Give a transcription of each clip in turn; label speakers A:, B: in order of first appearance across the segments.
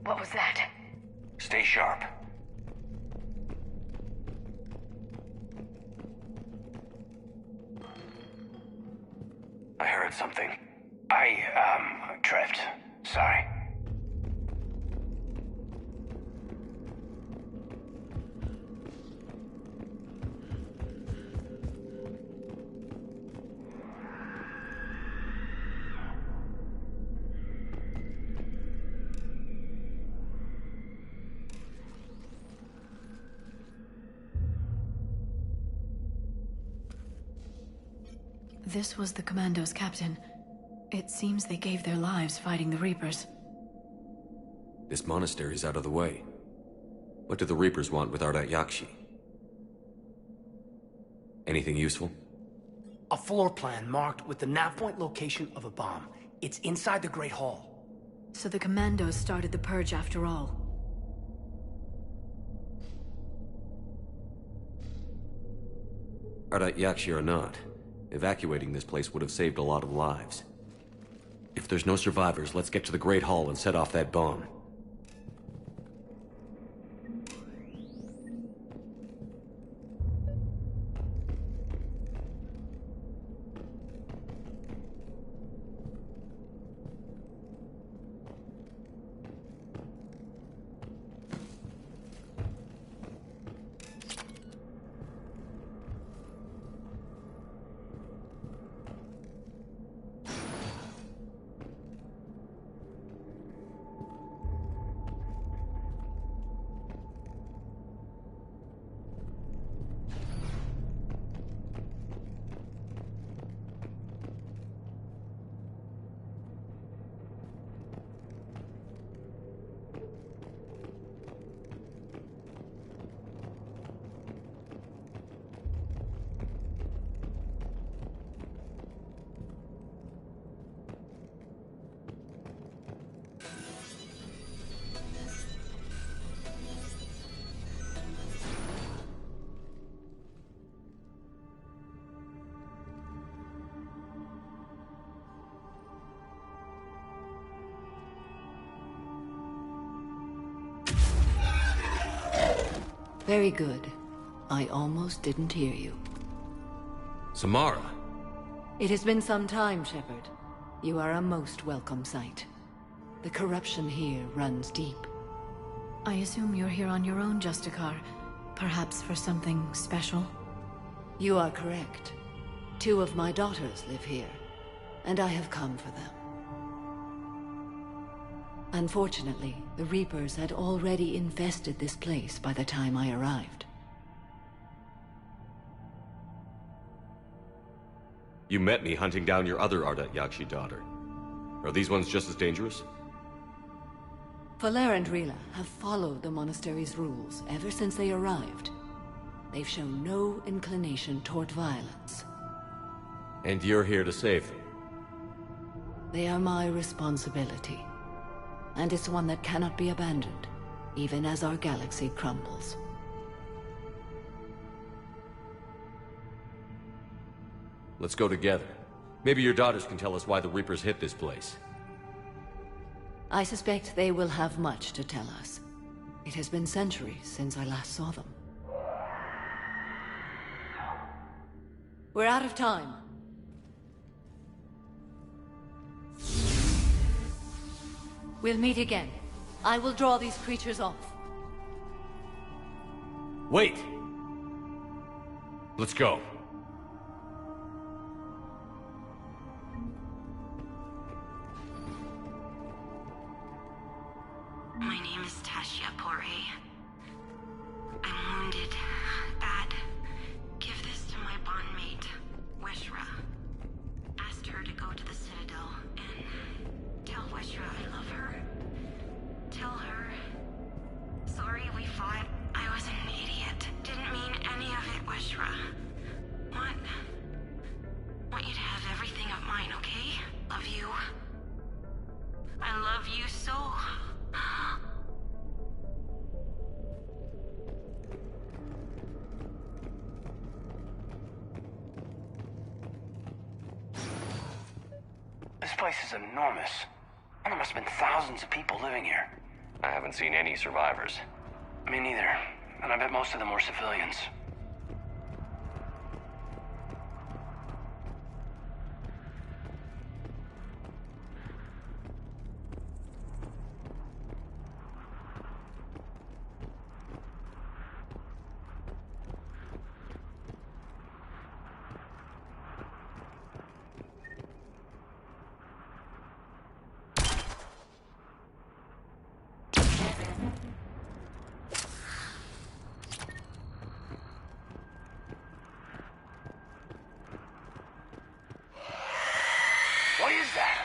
A: What was that?
B: Stay sharp. I heard something. I tripped. Sorry.
C: This was the Commando's captain. It seems they gave their lives fighting the Reapers.
D: This monastery's out of the way. What do the Reapers want with Ardat Yakshi? Anything useful?
E: A floor plan marked with the nav point location of a bomb. It's inside the Great Hall.
C: So the Commandos started the purge after all.
D: Ardat Yakshi or not, evacuating this place would have saved a lot of lives. If there's no survivors, let's get to the Great Hall and set off that bomb.
F: Very good. I almost didn't hear you.
D: Samara!
F: It has been some time, Shepard. You are a most welcome sight. The corruption here runs deep.
C: I assume you're here on your own, Justicar. Perhaps for something special?
F: You are correct. 2 of my daughters live here, and I have come for them. Unfortunately, the Reapers had already infested this place by the time I arrived.
D: You met me hunting down your other Ardat Yakshi daughter. Are these ones just as dangerous?
F: Faller and Rila have followed the monastery's rules ever since they arrived. They've shown no inclination toward violence.
D: And you're here to save them?
F: They are my responsibility. And it's one that cannot be abandoned, even as our galaxy crumbles.
D: Let's go together. Maybe your daughters can tell us why the Reapers hit this place.
F: I suspect they will have much to tell us. It has been centuries since I last saw them. We're out of time. We'll meet again. I will draw these creatures off.
D: Wait! Let's go.
A: My name is Tashia Pore. I'm wounded. Bad. Give this to my bondmate, Weshra. Asked her to go to the Citadel and tell Weshra I love her. Tell her. Sorry we fought. I was an idiot. Didn't mean any of it, Weshra. Want you to have everything of mine, okay? Love you. I love you so.
B: This place is enormous. There must have been thousands of people living here. I haven't seen any survivors.
E: Me neither. And I bet most of them were civilians. What is that?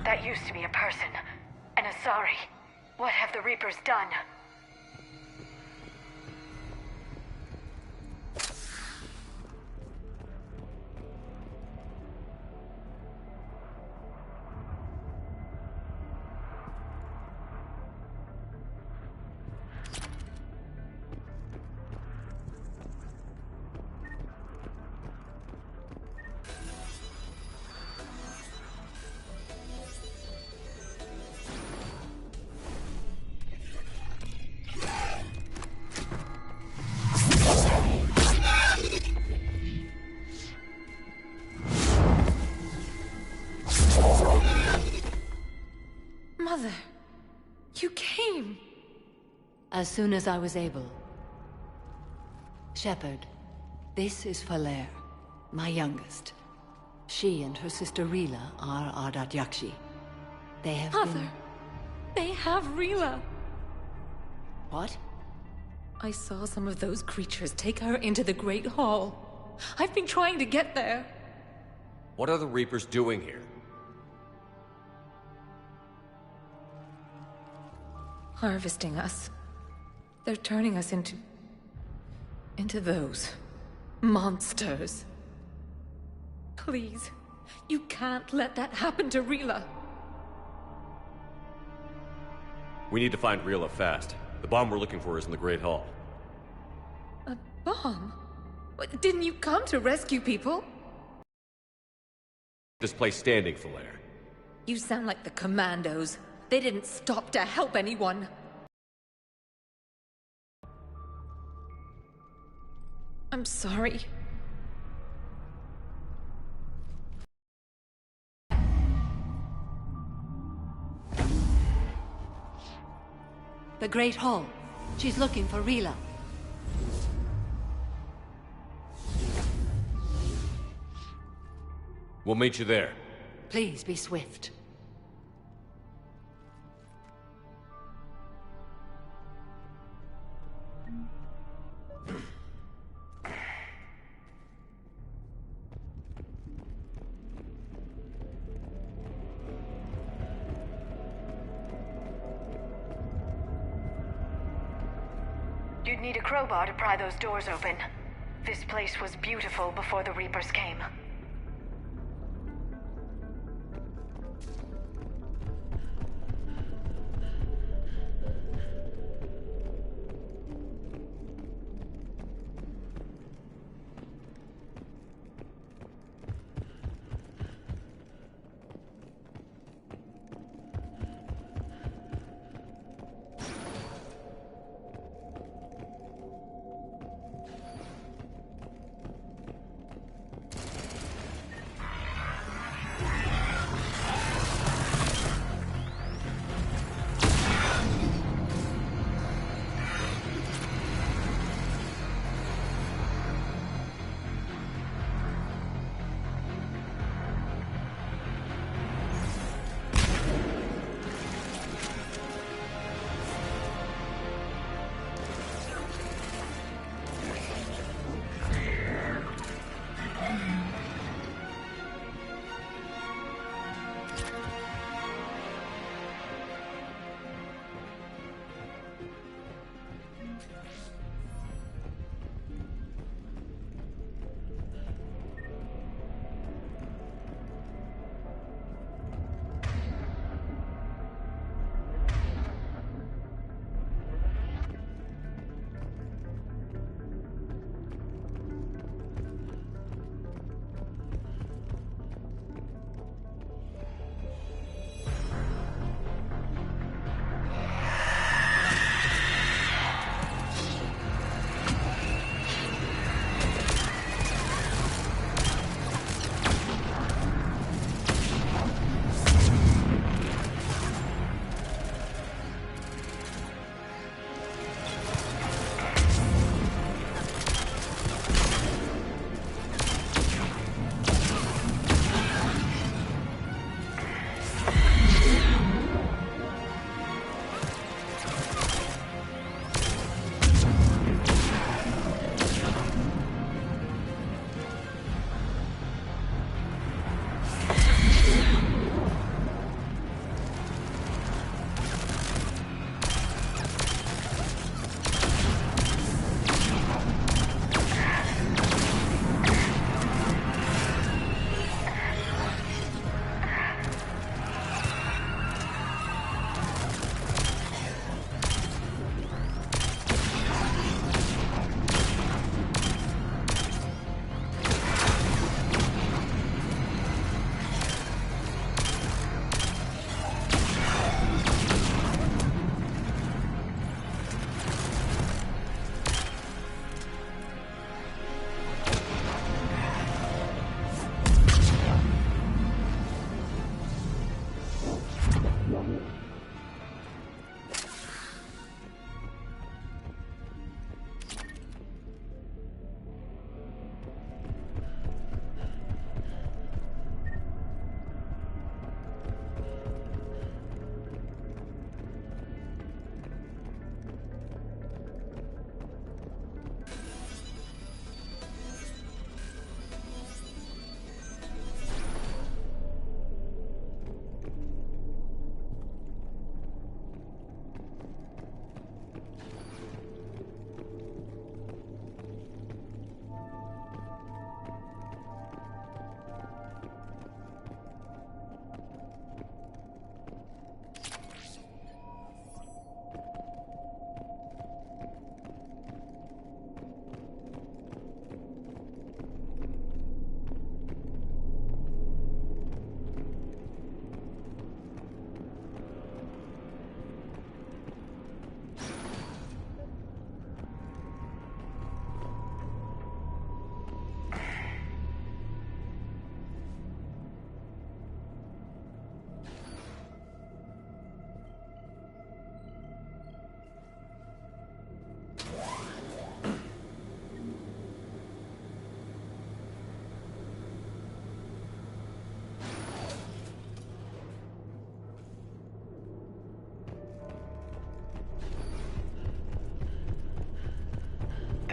G: That used to be a person. And Asari. What have the Reapers done?
C: Mother, you came.
F: As soon as I was able. Shepard, this is Falere, my youngest. She and her sister Rila are Ardat Yakshi. They have
C: Mother, they have Rila.
F: What?
C: I saw some of those creatures take her into the Great Hall. I've been trying to get there.
D: What are the Reapers doing here?
C: Harvesting us. They're turning us into those monsters. Please, you can't let that happen to Rila.
D: We need to find Rila fast. The bomb we're looking for is in the Great Hall.
C: A bomb? What, didn't you come to rescue people?
D: This place standing, Falere.
C: You sound like the Commandos. They didn't stop to help anyone. I'm sorry.
F: The Great Hall. She's looking for Rila.
D: We'll meet you there.
F: Please be swift.
G: You'd need a crowbar to pry those doors open. This place was beautiful before the Reapers came.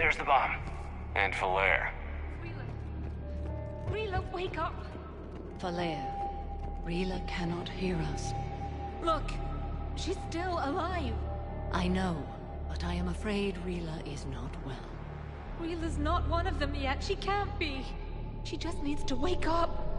B: There's the bomb. And Falaire.
C: Rila, wake up!
F: Falaire, Rila cannot hear us.
C: Look, she's still alive.
F: I know, but I am afraid Rila is not well.
C: Rila's not one of them yet. She can't be. She just needs to wake up.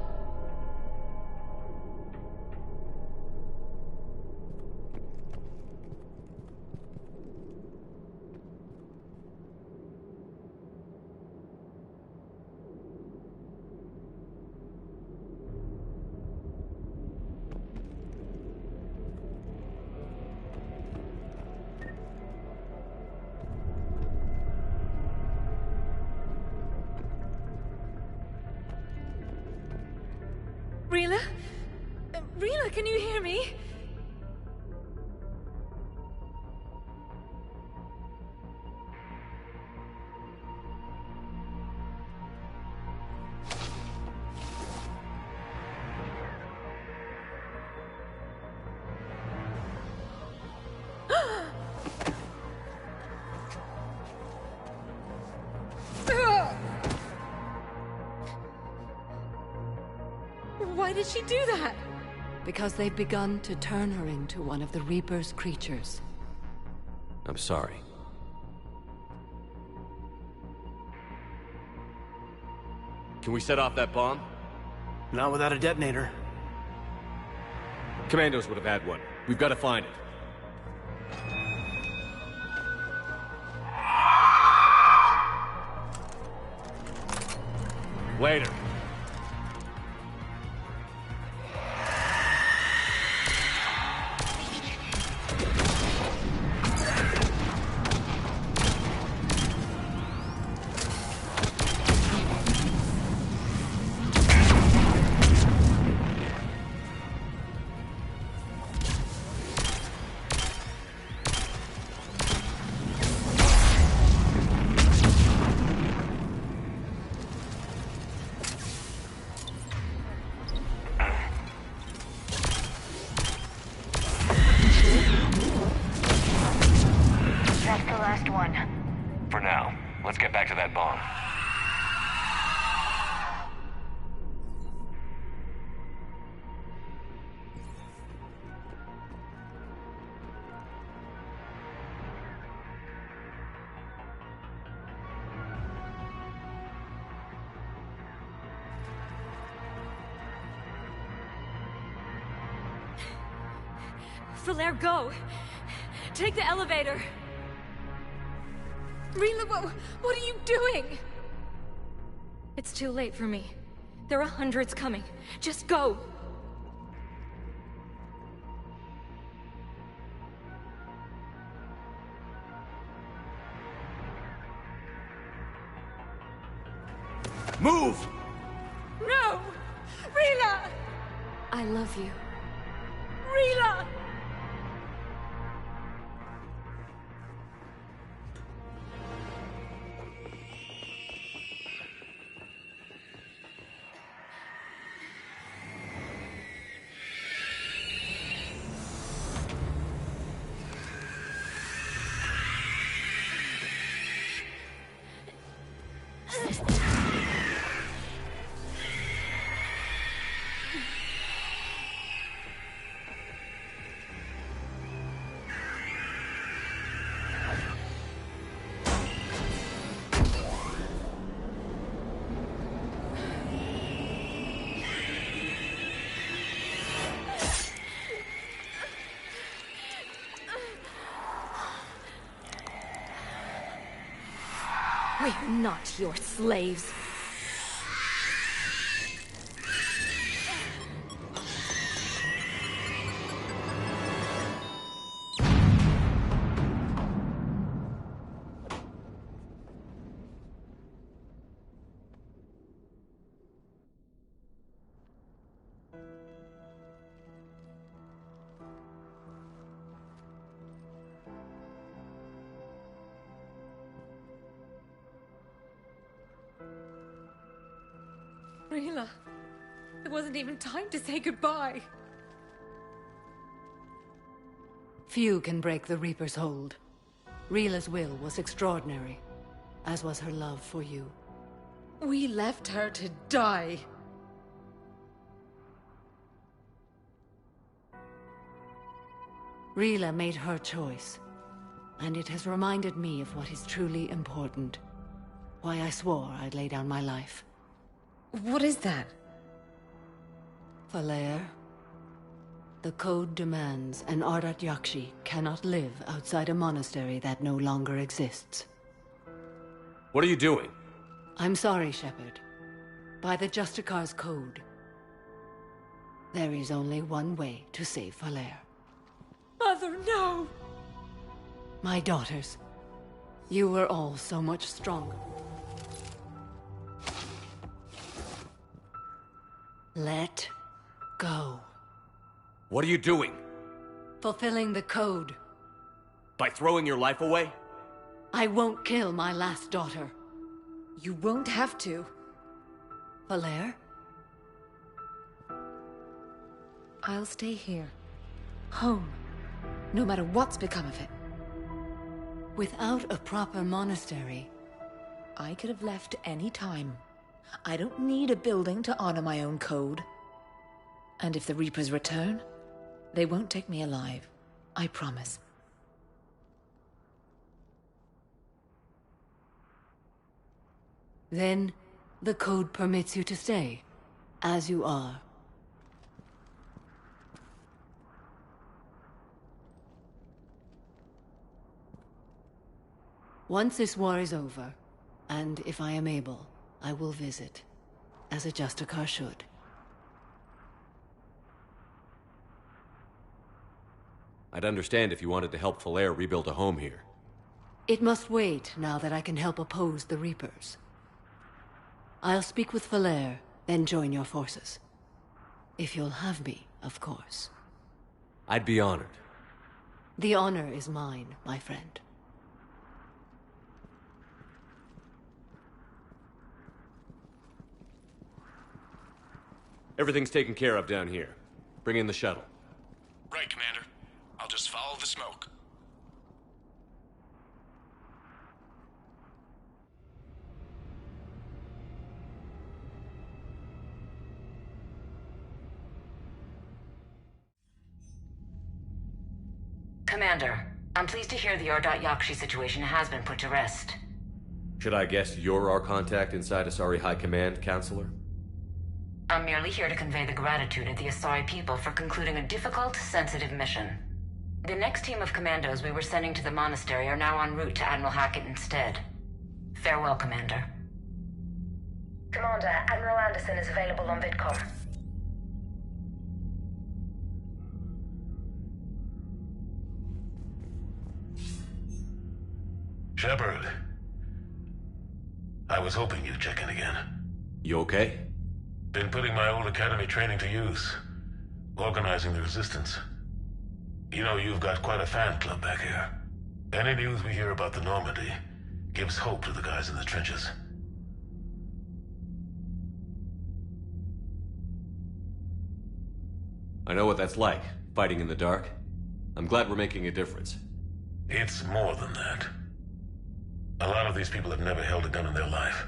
C: Rila? Rila, can you hear me? Why did she do that?
F: Because they've begun to turn her into one of the Reaper's creatures.
D: I'm sorry. Can we set off that bomb?
E: Not without a detonator.
D: Commandos would have had one. We've got to find it. Later.
G: That's the last one.
B: For now, let's get back to that bomb.
C: Falaire, go! Take the elevator! Rila, what are you doing? It's too late for me. There are hundreds coming. Just go!
D: Move!
C: No! Rila! I love you. Rila! We're not your slaves. Rila, there wasn't even time to say goodbye.
F: Few can break the Reaper's hold. Rila's will was extraordinary. as was her love for you.
C: We left her to die.
F: Rila made her choice, and it has reminded me of what is truly important. Why I swore I'd lay down my life.
C: What is that?
F: Falair, the code demands an Ardat Yakshi cannot live outside a monastery that no longer exists.
D: What are you doing?
F: I'm sorry, Shepard. By the Justicar's code, there is only one way to save Falair.
C: Mother, no!
F: My daughters, you were all so much stronger. Let go.
D: What are you doing?
F: Fulfilling the code.
D: By throwing your life away?
F: I won't kill my last daughter.
C: You won't have to.
F: Falair?
C: I'll stay here. Home. No matter what's become of it.
F: Without a proper monastery,
C: I could have left any time. I don't need a building to honor my own code. And if the Reapers return, they won't take me alive. I promise.
F: then the code permits you to stay, as you are. Once this war is over, and if I am able, I will visit, as a Justicar should.
D: I'd understand if you wanted to help Falair rebuild a home here.
F: It must wait now that I can help oppose the Reapers. I'll speak with Falair, then join your forces. If you'll have me, of course.
D: I'd be honored.
F: The honor is mine, my friend.
D: Everything's taken care of down here. Bring in the shuttle.
H: Right, Commander. I'll just follow the smoke.
I: Commander, I'm pleased to hear the Ardat Yakshi situation has been put to rest.
D: Should I guess you're our contact inside Asari High Command, Counselor?
I: I'm merely here to convey the gratitude of the Asari people for concluding a difficult, sensitive mission. The next team of commandos we were sending to the monastery are now en route to Admiral Hackett instead. Farewell, Commander.
G: Commander, Admiral Anderson is available on VidCom.
H: Shepard. I was hoping you'd check in again.
D: You okay?
H: Been putting my old academy training to use. Organizing the resistance. You know, you've got quite a fan club back here. Any news we hear about the Normandy gives hope to the guys in the trenches.
D: I know what that's like, fighting in the dark. I'm glad we're making a difference.
H: It's more than that. A lot of these people have never held a gun in their life.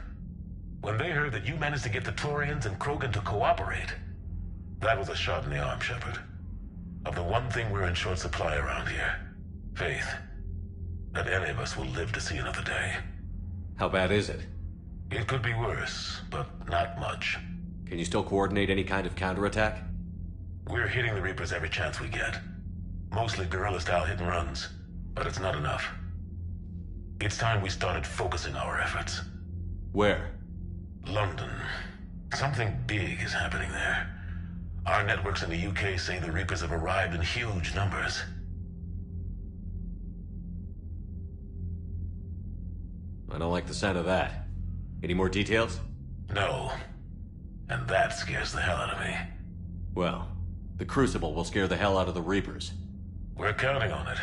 H: When they heard that you managed to get the Turians and Krogan to cooperate, that was a shot in the arm, Shepard. Of the one thing we're in short supply around here, faith. That any of us will live to see another day.
D: How bad is it?
H: It could be worse, but not much.
D: Can you still coordinate any kind of counterattack?
H: We're hitting the Reapers every chance we get. Mostly guerrilla-style hit-and-runs, but it's not enough. It's time we started focusing our efforts.
D: Where?
H: London. Something big is happening there. Our networks in the UK say the Reapers have arrived in huge numbers.
D: I don't like the sound of that. Any more details?
H: No. And that scares the hell out of me.
D: Well, the Crucible will scare the hell out of the Reapers.
H: We're counting on it.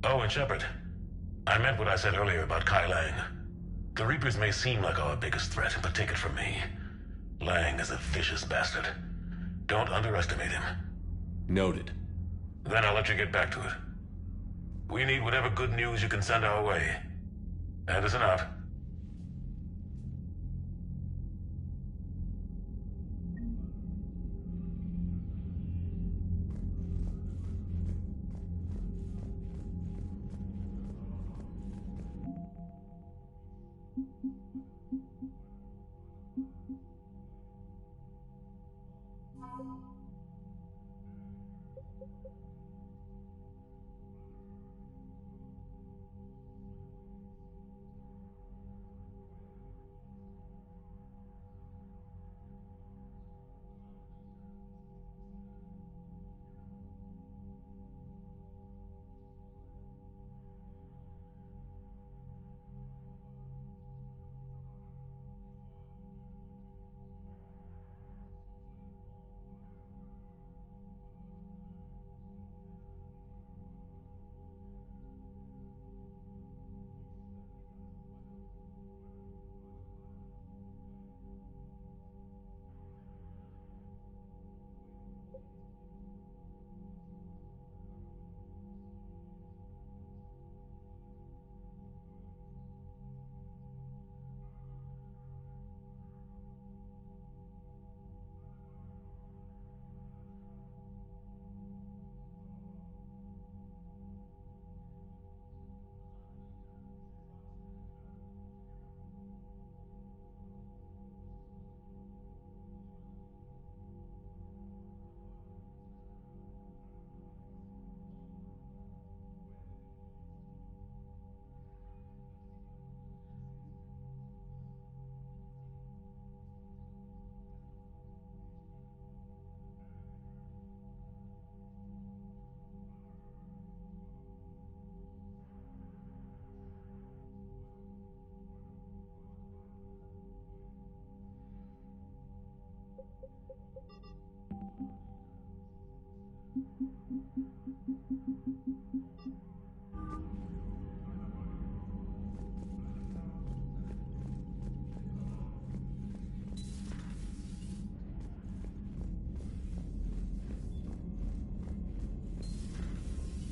H: Oh, and Shepard, I meant what I said earlier about Kai Lang. The Reapers may seem like our biggest threat, but take it from me. Lang is a vicious bastard. Don't underestimate him.
D: Noted.
H: Then I'll let you get back to it. We need whatever good news you can send our way. Anderson out.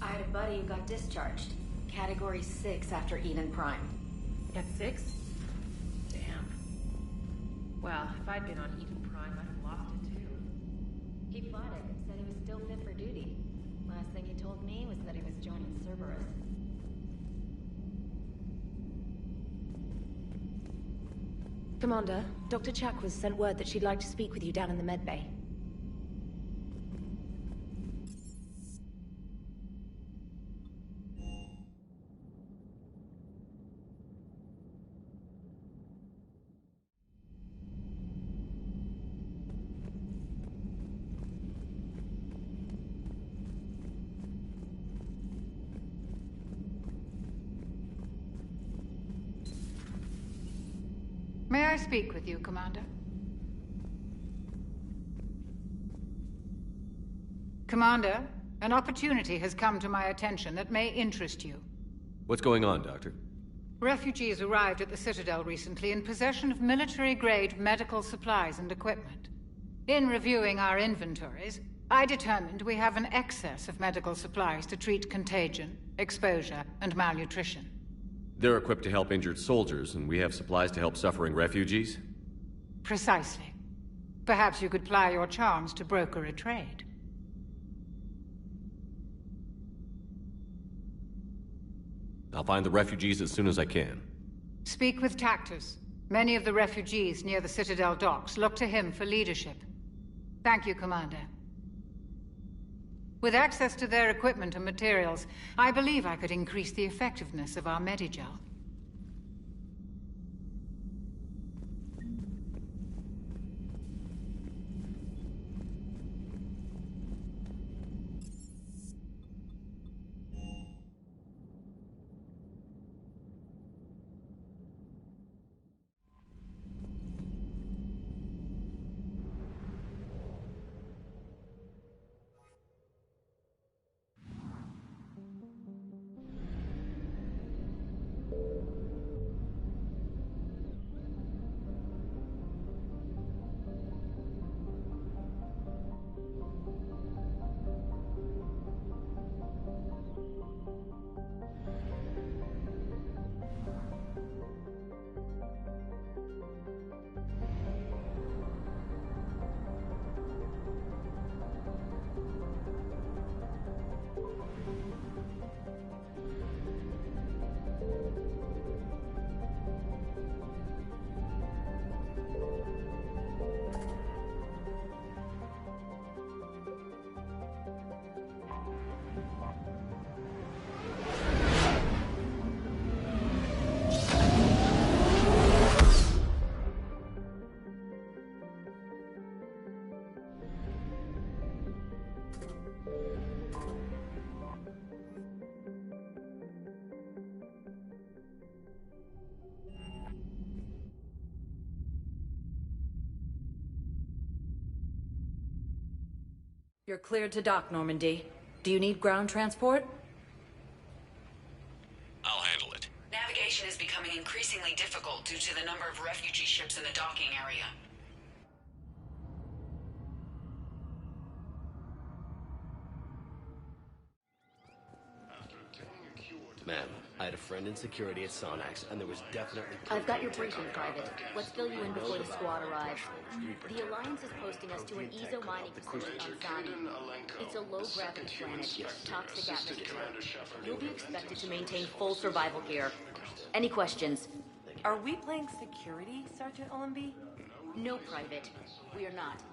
J: I had a buddy who got discharged. Category 6 after Eden Prime.
K: At 6? Damn. Well, if I'd been on Eden Prime, I'd have lost it too.
J: He fought it and said he was still fit for duty. Last thing he told me was that he was joining Cerberus.
L: Commander, Dr. Chakwas sent word that she'd like to speak with you down in the med bay.
M: May I speak with you, Commander? Commander, an opportunity has come to my attention that may interest you.
D: What's going on, Doctor?
M: Refugees arrived at the Citadel recently in possession of military-grade medical supplies and equipment. In reviewing our inventories, I determined we have an excess of medical supplies to treat contagion, exposure, and malnutrition.
D: They're equipped to help injured soldiers, and we have supplies to help suffering refugees?
M: Precisely. Perhaps you could ply your charms to broker a trade.
D: I'll find the refugees as soon as I can.
M: Speak with Tactus. Many of the refugees near the Citadel docks look to him for leadership. Thank you, Commander. With access to their equipment and materials, I believe I could increase the effectiveness of our Medigel.
N: You're cleared to dock, Normandy. Do you need ground transport?
B: I'll handle it.
I: Navigation is becoming increasingly difficult due to the number of refugee ships in the docking area.
O: Ma'am, I had a friend in security at Sonax, and there was definitely...
J: I've got your briefing, Private. Let's fill you in before the squad arrives. The Alliance is posting us to an EZO mining facility on Sani. It's a low-gravity planet, toxic atmosphere. You'll be expected to maintain full survival gear. Any questions?
N: Are we playing security, Sergeant Allenby?
J: No, Private. We are not.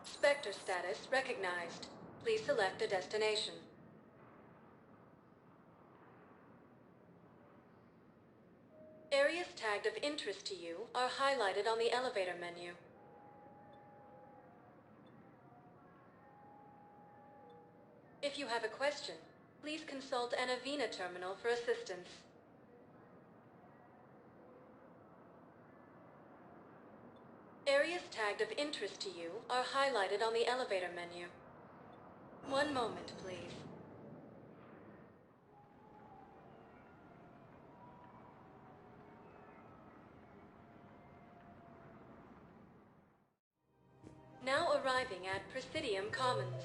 P: Spectre status recognized. Please select a destination. Areas tagged of interest to you are highlighted on the elevator menu. If you have a question, please consult an Avena terminal for assistance. Areas tagged of interest to you are highlighted on the elevator menu. One moment, please. Now arriving at Presidium Commons.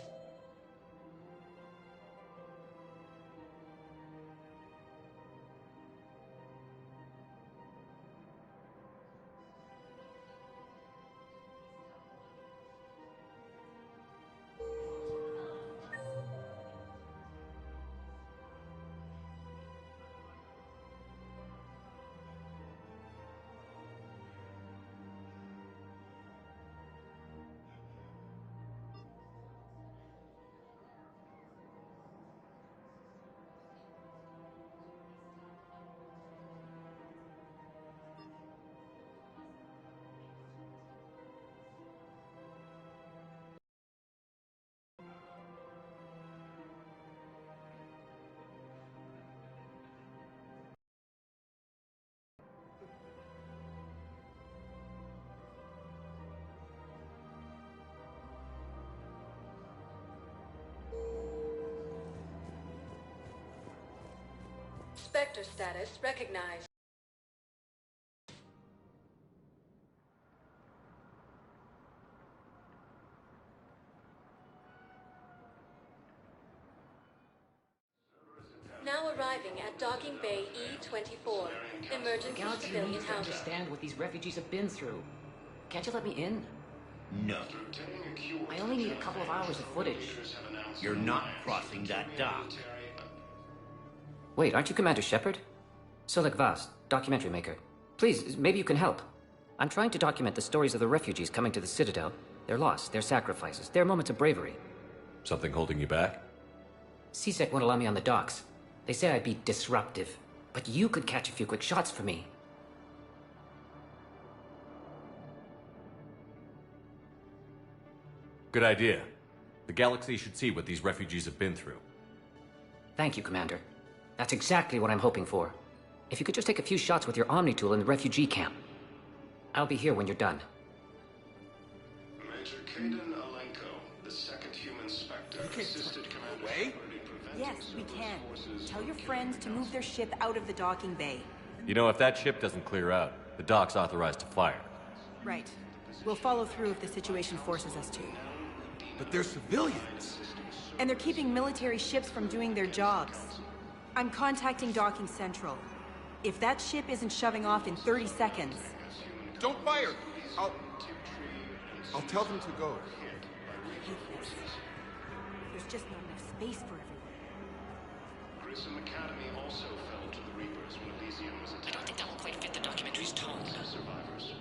P: Spectre status recognized. Now arriving at Docking Bay E-24, emergency
Q: Galaxy
P: civilian
Q: needs to
P: housing.
Q: understand what these refugees have been through. Can't you let me in?
R: No.
Q: I only need a couple of hours of footage.
R: You're not crossing that dock.
Q: Wait, aren't you Commander Shepard? Solek Vast, documentary maker. Please, maybe you can help. I'm trying to document the stories of the refugees coming to the Citadel. Their loss, their sacrifices, their moments of bravery.
D: Something holding you back?
Q: CSEC won't allow me on the docks. They say I'd be disruptive. But you could catch a few quick shots for me.
D: Good idea. The galaxy should see what these refugees have been through.
Q: Thank you, Commander. That's exactly what I'm hoping for. If you could just take a few shots with your Omni tool in the refugee camp. I'll be here when you're done.
S: Major Kaden Alenko, the second human Spectre, assisted Commander Shepard in Yes, we can. Tell your friends to move their ship out of the docking bay.
D: You know, if that ship doesn't clear out, the dock's authorized to fire.
S: Right. We'll follow through if the situation forces us to.
T: But they're civilians.
S: And they're keeping military ships from doing their jobs. I'm contacting Docking Central. If that ship isn't shoving off in 30 seconds...
T: Don't fire! I'll tell them to go.
S: I hate this. There's just not enough space for everyone.
U: Grissom Academy also fell to the Reapers when Elysium was attacked.
Q: I don't think that will quite fit the documentary's tone.
U: Survivors.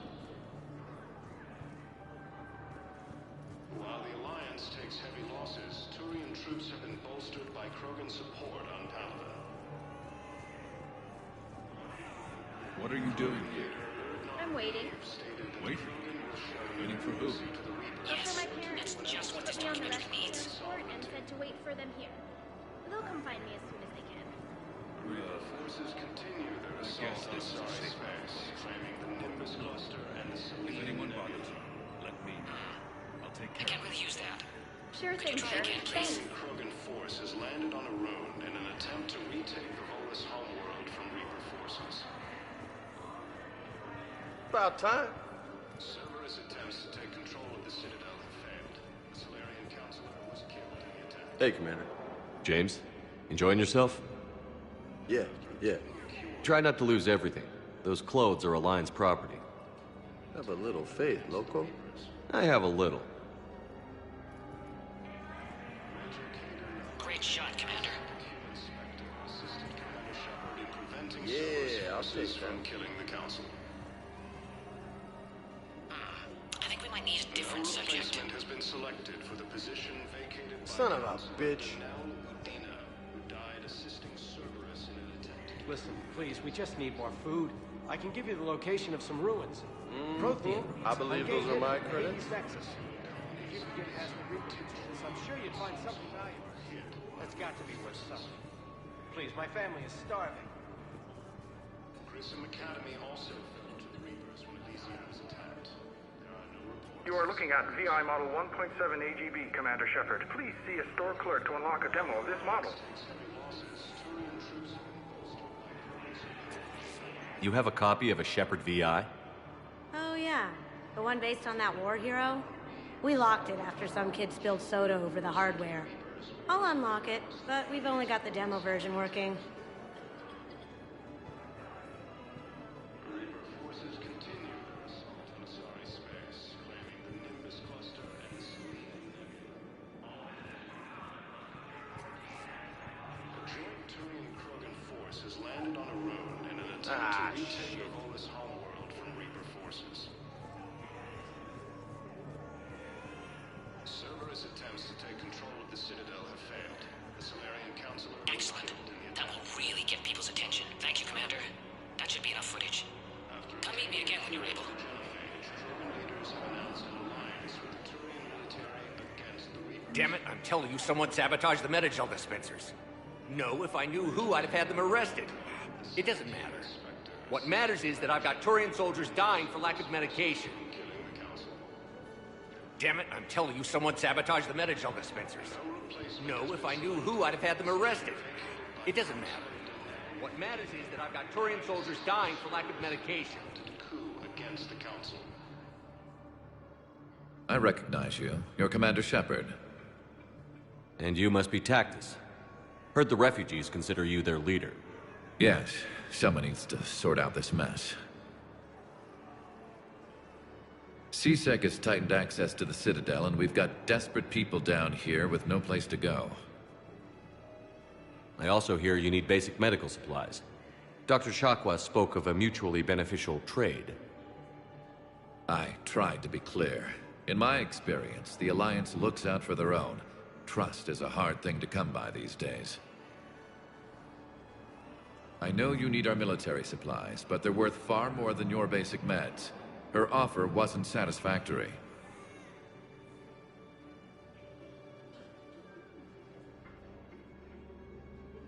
U: While the Alliance takes heavy losses, Turian troops have been bolstered by Krogan support on Paladin.
T: What are you doing here?
J: I'm waiting.
T: Waiting? Waiting for who?
J: For my parents.
Q: That's just what this
J: Put me on the
Q: documentary
J: rescue
Q: needs.
J: report and said to wait for them here. They'll come find me as soon as they can.
U: Reaper forces continue their assault on Sorry Space, claiming the Nimbus cluster and the
T: If anyone bothers you, let me know. I'll take care
Q: I can't really use that.
J: Sure thing, sir. Thanks.
U: Krogan force has landed on a rune in an attempt to retake the Volus homeworld from Reaper forces.
O: About time.
U: Cerberus attempts to take control of the Citadel have failed. The Solarian Counselor was killed in the attempt.
O: Hey, Commander.
D: James, enjoying yourself?
O: Yeah.
D: Try not to lose everything. Those clothes are Alliance property.
O: Have a little faith, loco.
D: I have a little.
Q: Great shot, Commander.
O: Yeah, I'll take
U: from
O: that.
U: killing the Council.
Q: I think we might need a different subject.
U: Replacement has been selected for the position vacated by
O: Son of a bitch.
U: Udina, who died assisting Cerberus in an attempt to
E: Listen, please, we just need more food. I can give you the location of some ruins. Prothean.
O: I believe those are my credits.
E: Texas. If you could get past the root teachers, I'm sure you'd find something valuable. That's got to be worth something. Please, my family is starving.
U: Grissom Academy also fell to the Reapers when Elysium was attacked. There are no reports.
V: You are looking at VI Model 1.7 AGB, Commander Shepard. Please see a store clerk to unlock a demo of this model.
D: You have a copy of a Shepard VI?
W: Oh yeah, the one based on that war hero? We locked it after some kid spilled soda over the hardware. I'll unlock it, but we've only got the demo version working.
U: Reaper forces continue their assault on Sorry Space, claiming the Nimbus cluster and the Selene nebula. A joint Turian-Krogan force has landed on a rune in an attempt to retake the Volus homeworld from Reaper forces. Cerberus attempts to take control of the Citadel have failed. The Solarian Counselor was killed in the
Q: That will really get people's attention. Thank you, Commander. That should be enough footage. Come meet me again when you're able.
U: Krogan leaders have announced an alliance with the Turian military against the Reaper.
R: Damn it, I'm telling you, someone sabotaged the Metagel dispensers. No, if I knew who, I'd have had them arrested. It doesn't matter. What matters is that I've got Turian soldiers dying for lack of medication. Damn it, I'm telling you, someone sabotaged the Metagel dispensers. No, if I knew who, I'd have had them arrested. It doesn't matter. What matters is that I've got Turian soldiers dying for lack of medication.
U: Coup against the Council.
X: I recognize you. You're Commander Shepard.
D: And you must be Tactus. Heard the refugees consider you their leader.
X: Yes, someone needs to sort out this mess. CSEC has tightened access to the Citadel, and we've got desperate people down here with no place to go.
D: I also hear you need basic medical supplies. Dr. Shakwa spoke of a mutually beneficial trade.
X: I tried to be clear. In my experience, the Alliance looks out for their own. Trust is a hard thing to come by these days. I know you need our military supplies, but they're worth far more than your basic meds. Her offer wasn't satisfactory.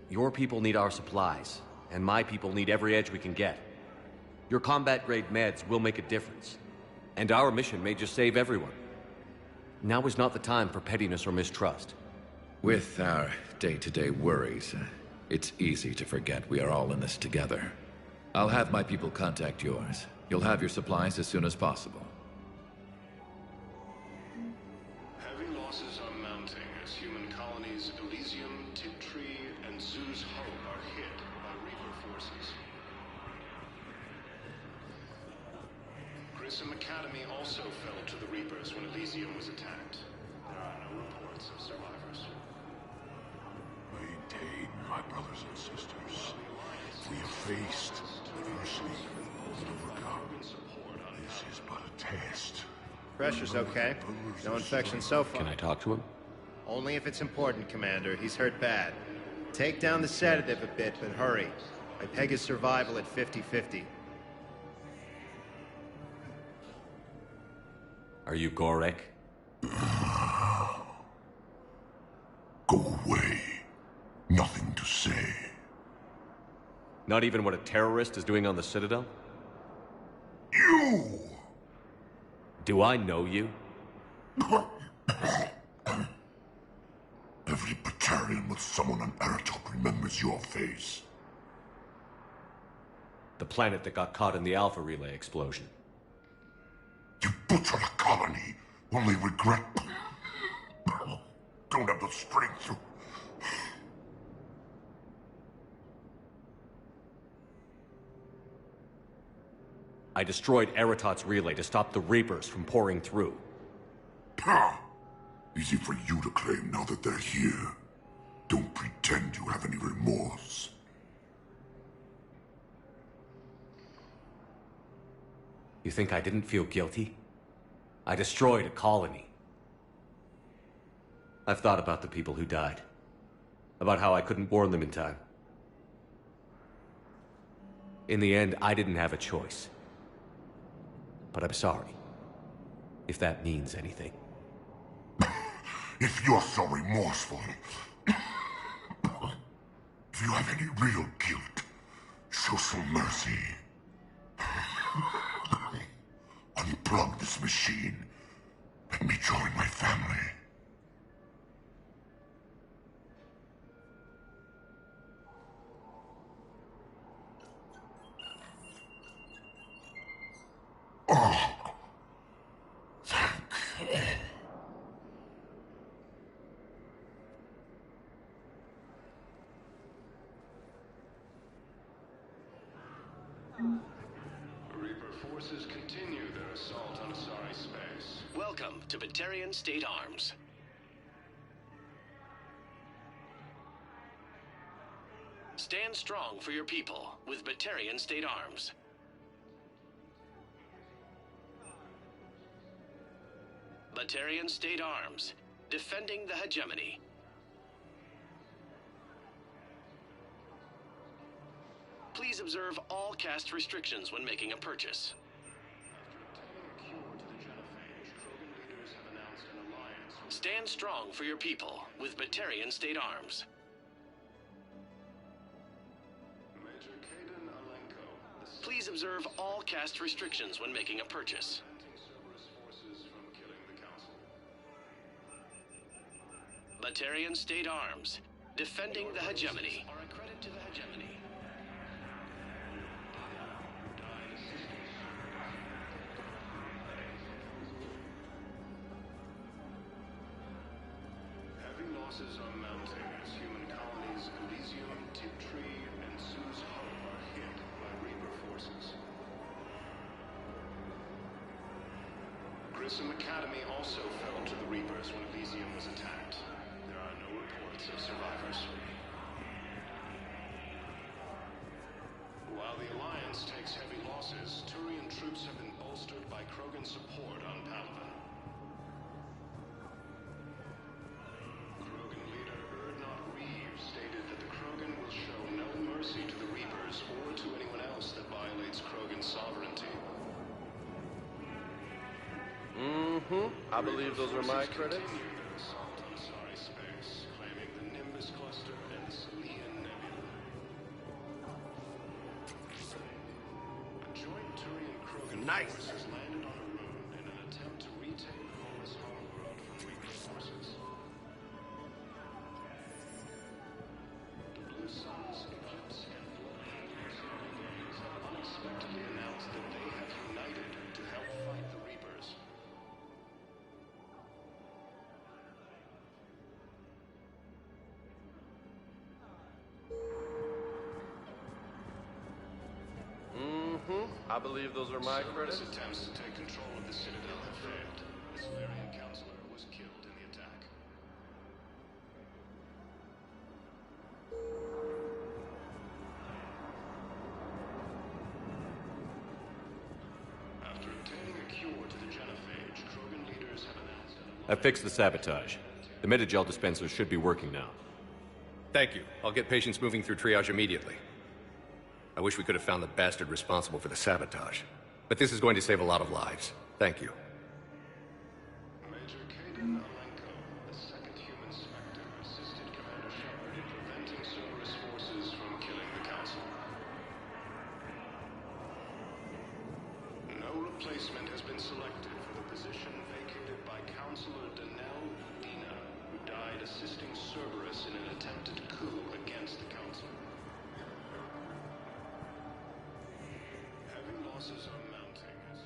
D: Your people need our supplies, and my people need every edge we can get. Your combat-grade meds will make a difference, and our mission may just save everyone. Now is not the time for pettiness or mistrust.
X: With our day-to-day worries, it's easy to forget we are all in this together. I'll have my people contact yours. You'll have your supplies as soon as possible.
U: Heavy losses are mounting as human colonies Elysium, Tiptree, and Zoo's Hope are hit by Reaper forces. Grissom Academy also fell to the Reapers when Elysium was attacked. There are no reports of survivors.
A: Maintain, my brothers and sisters. We have faced adversity and overcome. This is but a test.
E: Pressure's okay. No infection so far.
D: Can I talk to him?
E: Only if it's important, Commander. He's hurt bad. Take down the sedative a bit, but hurry. I peg his survival at 50-50.
D: Are you Gorek?
A: Go away. Nothing to say.
D: Not even what a terrorist is doing on the Citadel?
A: You!
D: Do I know you?
A: Every Batarian with someone on Aratok remembers your face.
D: The planet that got caught in the Alpha Relay explosion.
A: You butchered a colony, only regret... Don't have the strength to...
D: I destroyed Eratot's relay to stop the Reapers from pouring through.
A: Ha! Easy for you to claim now that they're here. Don't pretend you have any remorse.
D: You think I didn't feel guilty? I destroyed a colony. I've thought about the people who died. About how I couldn't warn them in time. In the end, I didn't have a choice. But I'm sorry. If that means anything.
A: If you're so remorseful... if you have any real guilt, show some mercy. Unplug this machine. Let me join my family. Oh. Thank you.
U: Reaper forces continue their assault on Asari space.
O: Welcome to Batarian State Arms. Stand strong for your people with Batarian State Arms. Batarian State Arms, defending the hegemony. Please observe all caste restrictions when making a purchase. Stand strong for your people with Batarian State Arms. Please observe all caste restrictions when making a purchase. Batarian State Arms, defending the hegemony. Are a credit to the hegemony.
U: Heavy losses are mounting as human colonies Elysium, Tiptree, and Zoo's Hope are hit by Reaper forces. Grissom Academy also fell to the Reapers when Elysium was attacked. There are no reports of survivors. While the Alliance takes heavy losses, Turian troops have been bolstered by Krogan support on Palaven. Krogan leader Erdnot Reeve stated that the Krogan will show no mercy to the Reapers or to anyone else that violates Krogan sovereignty.
C: I believe those are my credits.
U: Assault on Asari space, claiming the Nimbus cluster and the Selian Nebula. A joint Turian-Krogan force has landed on a rune in an attempt to retake Horus Homeworld from Reaper forces.
C: I believe those are my credits.
U: Attempts to take control of the Citadel have failed. Its variant counselor was killed in the attack. After obtaining a cure to the genophage, Krogan leaders have announced
D: I fixed the sabotage. The Metagel dispenser should be working now.
R: Thank you. I'll get patients moving through triage immediately. I wish we could have found the bastard responsible for the sabotage. But this is going to save a lot of lives. Thank you.
U: Major Kaden Alenko, the second human Spectre, assisted Commander Shepard in preventing Cerberus forces from killing the Council. No replacement has been selected for the position vacated by Counselor Danelle Udina, who died assisting Cerberus in an attempted coup against the Council. Heavy losses are mounting as...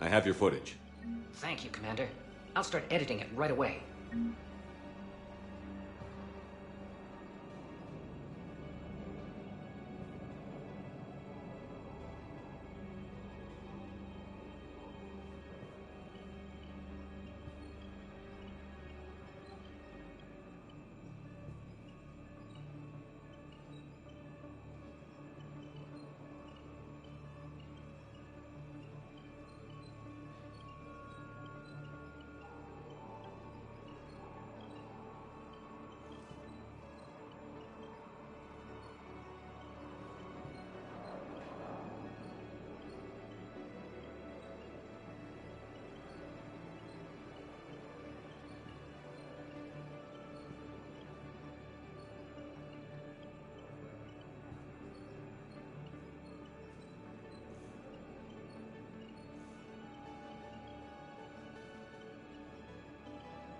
D: I have your footage.
Q: Thank you, Commander. I'll start editing it right away.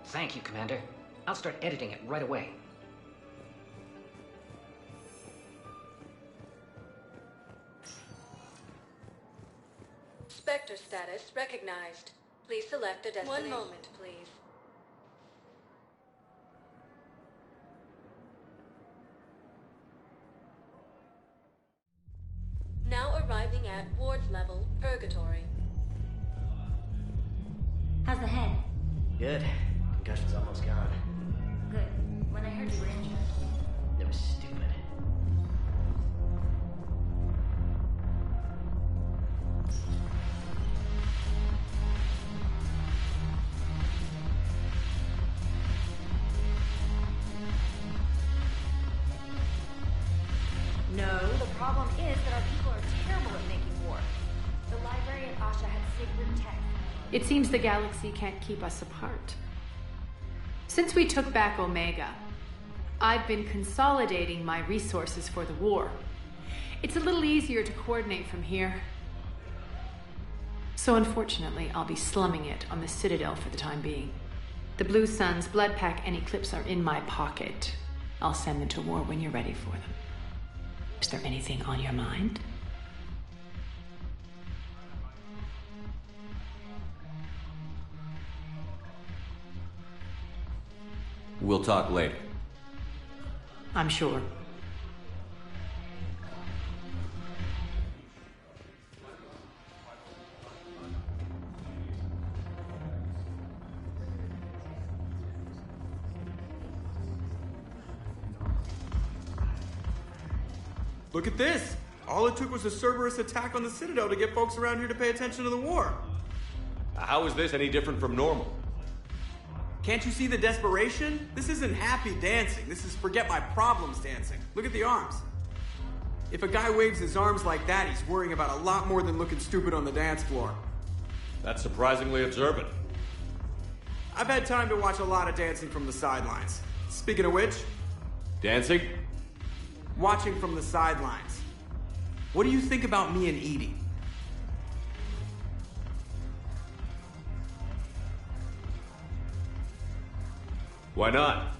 Q: Thank you, Commander. I'll start editing it right away.
P: Spectre status recognized. Please select a destination. 1 moment, please. Now arriving at Ward's level, Purgatory.
J: How's the head?
F: Good. Concussion's almost gone.
J: Good. When I heard you were injured.
F: It was stupid.
J: No, the problem is that our people are terrible at making war. The library at Asha had sacred tech.
G: It seems the galaxy can't keep us apart. Since we took back Omega, I've been consolidating my resources for the war. It's a little easier to coordinate from here. So unfortunately, I'll be slumming it on the Citadel for the time being. The Blue Suns, Blood Pack, and Eclipse are in my pocket. I'll send them to war when you're ready for them. Is there anything on your mind?
D: We'll talk later.
G: I'm sure.
H: Look at this! All it took was a Cerberus attack on the Citadel to get folks around here to pay attention to the war.
D: How is this any different from normal?
H: Can't you see the desperation? This isn't happy dancing. This is forget my problems dancing. Look at the arms. If a guy waves his arms like that, he's worrying about a lot more than looking stupid on the dance floor.
D: That's surprisingly observant.
H: I've had time to watch a lot of dancing from the sidelines. Speaking of which,
D: Dancing?
H: Watching from the sidelines. What do you think about me and Edie?
D: Why not?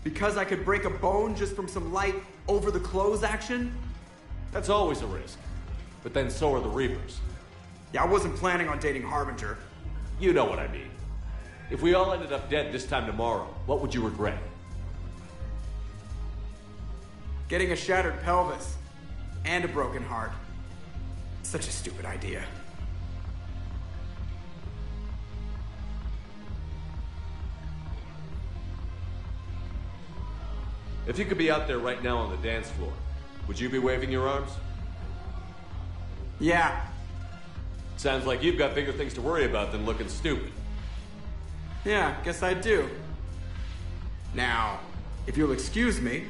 H: Because I could break a bone just from some light over-the-clothes action?
D: That's always a risk. But then so are the Reapers.
H: Yeah, I wasn't planning on dating Harbinger.
D: You know what I mean. If we all ended up dead this time tomorrow, what would you regret?
H: Getting a shattered pelvis. And a broken heart. Such a stupid idea.
D: If you could be out there right now on the dance floor, would you be waving your arms?
H: Yeah.
D: Sounds like you've got bigger things to worry about than looking stupid.
H: Yeah, guess I do. Now, if you'll excuse me.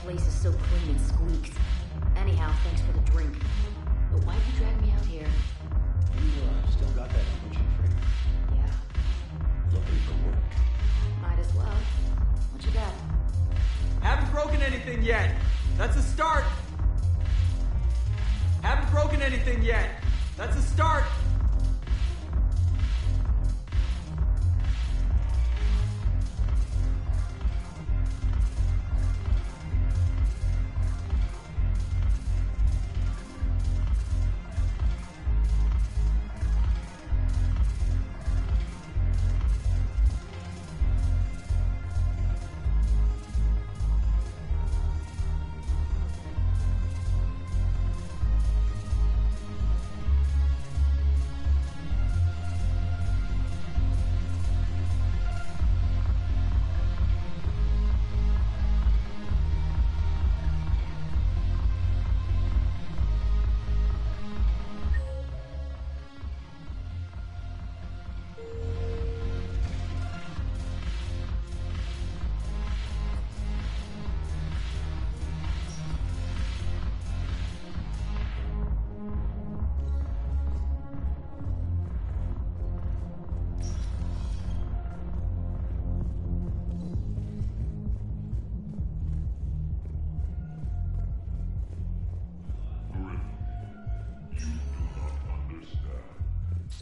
J: place is so clean and squeaks. Anyhow, thanks for the drink. But why'd you drag me out here?
E: You still got that tuition free?
J: Yeah.
E: Looking for work?
J: Might as well. What you got?
H: Haven't broken anything yet. That's a start. Haven't broken anything yet. That's a start.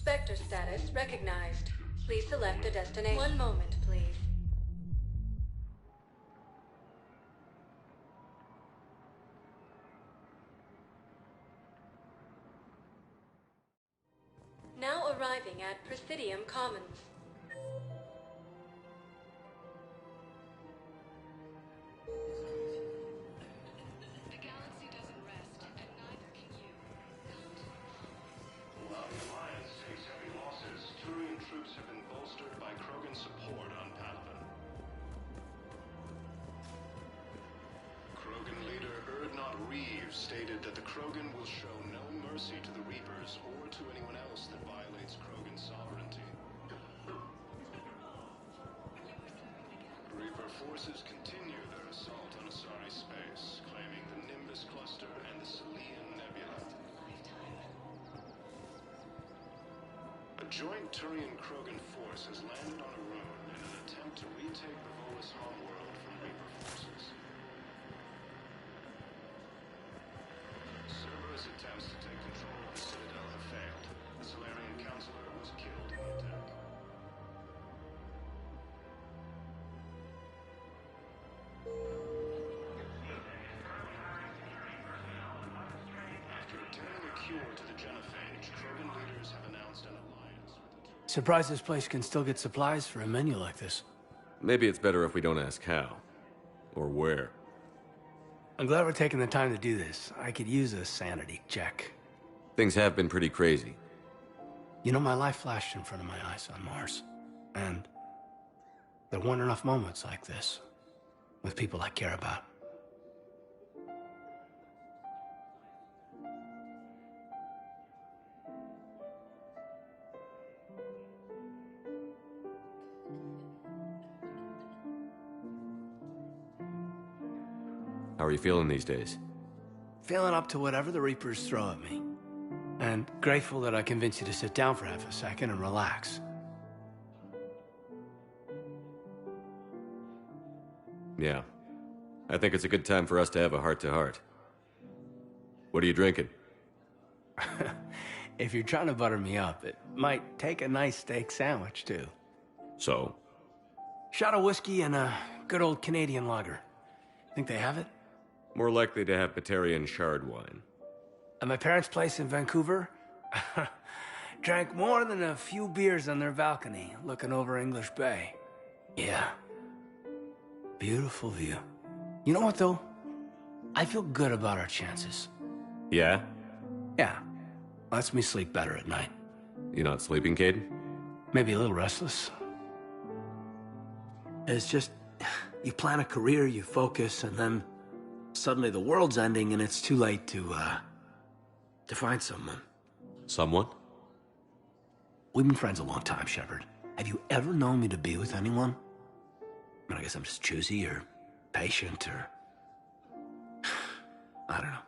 P: Spectre status recognized. Please select a destination. One moment, please. Now arriving at Presidium Commons.
U: Stated that the Krogan will show no mercy to the Reapers or to anyone else that violates Krogan sovereignty. Reaper forces continue their assault on Asari space, claiming the Nimbus Cluster and the Selian Nebula. joint Turian-Krogan force has landed on a road in an attempt to retake the Volus homeworld from Reaper forces. Cerberus attempts to take control of the Citadel have failed. The Solarian Counselor was killed in the attack. After obtaining a cure to the genophage, Krogan leaders have announced an alliance with the
B: Surprised this place can still get supplies for a menu like this.
D: Maybe it's better if we don't ask how. Or where.
B: I'm glad we're taking the time to do this. I could use a sanity check.
D: Things have been pretty crazy.
B: You know, my life flashed in front of my eyes on Mars. And there weren't enough moments like this with people I care about.
D: How are you feeling these days?
B: Feeling up to whatever the Reapers throw at me. And grateful that I convinced you to sit down for half a second and relax.
D: Yeah. I think it's a good time for us to have a heart-to-heart. What are you drinking?
B: If you're trying to butter me up, it might take a nice steak sandwich, too.
D: So?
B: Shot of whiskey and a good old Canadian lager. Think they have it?
D: More likely to have Batarian shard wine.
B: At my parents' place in Vancouver, drank more than a few beers on their balcony, looking over English Bay. Yeah. Beautiful view. You know what, though? I feel good about our chances.
D: Yeah?
B: Yeah. Lets me sleep better at night.
D: You not sleeping, Caden?
B: Maybe a little restless. It's just, you plan a career, you focus, and then suddenly the world's ending and it's too late to find someone.
D: Someone?
B: We've been friends a long time, Shepard. Have you ever known me to be with anyone? I mean, I guess I'm just choosy or patient or... I don't know.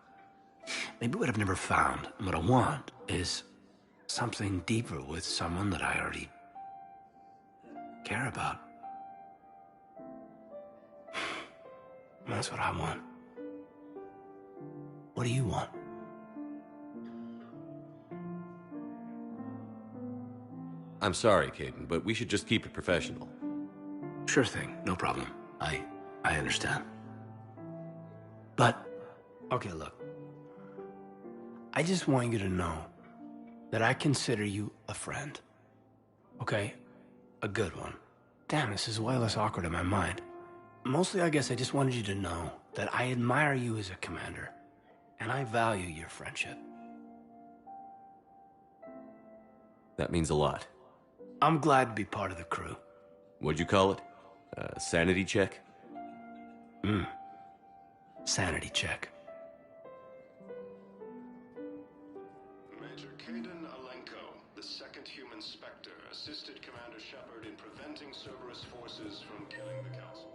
B: Maybe what I've never found and what I want is something deeper with someone that I already care about. That's what I want. What do you want?
D: I'm sorry, Caden, but we should just keep it professional.
B: Sure thing, no problem. I understand. But, okay, look. I just want you to know that I consider you a friend. Okay? A good one. Damn, this is way less awkward in my mind. Mostly, I guess I just wanted you to know that I admire you as a commander, and I value your friendship.
D: That means a lot.
B: I'm glad to be part of the crew.
D: What'd you call it? Sanity check?
B: Sanity check.
U: Major Kaden Alenko, the second human Spectre, assisted Commander Shepard in preventing Cerberus forces from killing the Council.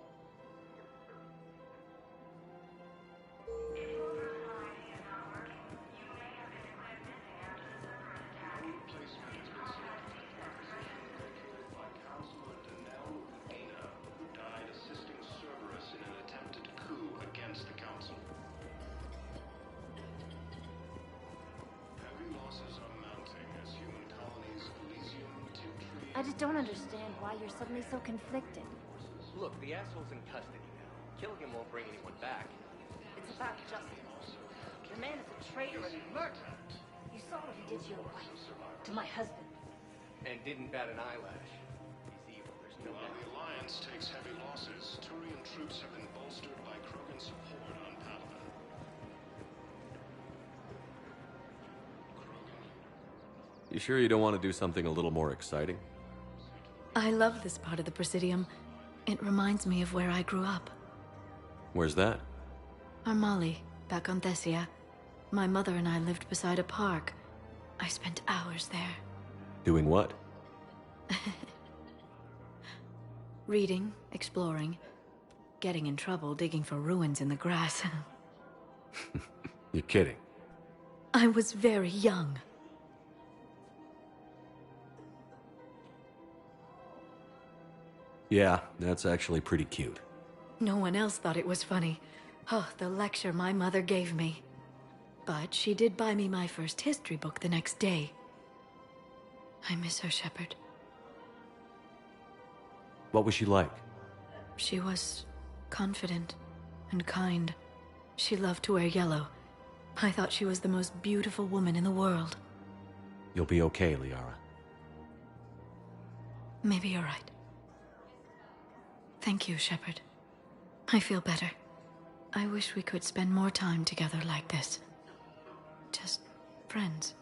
J: I just don't understand why you're suddenly so conflicted.
R: Look, the asshole's in custody now. Killing him won't bring anyone back.
J: It's about justice. The man is a traitor and a murderer. You saw what he did to your wife, to my husband.
R: And didn't bat an eyelash. He's evil, there's no
U: While
R: doubt.
U: the Alliance takes heavy losses, Turian troops have been bolstered by Krogan support on Palaven.
D: You sure you don't want to do something a little more exciting?
K: I love this part of the Presidium. It reminds me of where I grew up.
D: Where's that?
K: Armali, back on Thessia. My mother and I lived beside a park. I spent hours there.
D: Doing what?
K: Reading, exploring, getting in trouble digging for ruins in the grass.
D: You're kidding.
K: I was very young.
D: Yeah, that's actually pretty cute.
K: No one else thought it was funny. Oh, the lecture my mother gave me. But she did buy me my first history book the next day. I miss her, Shepard.
D: What was she like?
K: She was confident and kind. She loved to wear yellow. I thought she was the most beautiful woman in the world.
D: You'll be okay, Liara.
K: Maybe you're right. Thank you, Shepard. I feel better. I wish we could spend more time together like this. Just friends.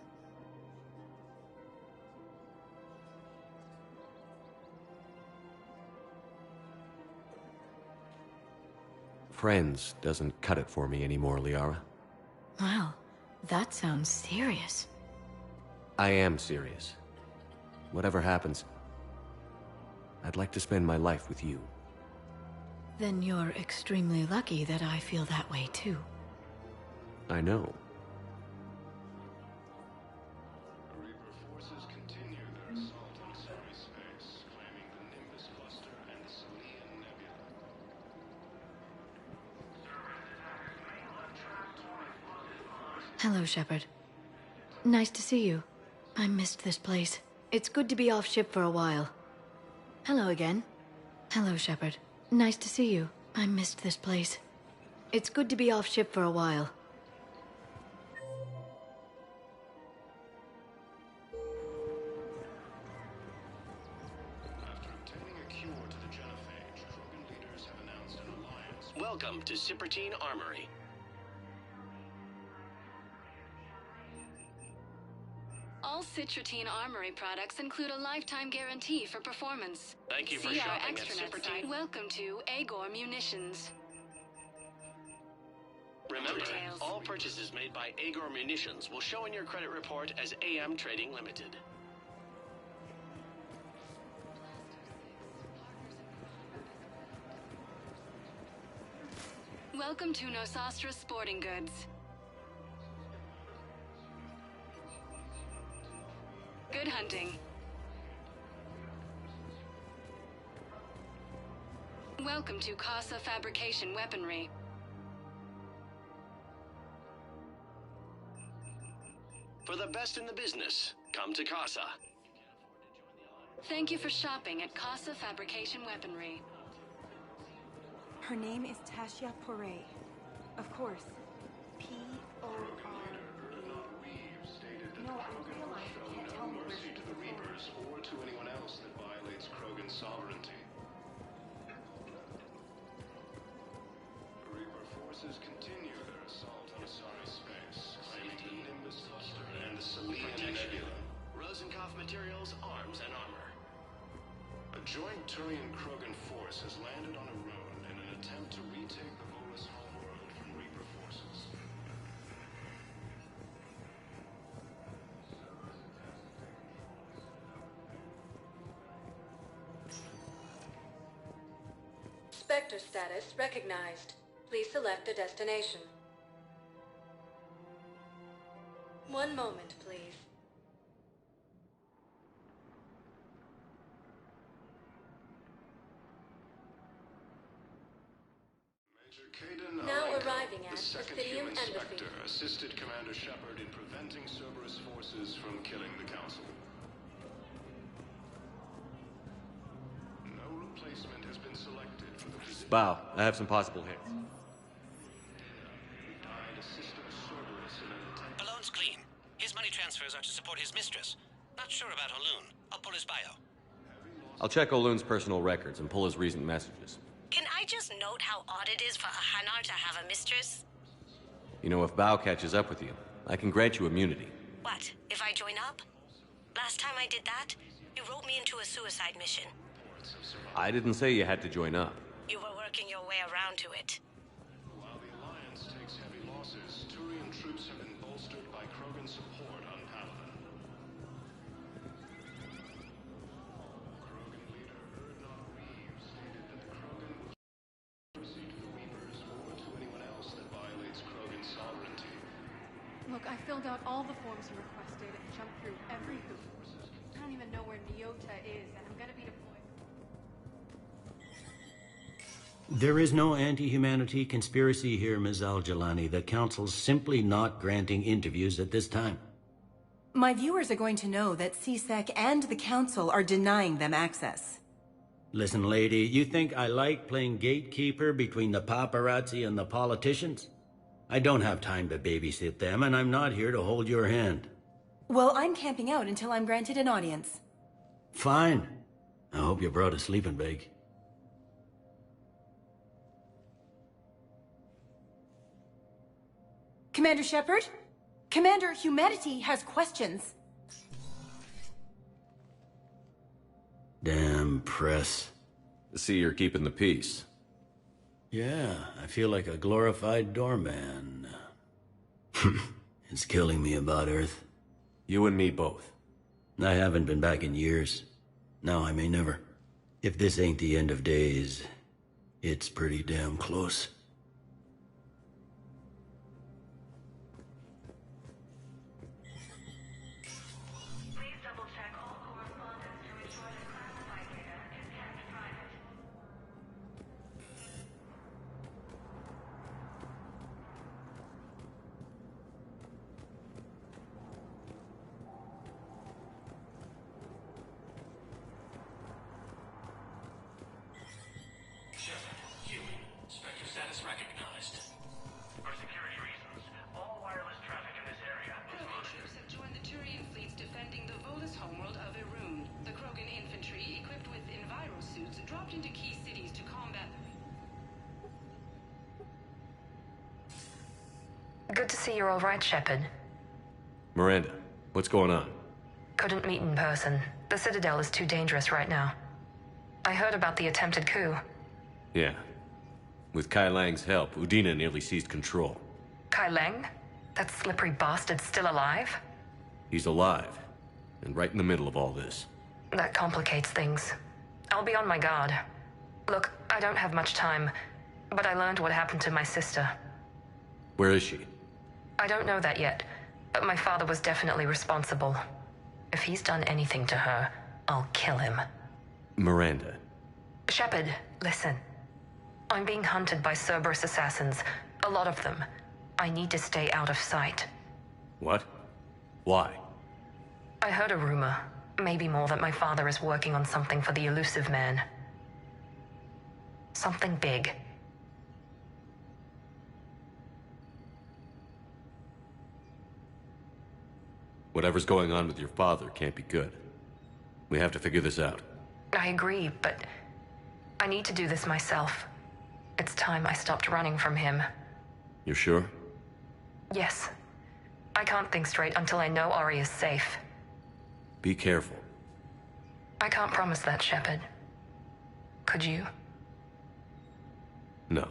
D: Friends doesn't cut it for me anymore, Liara.
K: Wow, that sounds serious.
D: I am serious. Whatever happens, I'd like to spend my life with you.
K: Then you're extremely lucky that I feel that way too.
D: I know.
U: Reaper forces continue their assault on cyberspace, claiming the Nimbus cluster and the Selian Nebula.
K: Hello, Shepard. Nice to see you. I missed this place. It's good to be off ship for a while. Hello again. Hello, Shepard. Nice to see you. I missed this place. It's good to be off ship for a while.
U: After obtaining a cure to the genophage, Krogan leaders have announced an alliance.
O: Welcome to Cipertine Armory.
I: All Citrotine Armory products include a lifetime guarantee for performance.
O: Thank you for
I: See our
O: shopping at
I: extranet
O: Cipertine.
I: site. Welcome to Agor Munitions.
O: Remember,
I: Details.
O: all purchases made by Agor Munitions will show in your credit report as AM Trading Limited.
I: Welcome to Nosastra Sporting Goods. Good hunting. Welcome to Casa Fabrication Weaponry.
O: For the best in the business, come to Casa.
I: Thank you for shopping at Casa Fabrication Weaponry.
S: Her name is Tasha Poray. Of course. P-O-R-A. No, I realize you can't tell me where
U: Mercy to the Reapers or to anyone else that violates Krogan sovereignty. Reaper forces continue their assault on Asari space, claiming the Nimbus cluster and the Selian Nebula.
O: Rosenkopf Materials, Arms and Armor.
U: A joint Turian-Krogan force has landed on a road in an attempt to retake the Volus homeworld from Reaper forces.
P: Spectre status recognized. Please select a destination. One moment, please.
U: Major Caden
P: Now
U: Alenko,
P: arriving at
U: the second
P: Presidium
U: human
P: Embassy.
U: Spectre, assisted Commander Shepard in preventing Cerberus forces from killing the Council. No replacement has been selected for the position.
D: Bow, I have some possible hits.
U: Died assisting Cerberus in an attempt.
L: Alone's clean. His money transfers are to support his mistress. Not sure about Olun. I'll pull his bio.
D: I'll check Olun's personal records and pull his recent messages.
M: Can I just note how odd it is for a Hanar to have a mistress?
D: You know, if Bow catches up with you, I can grant you immunity.
M: What, if I join up? Last time I did that, you wrote me into a suicide mission.
D: I didn't say you had to join up.
M: You were working your way around to it.
U: While the Alliance takes heavy losses, Turian troops have been bolstered by Krogan support on Paladin. Krogan leader Erdnot Reeves stated that the Krogan will mercy to the Reapers or to anyone else that violates Krogan sovereignty.
G: Look, I filled out all the forms you requested and jumped through every hoop. I don't even know where Nyota is, and I'm gonna be deployed.
N: There is no anti-humanity conspiracy here, Ms. Al-Jalani. The Council's simply not granting interviews at this time.
S: My viewers are going to know that CSEC and the Council are denying them access.
N: Listen, lady, you think I like playing gatekeeper between the paparazzi and the politicians? I don't have time to babysit them, and I'm not here to hold your hand.
S: Well, I'm camping out until I'm granted an audience.
N: Fine. I hope you brought a sleeping bag.
S: Commander Shepard? Commander, humanity has questions.
N: Damn press.
D: See, you're keeping the peace.
N: Yeah, I feel like a glorified doorman. It's killing me about Earth.
D: You and me both.
N: I haven't been back in years. Now I may never. If this ain't the end of days, it's pretty damn close.
T: Good to see you're all right, Shepard.
D: Miranda, what's going on?
T: Couldn't meet in person. The Citadel is too dangerous right now. I heard about the attempted coup.
D: Yeah. With Kai Lang's help, Udina nearly seized control.
T: Kai Lang? That slippery bastard's still alive?
D: He's alive, and right in the middle of all this.
T: That complicates things. I'll be on my guard. Look, I don't have much time, but I learned what happened to my sister.
D: Where is she?
T: I don't know that yet, but my father was definitely responsible. If he's done anything to her, I'll kill him.
D: Miranda.
T: Shepard, listen. I'm being hunted by Cerberus assassins. A lot of them. I need to stay out of sight.
D: What? Why?
T: I heard a rumor, maybe more, that my father is working on something for the elusive man. Something big.
D: Whatever's going on with your father can't be good. We have to figure this out.
T: I agree, but I need to do this myself. It's time I stopped running from him.
D: You're sure?
T: Yes. I can't think straight until I know Ari is safe.
D: Be careful.
T: I can't promise that, Shepard. Could you?
D: No.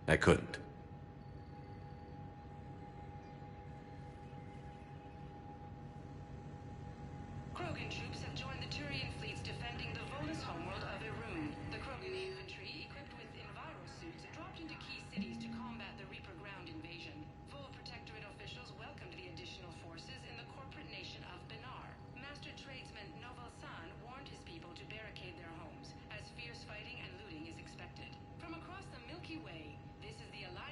D: I couldn't.
T: Krogan troops have joined the Turian fleets defending the Volus homeworld of Irun. The Krogan infantry, equipped with envirosuits, dropped into key cities to combat the Reaper ground invasion. Vol Protectorate officials welcomed the additional forces in the corporate nation of Benar. Master tradesman Novel San warned his people to barricade their homes, as fierce fighting and looting is expected. From across the Milky Way, this is the Alliance.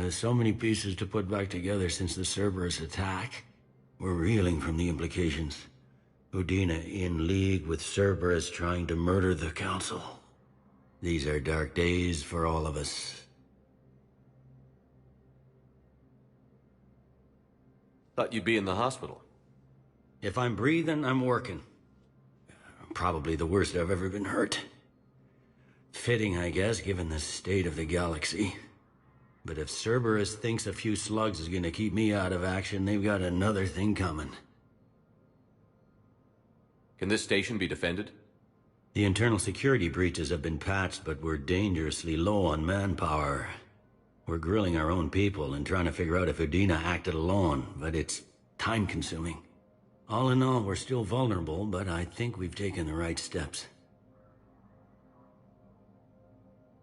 N: So many pieces to put back together since the Cerberus attack. We're reeling from the implications. Udina in league with Cerberus trying to murder the Council. These are dark days for all of us.
D: Thought you'd be in the hospital.
N: If I'm breathing, I'm working. Probably the worst I've ever been hurt. Fitting, I guess, given the state of the galaxy. But if Cerberus thinks a few slugs is gonna keep me out of action, they've got another thing coming.
D: Can this station be defended?
N: The internal security breaches have been patched, but we're dangerously low on manpower. We're grilling our own people and trying to figure out if Udina acted alone, but it's time-consuming. All in all, we're still vulnerable, but I think we've taken the right steps.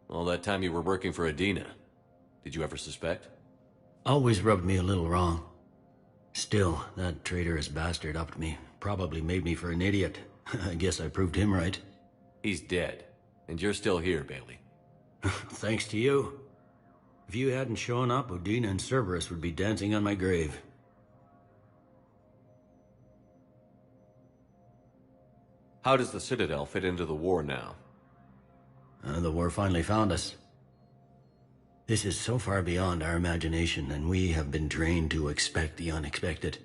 D: All that time you were working for Udina, did you ever suspect?
N: Always rubbed me a little wrong. Still, that traitorous bastard upped me. Probably made me for an idiot. I guess I proved him right.
D: He's dead, and you're still here, Bailey.
N: Thanks to you. If you hadn't shown up, Udina and Cerberus would be dancing on my grave.
D: How does the Citadel fit into the war now?
N: The war finally found us. This is so far beyond our imagination, and we have been trained to expect the unexpected.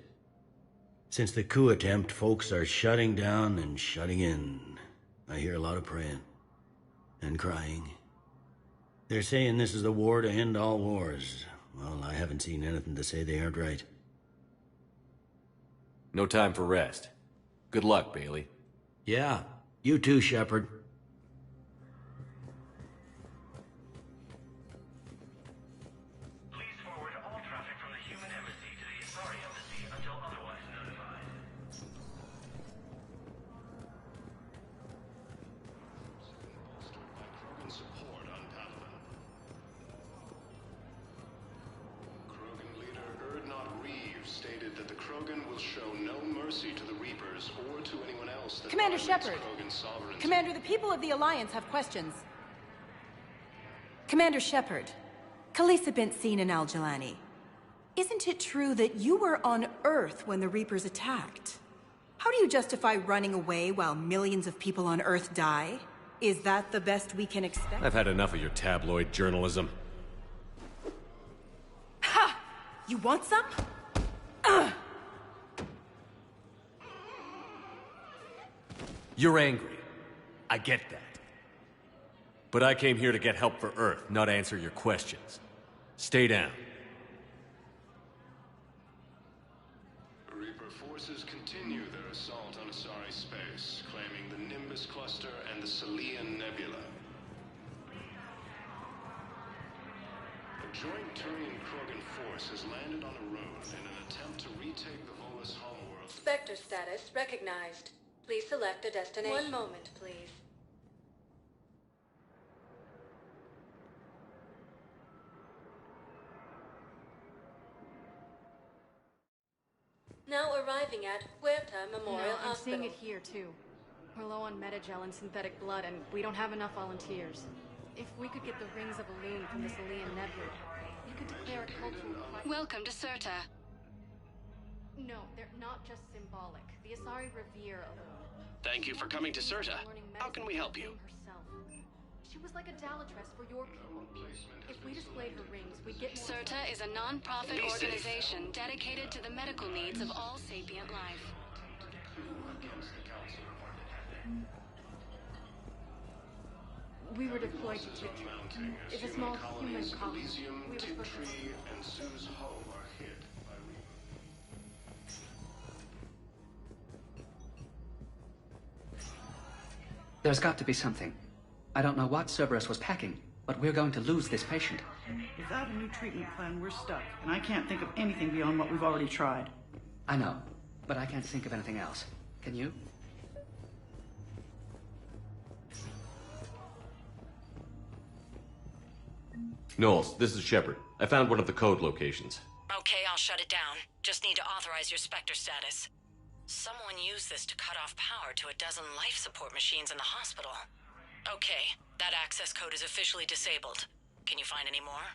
N: Since the coup attempt, folks are shutting down and shutting in. I hear a lot of praying. And crying. They're saying this is the war to end all wars. Well, I haven't seen anything to say they aren't right.
D: No time for rest. Good luck, Bailey.
N: Yeah, you too, Shepard.
S: Commander Shepard! Commander, the people of the Alliance have questions. Commander Shepard, Khaleesa bint seen in Al-Jalani. Isn't it true that you were on Earth when the Reapers attacked? How do you justify running away while millions of people on Earth die? Is that the best we can expect?
D: I've had enough of your tabloid journalism.
S: Ha! You want some?
D: You're angry. I get that. But I came here to get help for Earth, not answer your questions. Stay down.
U: Reaper forces continue their assault on Asari space, claiming the Nimbus Cluster and the Salian Nebula. A joint Turian force has landed on a road in an attempt to retake the Volus homeworld.
P: Spectre status recognized. Please select a destination. One moment, please. Now arriving at Huerta Memorial
A: I'm
P: Hospital.
A: seeing it here, too. We're low on metagel and synthetic blood, and we don't have enough volunteers. If we could get the rings of Elune from this Alien nebula, we could declare a cultural crisis.
I: Welcome to Serta.
A: No, they're not just symbolic. The Asari revere Elune.
O: Thank you for coming to Serta. How can we help you?
A: She was like a Dalatress for your people. If we displayed her rings, we'd get more...
I: Serta is a non-profit organization dedicated to the medical needs of all sapient life.
A: We were deployed to Titra. It's a small human colony. We were supposed to...
U: and Sue's home are hit by
V: There's got to be something. I don't know what Cerberus was packing, but we're going to lose this patient.
W: Without a new treatment plan, we're stuck, and I can't think of anything beyond what we've already tried.
V: I know, but I can't think of anything else. Can you?
D: Knowles, this is Shepard. I found one of the code locations.
M: Okay, I'll shut it down. Just need to authorize your Spectre status. Someone used this to cut off power to a dozen life support machines in the hospital. Okay, that access code is officially disabled. Can you find any more?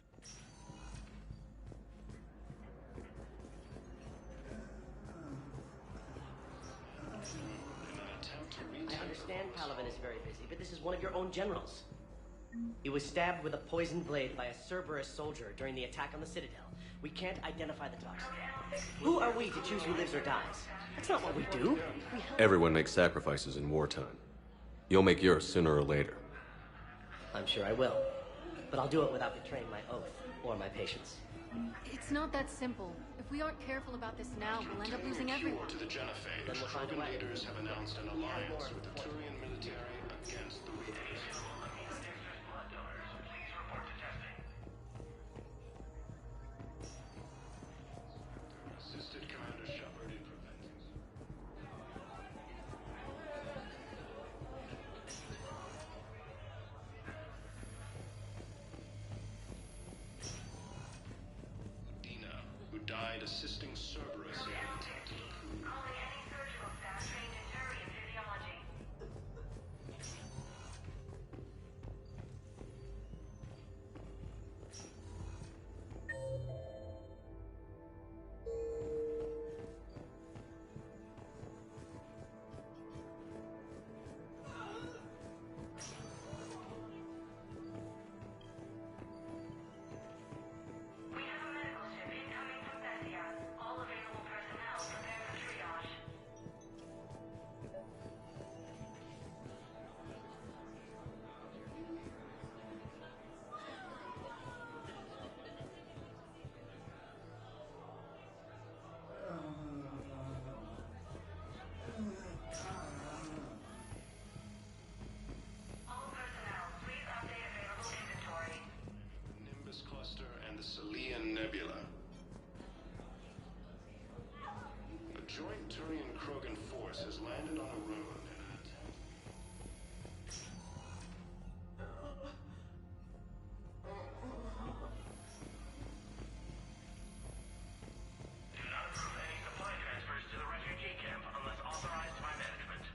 F: I understand Palaven is very busy, but this is one of your own generals. He was stabbed with a poisoned blade by a Cerberus soldier during the attack on the Citadel. We can't identify the toxin. Who are we to choose who lives or dies? That's not what we do.
D: Everyone makes sacrifices in wartime. You'll make yours sooner or later.
F: I'm sure I will. But I'll do it without betraying my oath or my patients.
A: It's not that simple. If we aren't careful about this now, we'll end up losing everyone.
U: To the Genophage, Krogan leaders have announced an alliance with the Turian military against the Reapers. Assisted Commander Shepard in preventing... Dina, who died assisting Cerberus in an attempted coup. Nimbus Cluster and the Selian Nebula. A joint Turian-Krogan force has landed on a ruin in an attempt. Do not approve any supply transfers to the refugee camp unless authorized by management.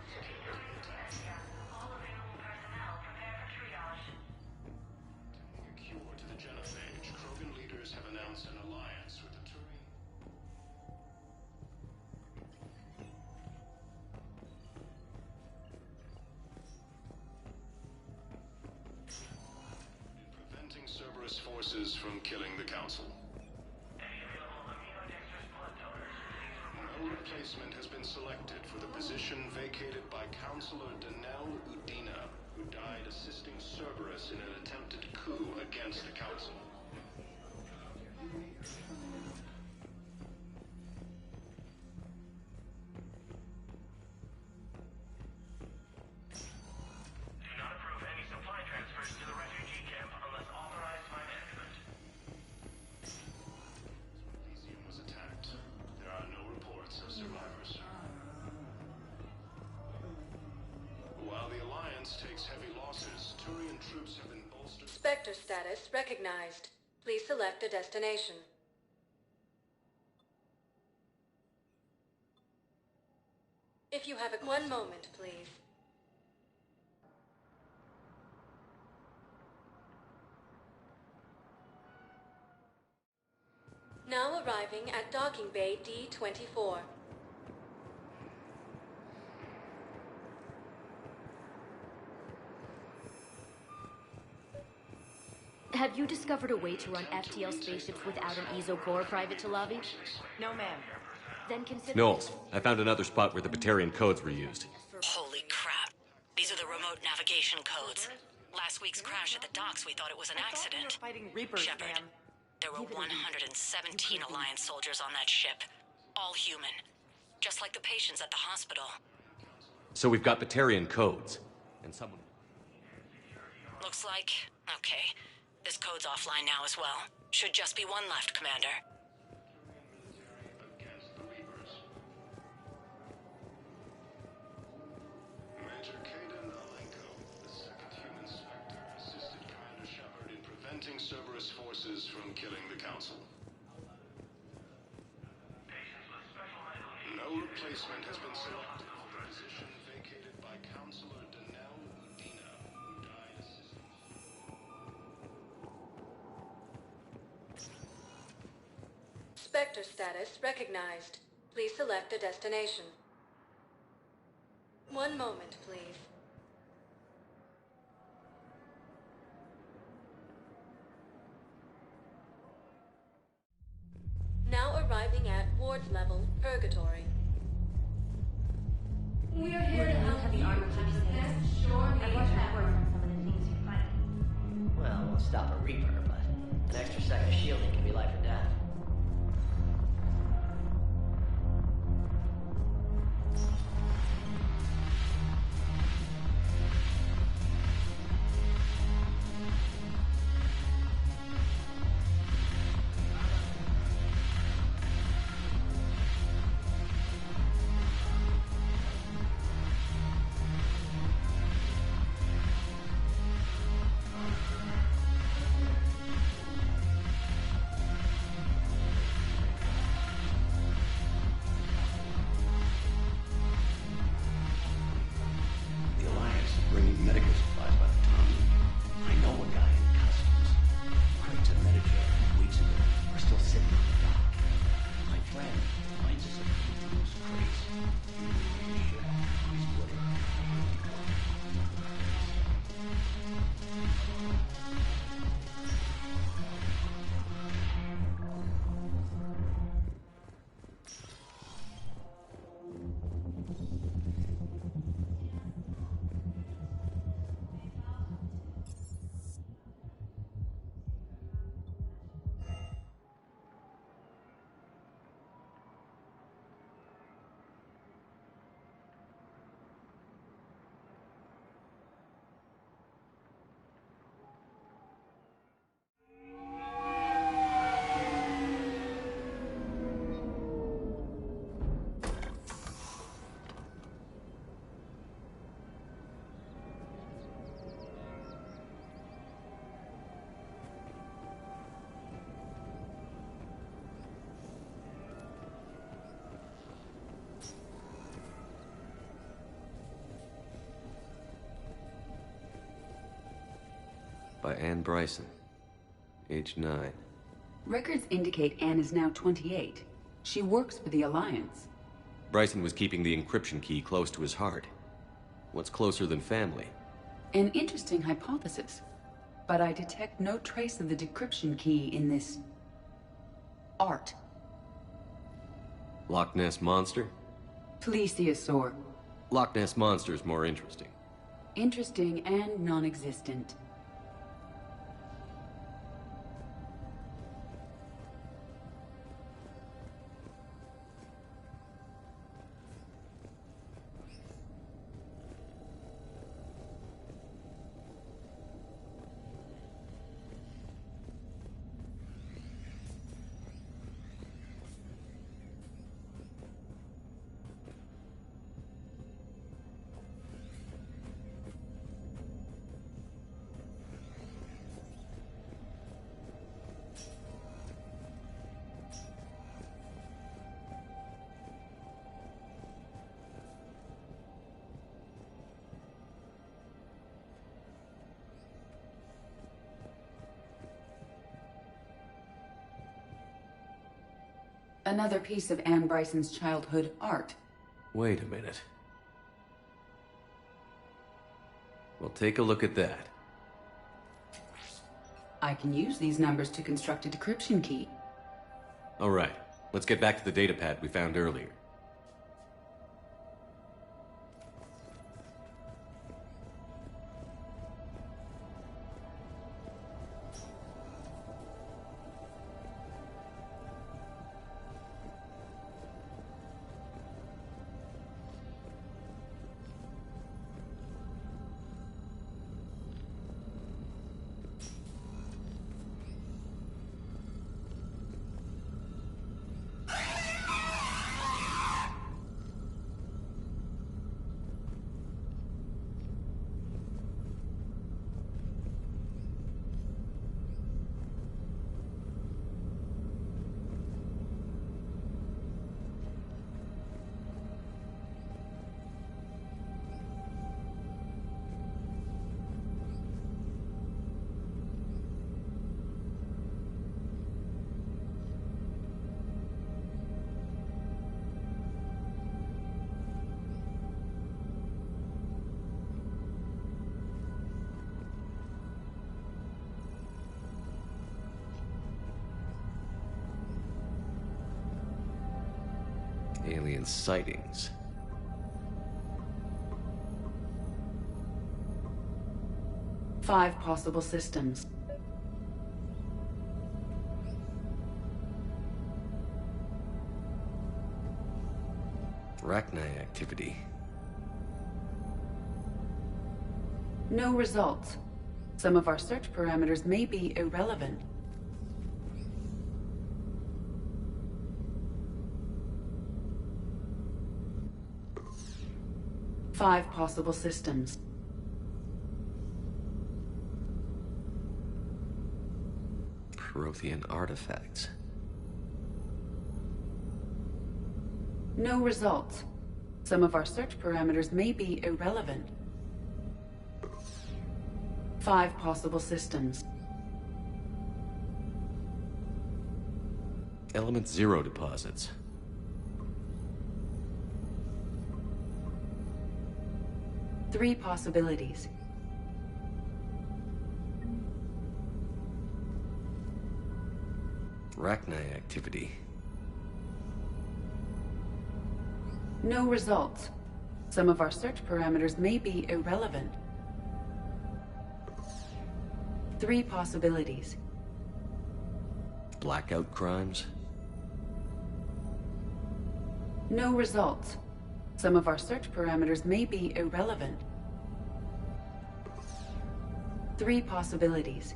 U: Taking a cure to the Genophage, Krogan leaders have announced an alliance with the Turian. In preventing Cerberus forces from killing the Council. No replacement has been selected for the position vacated by Counselor Danelle Udina, who died assisting Cerberus in an attempted coup against the Council. Do not approve any supply transfers to the refugee camp unless authorized by management. Elysium was attacked. There are no reports of survivors. While the Alliance takes heavy losses, Turian troops have been bolstered.
P: Spectre status recognized. Please select a destination. If you have a 1 moment, please. Now arriving at docking bay D-24.
J: Have you discovered a way to run FTL spaceships without an EZO core, Private Talavi?
F: No, ma'am.
J: Then consider...
D: Knowles, I found another spot where the Batarian codes were used.
M: Holy crap. These are the remote navigation codes. Last week's crash at the docks, we thought it was an accident. Shepard, there were 117 Alliance soldiers on that ship. All human. Just like the patients at the hospital.
D: So we've got Batarian codes. And someone...
M: Looks like... Okay. This code's offline now as well. Should just be one left, Commander.
U: Against the Reapers. Major Kaden Alenko, the second human Spectre, assisted Commander Shepard in preventing Cerberus forces from killing the Council. No replacement has been selected for the position vacated by Counselor Danelle Udina, who died assisting...
P: Spectre status recognized. Please select a destination. 1 moment, please. Now arriving at ward level, Purgatory.
A: We are here to help you. Rest assured,
F: Well, we'll stop a Reaper, but an extra second of shielding can be life or death.
N: The Alliance is bringing medical supplies by the ton. I know a guy in customs. Crates of Medicare weeks ago are still sitting on the dock. My friend finds us a few of those crates. Shit, he's willing.
D: By Anne Bryson. Age 9.
C: Records indicate Anne is now 28. She works for the Alliance.
D: Bryson was keeping the encryption key close to his heart. What's closer than family?
C: An interesting hypothesis. But I detect no trace of the decryption key in this... art.
D: Loch Ness Monster?
C: Plesiosaur.
D: Loch Ness Monster is more interesting.
C: Interesting and non-existent. Another piece of Anne Bryson's childhood art.
D: Wait a minute. Well, take a look at that.
C: I can use these numbers to construct a decryption key.
D: All right, let's get back to the data pad we found earlier. Alien sightings.
C: Five possible systems.
D: Arachni activity.
C: No results. Some of our search parameters may be irrelevant. Five possible systems.
D: Prothean artifacts.
C: No results. Some of our search parameters may be irrelevant. Five possible systems.
D: Element Zero deposits.
C: Three possibilities.
D: Arachni activity.
C: No results. Some of our search parameters may be irrelevant. Three possibilities.
D: Blackout crimes.
C: No results. Some of our search parameters may be irrelevant. Three possibilities.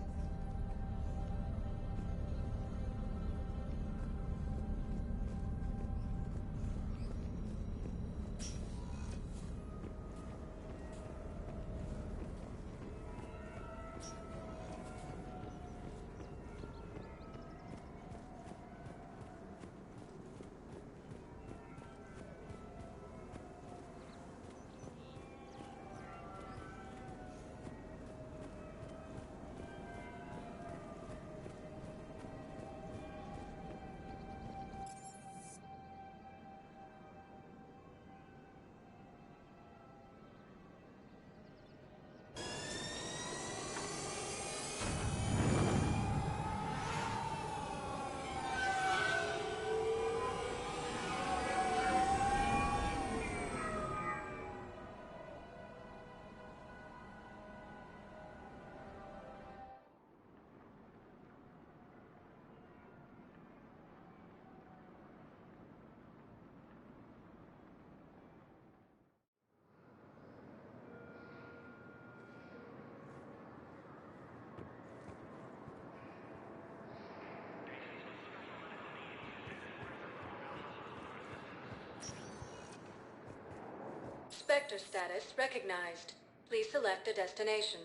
P: Spectre status recognized. Please select a destination.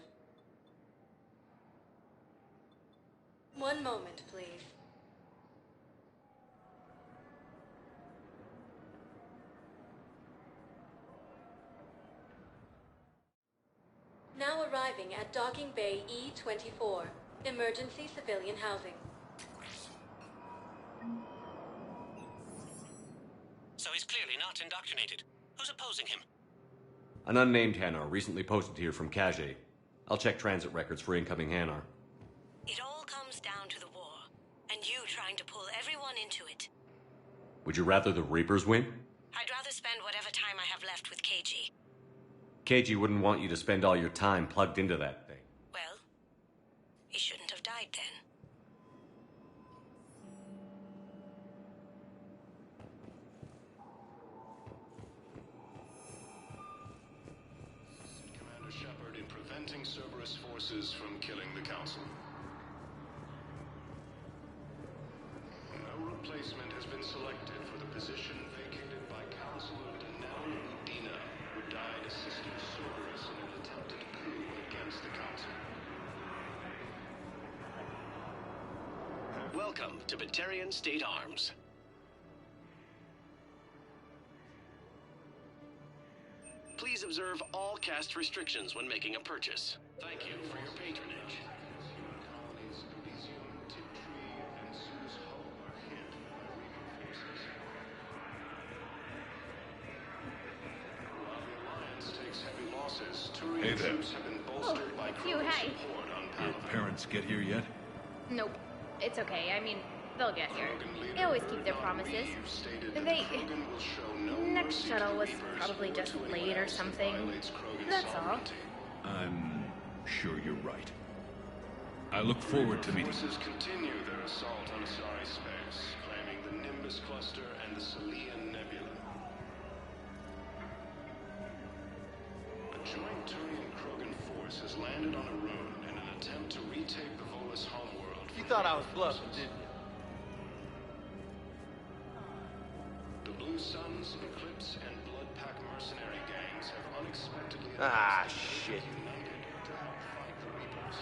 P: One moment, please. Now arriving at Docking Bay E-24, emergency civilian housing.
L: clearly not indoctrinated. Who's opposing him?
D: An unnamed Hanar recently posted here from Kage. I'll check transit records for incoming Hanar.
M: It all comes down to the war, and you trying to pull everyone into it.
D: Would you rather the Reapers win?
M: I'd rather spend whatever time I have left with KG.
D: KG wouldn't want you to spend all your time plugged into that thing.
M: Well, he shouldn't have died then.
U: Commander Shepard in preventing Cerberus forces from killing the Council. No replacement has been selected for the position vacated by Counselor Denel Udina, who died assisting Cerberus in an attempted coup against the Council.
O: Welcome to Batarian State Arms. Please observe all caste restrictions when making a purchase. Thank you for your patronage.
U: Colonies Elysium, Tiptree, and Zeus Hope are hit by Reaper forces. While the Alliance takes heavy losses, Turian
E: Hey there.
U: troops have been bolstered by
E: you,
U: Krogan
E: hey.
U: support on
E: Your
U: Palaven.
E: parents get here yet?
H: Nope. It's okay. I mean, they'll get here. They always keep their promises. Next shuttle was probably just late or something. That's all.
E: I'm sure you're right. I look forward to meeting you.
U: Forces continue their assault on Asari space, claiming the Nimbus cluster and the Selian Nebula. A joint Turian-Krogan force has landed on a rune in an attempt to retake the Volus homeworld.
Q: You thought I was bluffing, didn't you?
U: The Blue Suns, Eclipse, and Blood Pack mercenary gangs have unexpectedly
Q: Shit.
U: united to help fight the Reapers.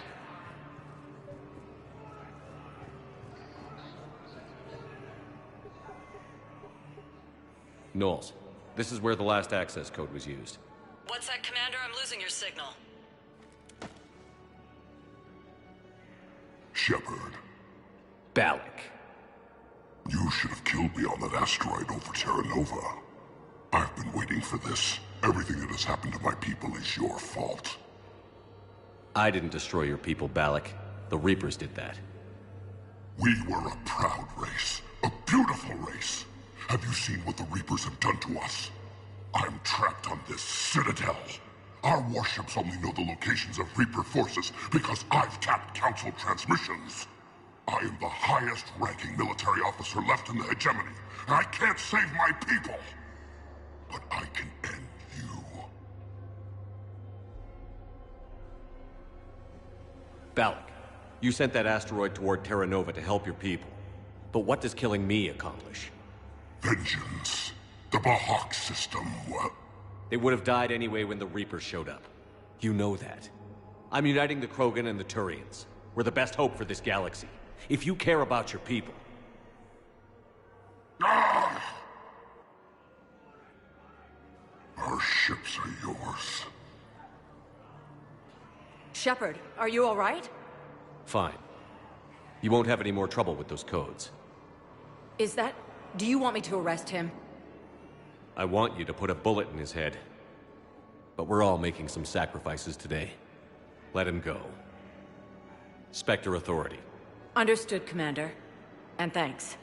D: Knowles, this is where the last access code was used.
M: What's that, Commander? I'm losing your signal.
X: Shepard,
D: Balak.
X: you should have killed me on that asteroid over Terra Nova. I've been waiting for this. Everything that has happened to my people is your fault.
D: I didn't destroy your people, Balak. The Reapers did that.
X: We were a proud race. A beautiful race. Have you seen what the Reapers have done to us? I'm trapped on this citadel. Our warships only know the locations of Reaper forces because I've tapped Council transmissions. I am the highest-ranking military officer left in the hegemony, and I can't save my people. But I can end you.
D: Balak, you sent that asteroid toward Terra Nova to help your people. But what does killing me accomplish?
X: Vengeance. The Bahak system, well...
D: They would have died anyway when the Reapers showed up. You know that. I'm uniting the Krogan and the Turians. We're the best hope for this galaxy. If you care about your people...
X: Ah! Our ships are yours.
Y: Shepard, are you all right?
D: Fine. You won't have any more trouble with those codes.
Y: Is that... Do you want me to arrest him?
D: I want you to put a bullet in his head. But we're all making some sacrifices today. Let him go. Spectre Authority.
Y: Understood, Commander. And thanks.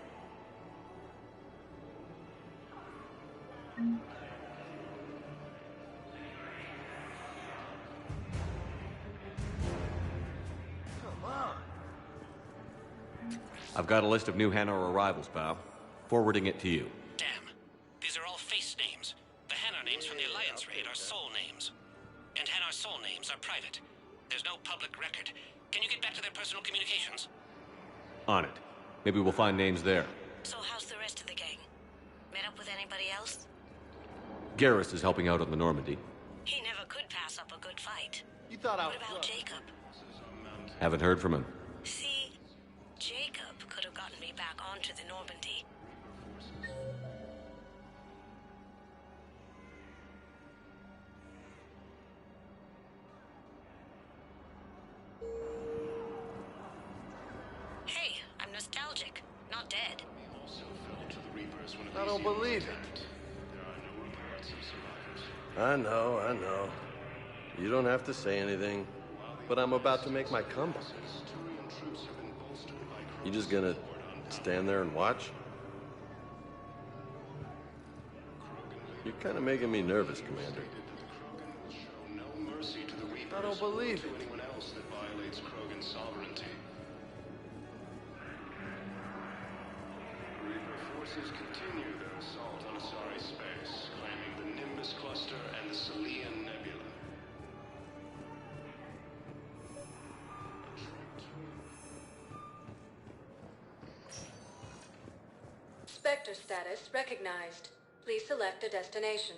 D: I've got a list of new Hanar arrivals, pal. Forwarding it to you.
L: Damn. These are all face names. The Hanar names from the Alliance raid are soul names. And Hanar soul names are private. There's no public record. Can you get back to their personal communications?
D: On it. Maybe we'll find names there.
M: So how's the rest of the gang? Met up with anybody else?
D: Garrus is helping out on the Normandy.
M: He never could pass up a good fight.
Q: You thought I was
M: What about Jacob?
D: Haven't heard from him.
M: See, Jacob could have gotten me back onto the Normandy. Hey, I'm nostalgic, not dead.
Q: I don't believe it.
B: I know. You don't have to say anything, but I'm about to make my comeback. You just gonna stand there and watch? You're kind of making me nervous, Commander. I don't believe it.
U: Anyone else that violates Krogan's sovereignty. Reaper forces continue their assault on Asari space, claiming the Nimbus cluster and the Selian Nebula.
P: Spectre status recognized. Please select a destination.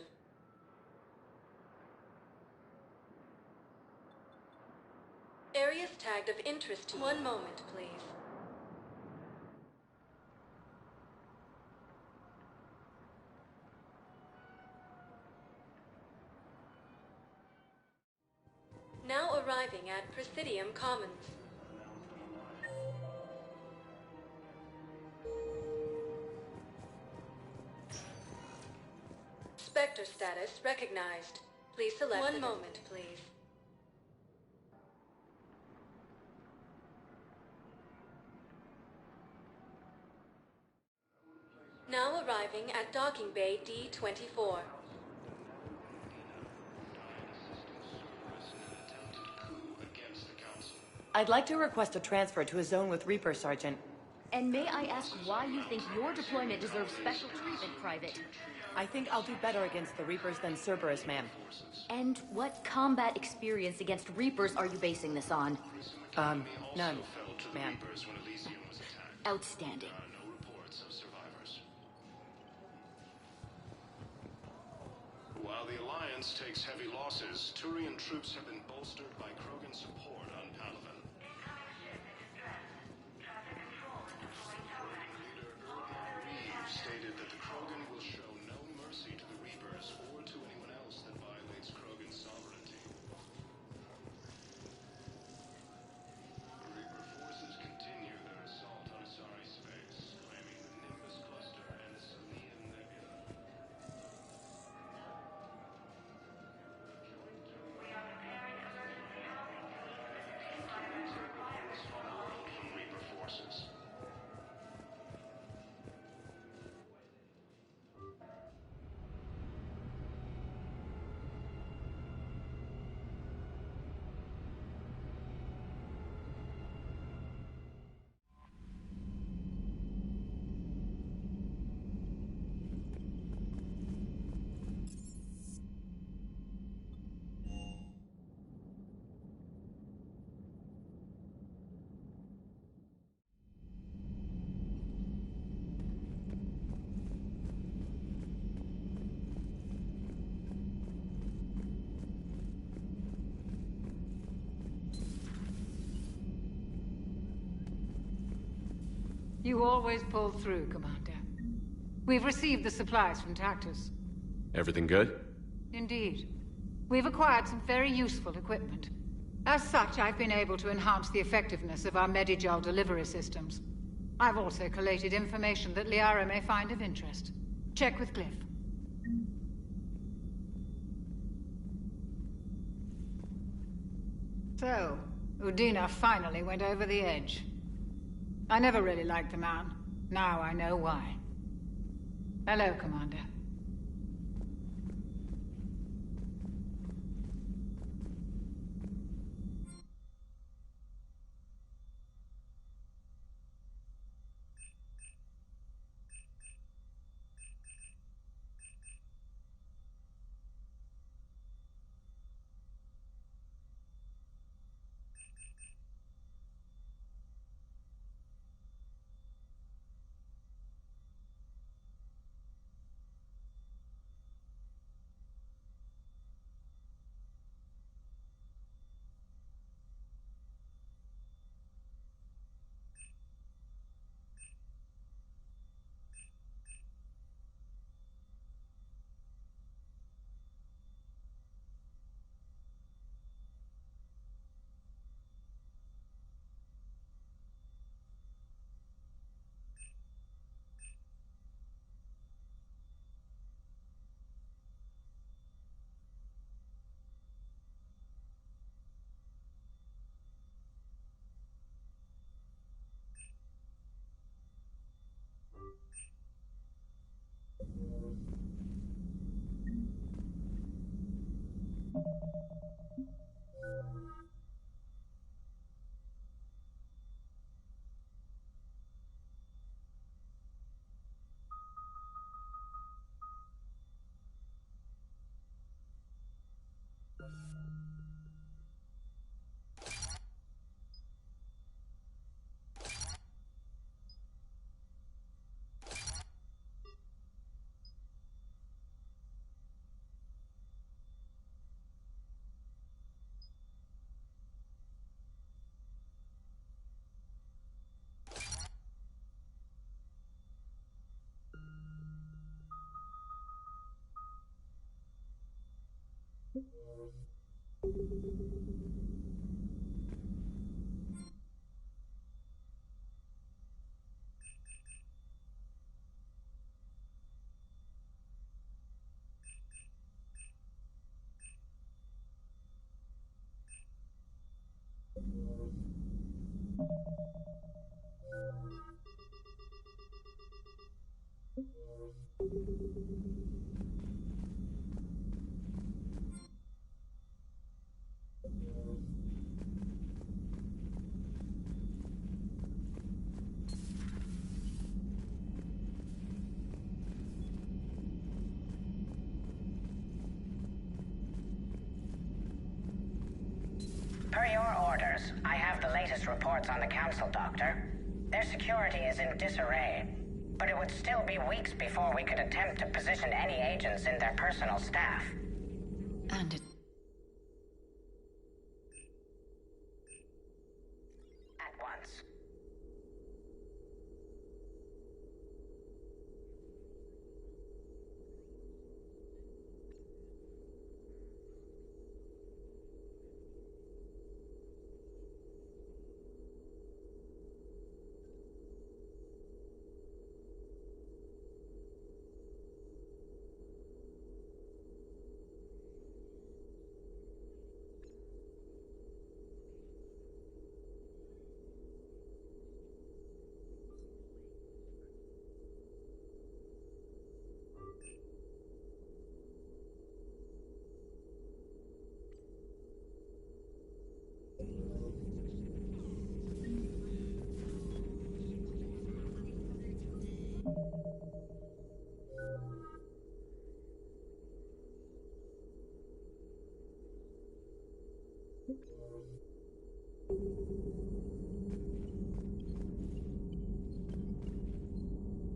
P: Areas tagged of interest to you. One moment, please. Now arriving at Presidium Commons. Spectre status recognized. Please select one moment, please. Now arriving at Docking Bay D-24.
G: I'd like to request a transfer to a zone with Reaper, Sergeant.
J: And may I ask why you think your deployment deserves special treatment, Private?
G: I think I'll do better against the Reapers than Cerberus, ma'am.
J: And what combat experience against Reapers are you basing this on?
G: None, ma'am.
J: Outstanding.
U: No reports of survivors. While the Alliance takes heavy losses, Turian troops have been bolstered by Krogan support on Palaven. Stated that the Krogan will show no mercy to the Reapers or to anyone else that violates Krogan's sovereignty. Reaper forces continue their assault on Asari space, claiming the Nimbus cluster and the Selian Nebula. From Reaper forces.
K: You always pull through, Commander. We've received the supplies from Tactus.
D: Everything good?
K: Indeed. We've acquired some very useful equipment. As such, I've been able to enhance the effectiveness of our Medigel delivery systems. I've also collated information that Liara may find of interest. Check with Glyph. So, Udina finally went over the edge. I never really liked the man. Now I know why. Hello, Commander.
I: Per your orders, I have the latest reports on the Council, Doctor. Their security is in disarray, but it would still be weeks before we could attempt to position any agents in their personal staff.
C: And it...
I: At once.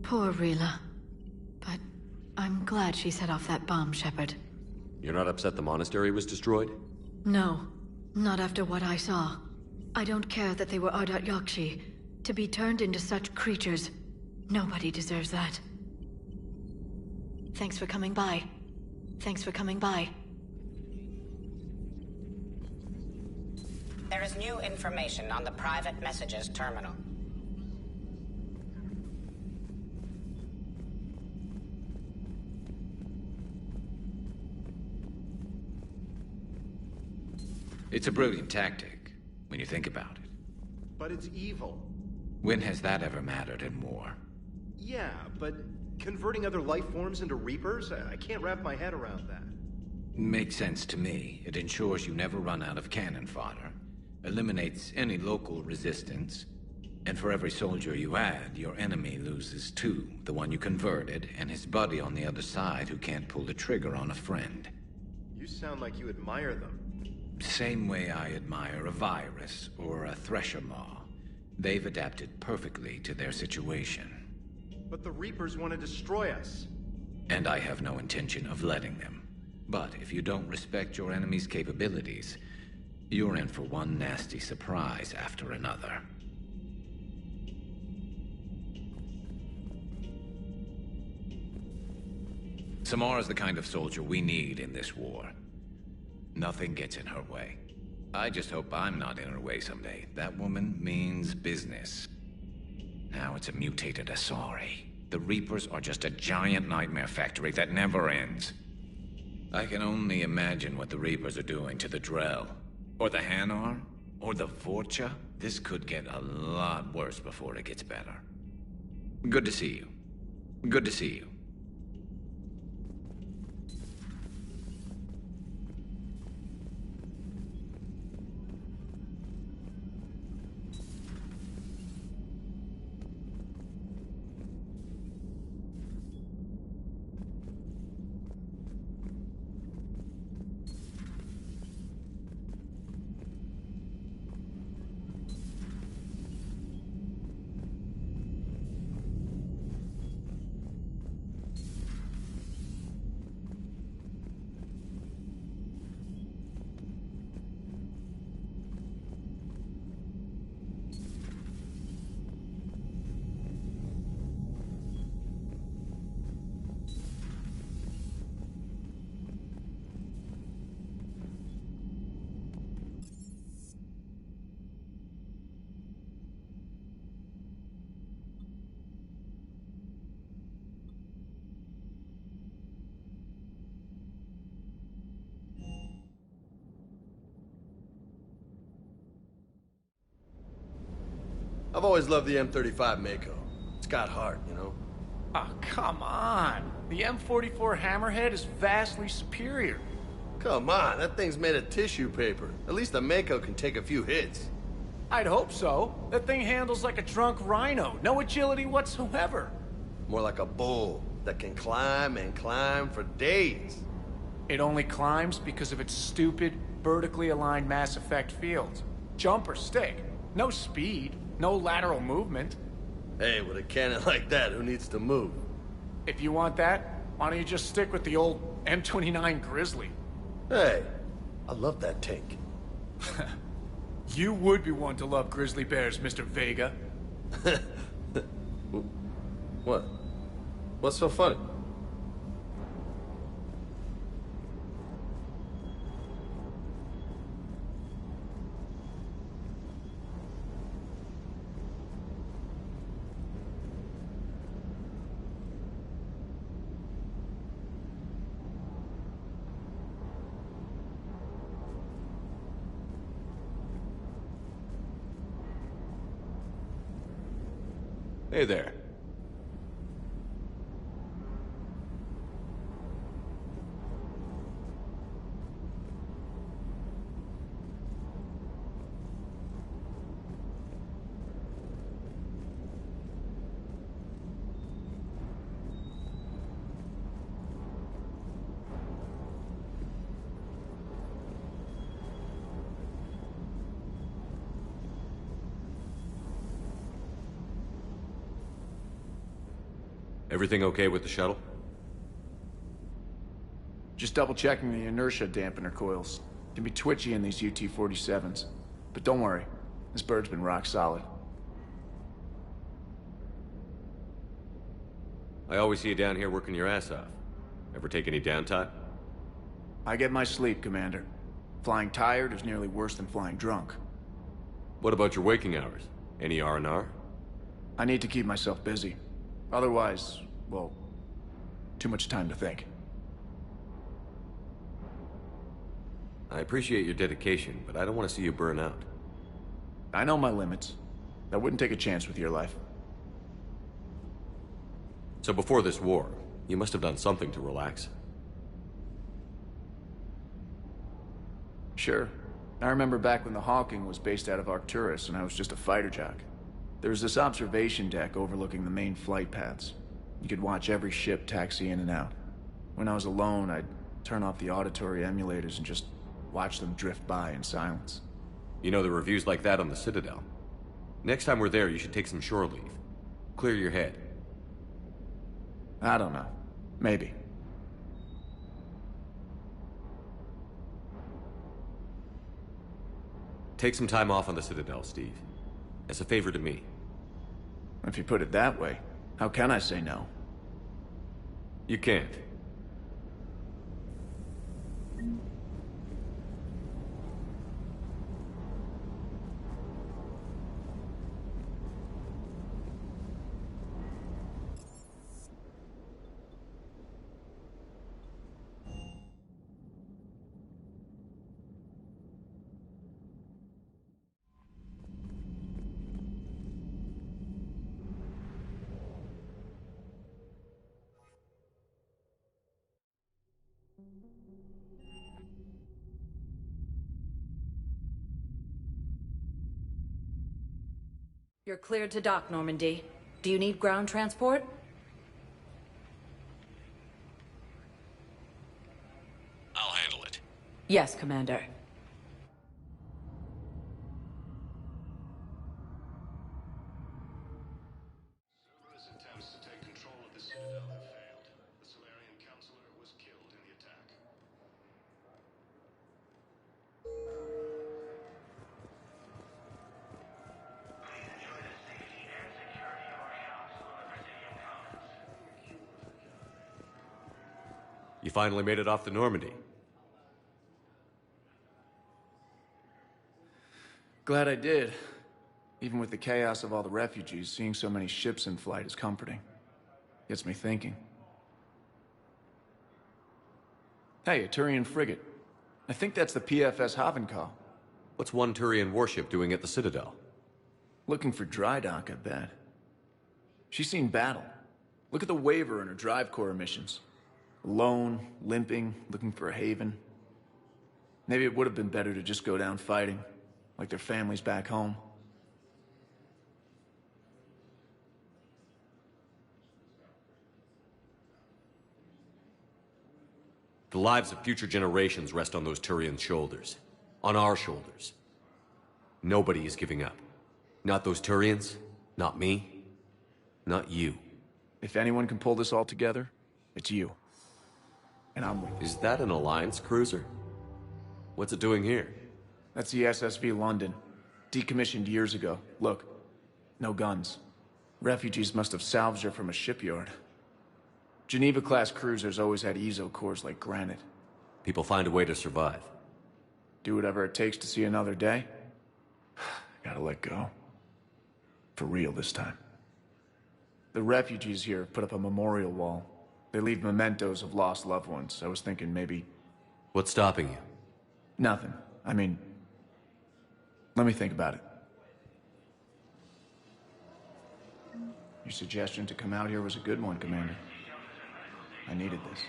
A: Poor Rila. But I'm glad she set off that bomb, Shepard.
D: You're not upset the monastery was destroyed?
A: No, not after what I saw. I don't care that they were Ardat Yakshi. To be turned into such creatures, nobody deserves that. Thanks for coming by. Thanks for coming by.
I: There is new information on the private messages terminal.
R: It's a brilliant tactic, when you think about it.
S: But it's evil.
R: When has that ever mattered in war?
S: Yeah, but converting other life forms into Reapers? I can't wrap my head around that.
R: Makes sense to me. It ensures you never run out of cannon fodder, eliminates any local resistance, and for every soldier you add, your enemy loses two, the one you converted, and his buddy on the other side who can't pull the trigger on a friend.
S: You sound like you admire them.
R: Same way I admire a virus or a thresher maw. They've adapted perfectly to their situation.
S: But the Reapers want to destroy us.
R: And I have no intention of letting them. But if you don't respect your enemy's capabilities, you're in for one nasty surprise after another. Samara's the kind of soldier we need in this war. Nothing gets in her way. I just hope I'm not in her way someday. That woman means business. Now it's a mutated Asari. The Reapers are just a giant nightmare factory that never ends. I can only imagine what the Reapers are doing to the Drell. Or the Hanar. Or the Vorcha. This could get a lot worse before it gets better. Good to see you. Good to see you.
B: I've always loved the M35 Mako. It's got heart, you know?
F: Oh, come on. The M44 Hammerhead is vastly superior.
B: Come on, that thing's made of tissue paper. At least the Mako can take a few hits.
F: I'd hope so. That thing handles like a drunk rhino. No agility whatsoever.
B: More like a bull that can climb and climb for days.
F: It only climbs because of its stupid, vertically aligned Mass Effect fields. Jump or stick. No speed. No lateral movement.
B: Hey, with a cannon like that, who needs to move?
F: If you want that, why don't you just stick with the old M29 Grizzly?
B: Hey, I love that tank.
F: You would be one to love grizzly bears, Mr. Vega.
B: What? What's so funny?
D: Hey there. Everything okay with the shuttle?
F: Just double-checking the inertia dampener coils. Can be twitchy in these UT-47s. But don't worry, this bird's been rock solid.
D: I always see you down here working your ass off. Ever take any downtime?
F: I get my sleep, Commander. Flying tired is nearly worse than flying drunk.
D: What about your waking hours? Any R&R?
F: I need to keep myself busy. Otherwise, well, too much time to think.
D: I appreciate your dedication, but I don't want to see you burn out.
F: I know my limits. I wouldn't take a chance with your life.
D: So before this war, you must have done something to relax.
F: Sure. I remember back when the Hawking was based out of Arcturus and I was just a fighter jock. There was this observation deck overlooking the main flight paths. You could watch every ship taxi in and out. When I was alone, I'd turn off the auditory emulators and just watch them drift by in silence.
D: You know, the reviews like that on the Citadel. Next time we're there, you should take some shore leave. Clear your head.
F: I don't know. Maybe.
D: Take some time off on the Citadel, Steve. As a favor to me.
F: If you put it that way, how can I say no?
D: You can't.
Y: You're cleared to dock, Normandy. Do you need ground transport?
L: I'll handle it.
Y: Yes, Commander.
U: Cerberus attempts to take control of the Citadel have failed. The Solarian Counselor was killed in the attack.
D: You finally made it off the Normandy.
F: Glad I did. Even with the chaos of all the refugees, seeing so many ships in flight is comforting. Gets me thinking. Hey, a Turian frigate. I think that's the PFS Havenkal.
D: What's one Turian warship doing at the Citadel?
F: Looking for dry dock, I bet. She's seen battle. Look at the waiver in her drive corps emissions. Alone, limping, looking for a haven. Maybe it would have been better to just go down fighting, like their families back home.
D: The lives of future generations rest on those Turian shoulders. On our shoulders. Nobody is giving up. Not those Turians, not me, not you.
F: If anyone can pull this all together, it's you. And I'm with you.
D: Is that an Alliance cruiser? What's it doing here?
F: That's the SSV London. Decommissioned years ago. Look, no guns. Refugees must have salvaged her from a shipyard. Geneva-class cruisers always had eezo cores like granite.
D: People find a way to survive.
F: Do whatever it takes to see another day. Gotta let go. For real this time. The refugees here have put up a memorial wall. They leave mementos of lost loved ones. I was thinking maybe...
D: What's stopping you?
F: Nothing. I mean... Let me think about it. Your suggestion to come out here was a good one, Commander. I needed this.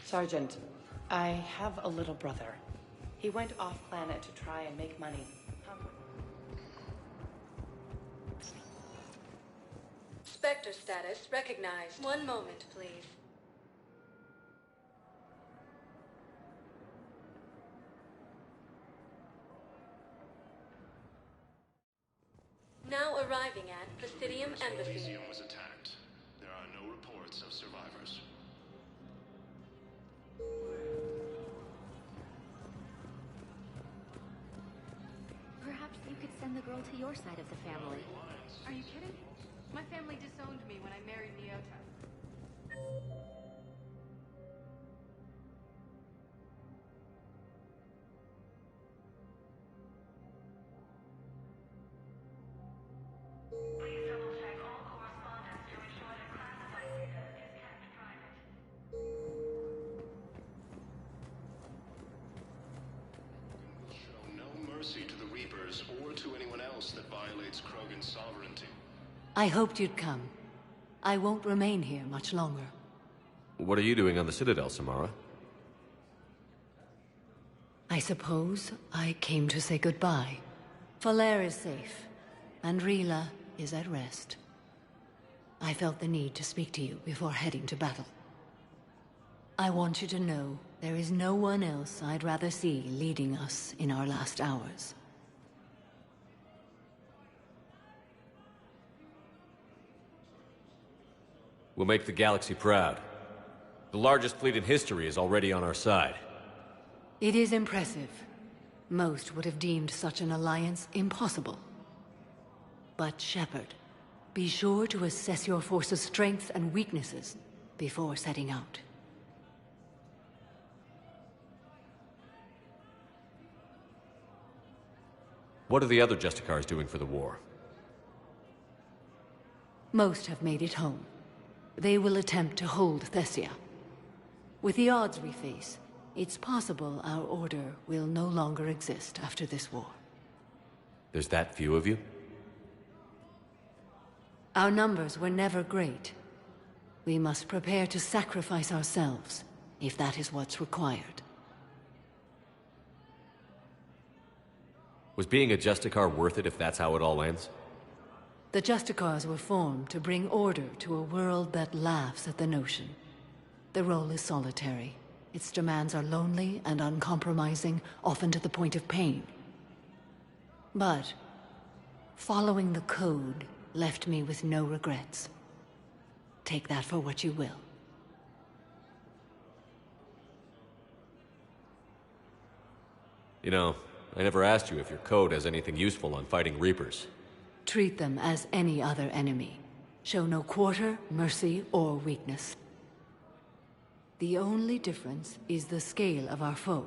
G: Sergeant, I have a little brother. He went off-planet to try and make money.
P: Spectre status recognized. One moment, please. Now arriving at Presidium Embassy.
U: Elysium was attacked. There are no reports of survivors.
J: Perhaps you could send the girl to your side of the family.
A: Are you kidding? My family disowned me when I married Leota.
U: Please double-check all correspondence to ensure that classified data is kept private. Will show no mercy to the Reapers or to anyone else that violates Krogan's sovereignty.
N: I hoped you'd come. I won't remain here much longer.
D: What are you doing on the Citadel, Samara?
N: I suppose I came to say goodbye. Falair is safe, and Rila is at rest. I felt the need to speak to you before heading to battle. I want you to know there is no one else I'd rather see leading us in our last hours.
D: We'll make the galaxy proud. The largest fleet in history is already on our side.
N: It is impressive. Most would have deemed such an alliance impossible. But Shepard, be sure to assess your force's strengths and weaknesses before setting out.
D: What are the other Justicars doing for the war?
N: Most have made it home. They will attempt to hold Thessia. With the odds we face, it's possible our order will no longer exist after this war.
D: There's that few of you?
N: Our numbers were never great. We must prepare to sacrifice ourselves, if that is what's required.
D: Was being a Justicar worth it if that's how it all ends?
N: The Justicars were formed to bring order to a world that laughs at the notion. The role is solitary. Its demands are lonely and uncompromising, often to the point of pain. But following the code left me with no regrets. Take that for what you will.
D: You know, I never asked you if your code has anything useful on fighting Reapers.
N: Treat them as any other enemy. Show no quarter, mercy, or weakness. The only difference is the scale of our foe.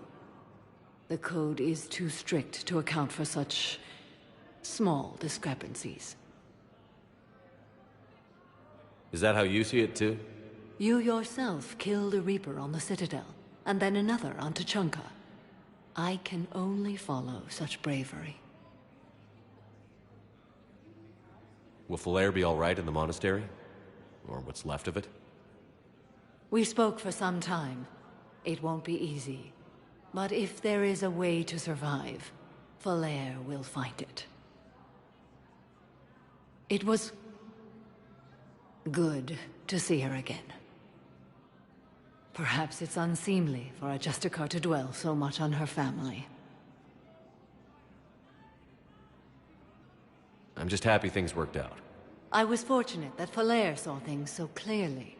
N: The code is too strict to account for such small discrepancies.
D: Is that how you see it too?
N: You yourself killed a Reaper on the Citadel, and then another on Tuchanka. I can only follow such bravery.
D: Will Falair be alright in the monastery? Or what's left of it?
N: We spoke for some time. It won't be easy. But if there is a way to survive, Falair will find it. It was good to see her again. Perhaps it's unseemly for a Justicar to dwell so much on her family.
D: I'm just happy things worked out.
N: I was fortunate that Falair saw things so clearly.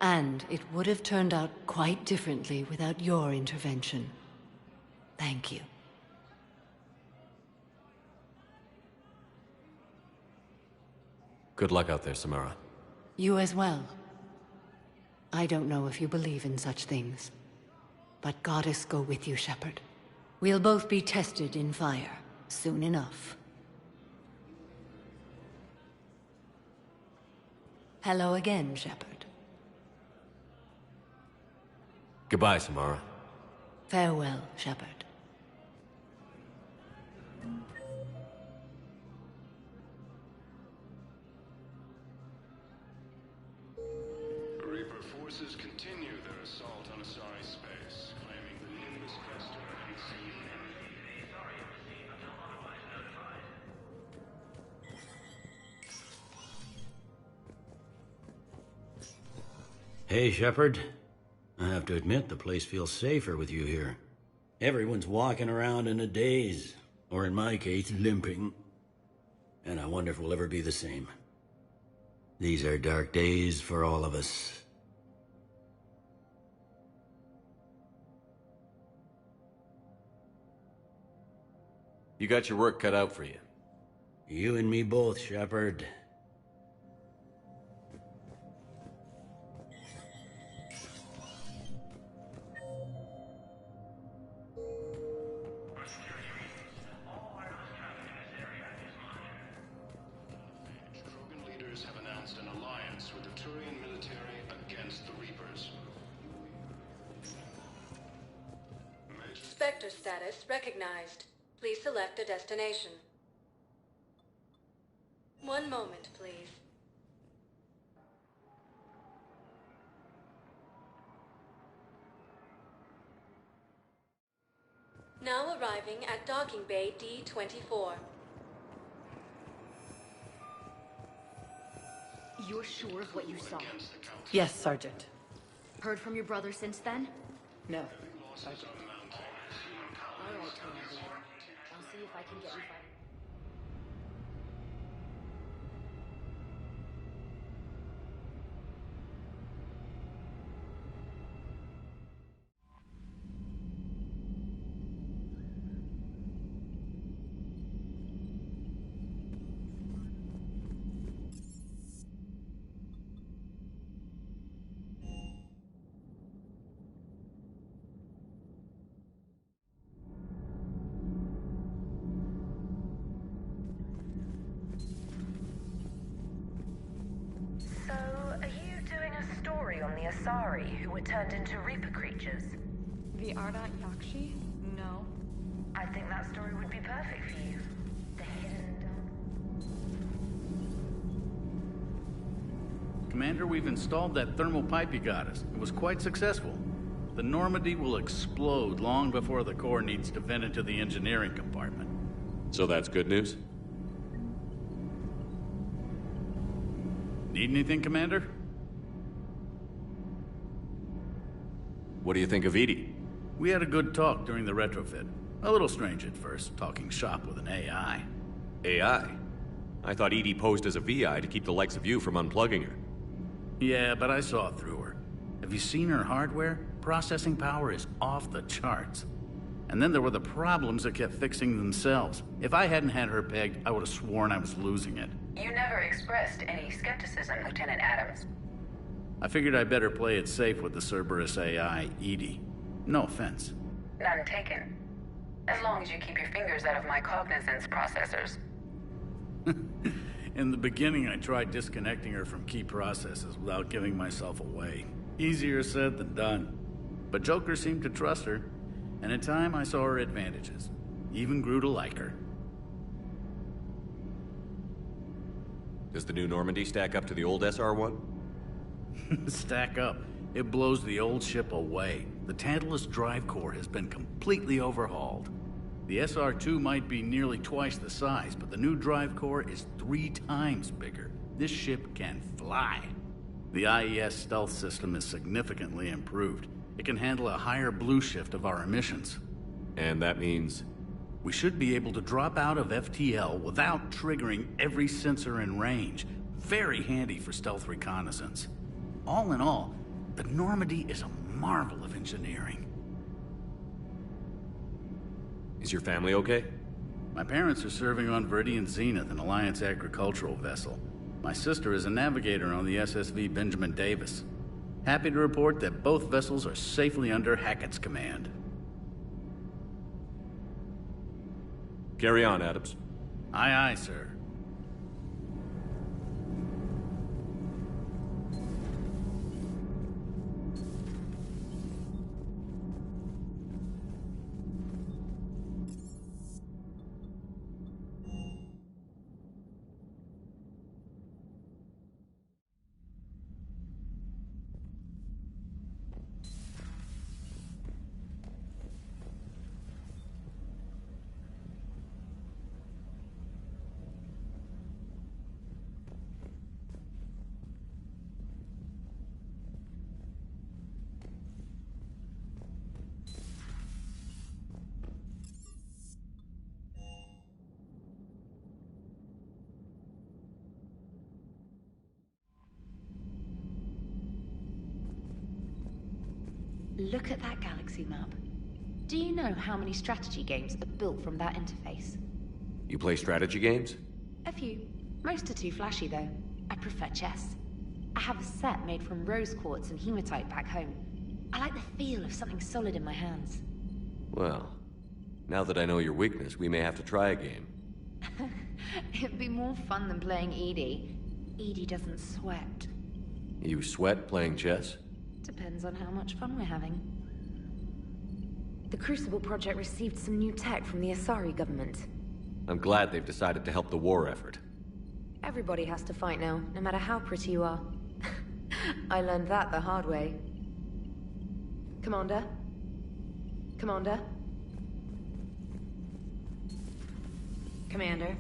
N: And it would have turned out quite differently without your intervention. Thank you.
D: Good luck out there, Samara.
N: You as well. I don't know if you believe in such things, but Goddess go with you, Shepard. We'll both be tested in fire, soon enough. Hello again, Shepard.
D: Goodbye, Samara.
N: Farewell, Shepard.
U: Reaper forces continue their assault on Asari space, claiming the Nimbus cluster and sea.
H: Hey, Shepard. I have to admit, the place feels safer with you here. Everyone's walking around in a daze, or in my case, limping. And I wonder if we'll ever be the same. These are dark days for all of us.
D: You got your work cut out for you.
H: You and me both, Shepard.
U: Have announced an alliance with the Turian military against the Reapers.
P: Spectre status recognized. Please select a destination. One moment, please. Now arriving at docking bay D-24.
J: You're sure of what you saw?
G: Yes, Sergeant.
J: Heard from your brother since then?
G: No, Sergeant.
J: All right, Tommy. I'll see if I can get you fighting.
M: On the Asari, who were turned into Reaper creatures.
A: The Ardat Yakshi? No.
M: I think that story would be perfect for you. The hidden
O: Commander, we've installed that thermal pipe you got us. It was quite successful. The Normandy will explode long before the core needs to vent into the engineering compartment.
D: So that's good news?
O: Need anything, Commander?
D: What do you think of Edie?
O: We had a good talk during the retrofit. A little strange at first, talking shop with an AI.
D: AI? I thought Edie posed as a VI to keep the likes of you from unplugging her.
O: Yeah, but I saw through her. Have you seen her hardware? Processing power is off the charts. And then there were the problems that kept fixing themselves. If I hadn't had her pegged, I would have sworn I was losing it.
C: You never expressed any skepticism, Lieutenant Adams.
O: I figured I'd better play it safe with the Cerberus AI, Edie. No offense.
C: None taken. As long as you keep your fingers out of my cognizance processors.
O: In the beginning, I tried disconnecting her from key processes without giving myself away. Easier said than done. But Joker seemed to trust her, and in time I saw her advantages. Even grew to like her.
D: Does the new Normandy stack up to the old SR-1?
O: Stack up. It blows the old ship away. The Tantalus drive core has been completely overhauled. The SR-2 might be nearly twice the size, but the new drive core is 3 times bigger. This ship can fly. The IES stealth system is significantly improved. It can handle a higher blue shift of our emissions.
D: And that means?
O: We should be able to drop out of FTL without triggering every sensor in range. Very handy for stealth reconnaissance. All in all, the Normandy is a marvel of engineering.
D: Is your family okay?
O: My parents are serving on Viridian Zenith, an Alliance agricultural vessel. My sister is a navigator on the SSV Benjamin Davis. Happy to report that both vessels are safely under Hackett's command.
D: Carry on, Adams.
O: Aye, aye, sir.
E: Look at that galaxy map. Do you know how many strategy games are built from that interface?
D: You play strategy games?
E: A few. Most are too flashy, though. I prefer chess. I have a set made from rose quartz and hematite back home. I like the feel of something solid in my hands.
D: Well, now that I know your weakness, we may have to try a game.
E: It'd be more fun than playing Edie. Edie doesn't sweat.
D: You sweat playing chess?
E: Depends on how much fun we're having. The Crucible project received some new tech from the Asari government.
D: I'm glad they've decided to help the war effort.
E: Everybody has to fight now, no matter how pretty you are. I learned that the hard way. Commander? Commander? Commander?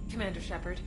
G: Commander Shepard.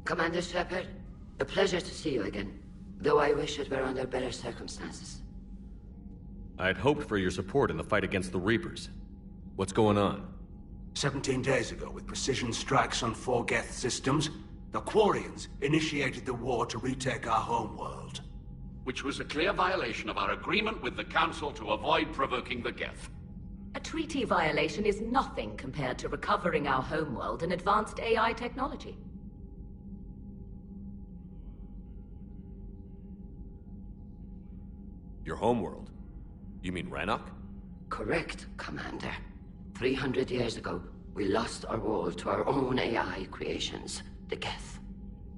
Q: Commander Shepard, a pleasure to see you again, though I wish it were under better circumstances.
D: I'd hoped for your support in the fight against the Reapers. What's going on?
T: 17 days ago, with precision strikes on 4 Geth systems, the Quarians initiated the war to retake our homeworld.
V: Which was a clear violation of our agreement with the Council to avoid provoking the Geth.
W: A treaty violation is nothing compared to recovering our homeworld and advanced AI technology.
D: Your homeworld? You mean Rannoch?
Q: Correct, Commander. 300 years ago, we lost our world to our own AI creations, the Geth.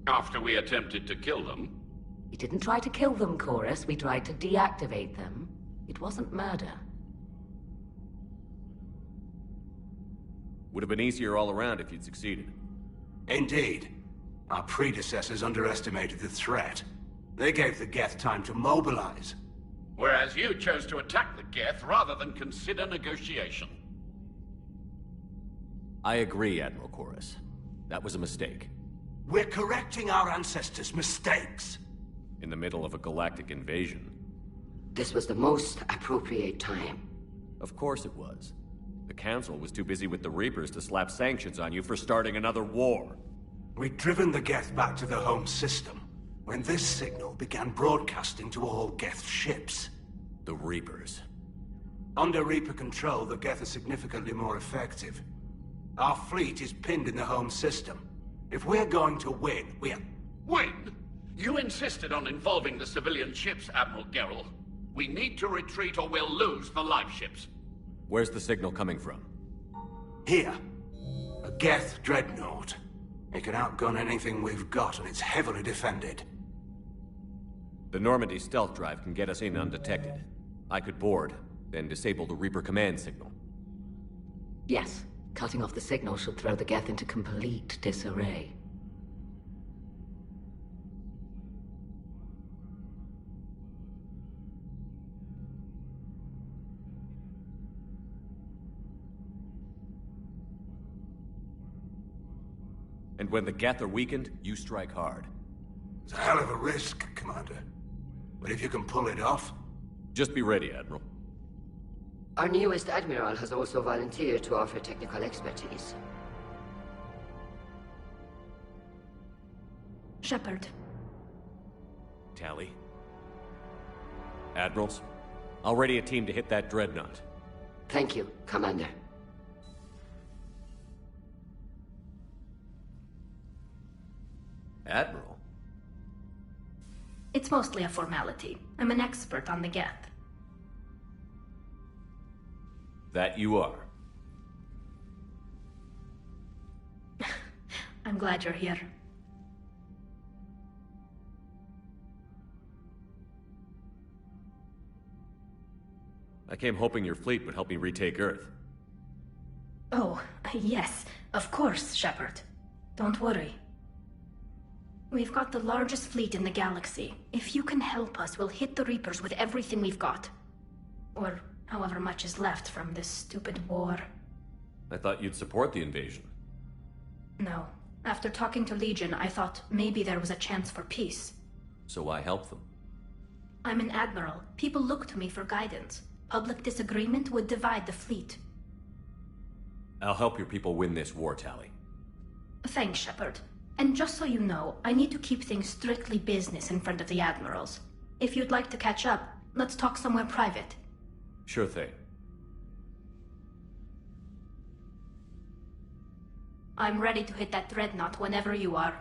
V: After we attempted to kill them?
W: We didn't try to kill them, Chorus. We tried to deactivate them. It wasn't murder.
D: Would have been easier all around if you'd succeeded.
T: Indeed. Our predecessors underestimated the threat. They gave the Geth time to mobilize.
V: Whereas you chose to attack the Geth rather than consider negotiation.
D: I agree, Admiral Chorus. That was a mistake.
T: We're correcting our ancestors' mistakes.
D: In the middle of a galactic invasion.
Q: This was the most appropriate time.
D: Of course it was. The Council was too busy with the Reapers to slap sanctions on you for starting another war.
T: We'd driven the Geth back to the home system, when this signal began broadcasting to all Geth ships.
D: The Reapers.
T: Under Reaper control, the Geth are significantly more effective. Our fleet is pinned in the home system. If we're going to win,
V: Win? You insisted on involving the civilian ships, Admiral Gerrel. We need to retreat or we'll lose the live ships.
D: Where's the signal coming from?
T: Here. A Geth dreadnought. It can outgun anything we've got, and it's heavily defended.
D: The Normandy stealth drive can get us in undetected. I could board, then disable the Reaper command signal.
W: Yes. Cutting off the signal should throw the Geth into complete disarray.
D: And when the Geth are weakened, you strike hard.
T: It's a hell of a risk, Commander. But if you can pull it off...
D: Just be ready, Admiral.
Q: Our newest Admiral has also volunteered to offer technical expertise.
X: Shepard.
D: Tally. Admirals, I'll ready a team to hit that dreadnought.
Q: Thank you, Commander.
D: Admiral?
X: It's mostly a formality. I'm an expert on the Geth.
D: That you are.
X: I'm glad you're here.
D: I came hoping your fleet would help me retake Earth.
X: Oh, yes, of course, Shepard. Don't worry. We've got the largest fleet in the galaxy. If you can help us, we'll hit the Reapers with everything we've got. Or however much is left from this stupid war.
D: I thought you'd support the invasion.
X: No. After talking to Legion, I thought maybe there was a chance for peace.
D: So why help them?
X: I'm an admiral. People look to me for guidance. Public disagreement would divide the fleet.
D: I'll help your people win this war, Tally.
X: Thanks, Shepard. And just so you know, I need to keep things strictly business in front of the admirals. If you'd like to catch up, let's talk somewhere private.
D: Sure thing.
X: I'm ready to hit that dreadnought whenever you are.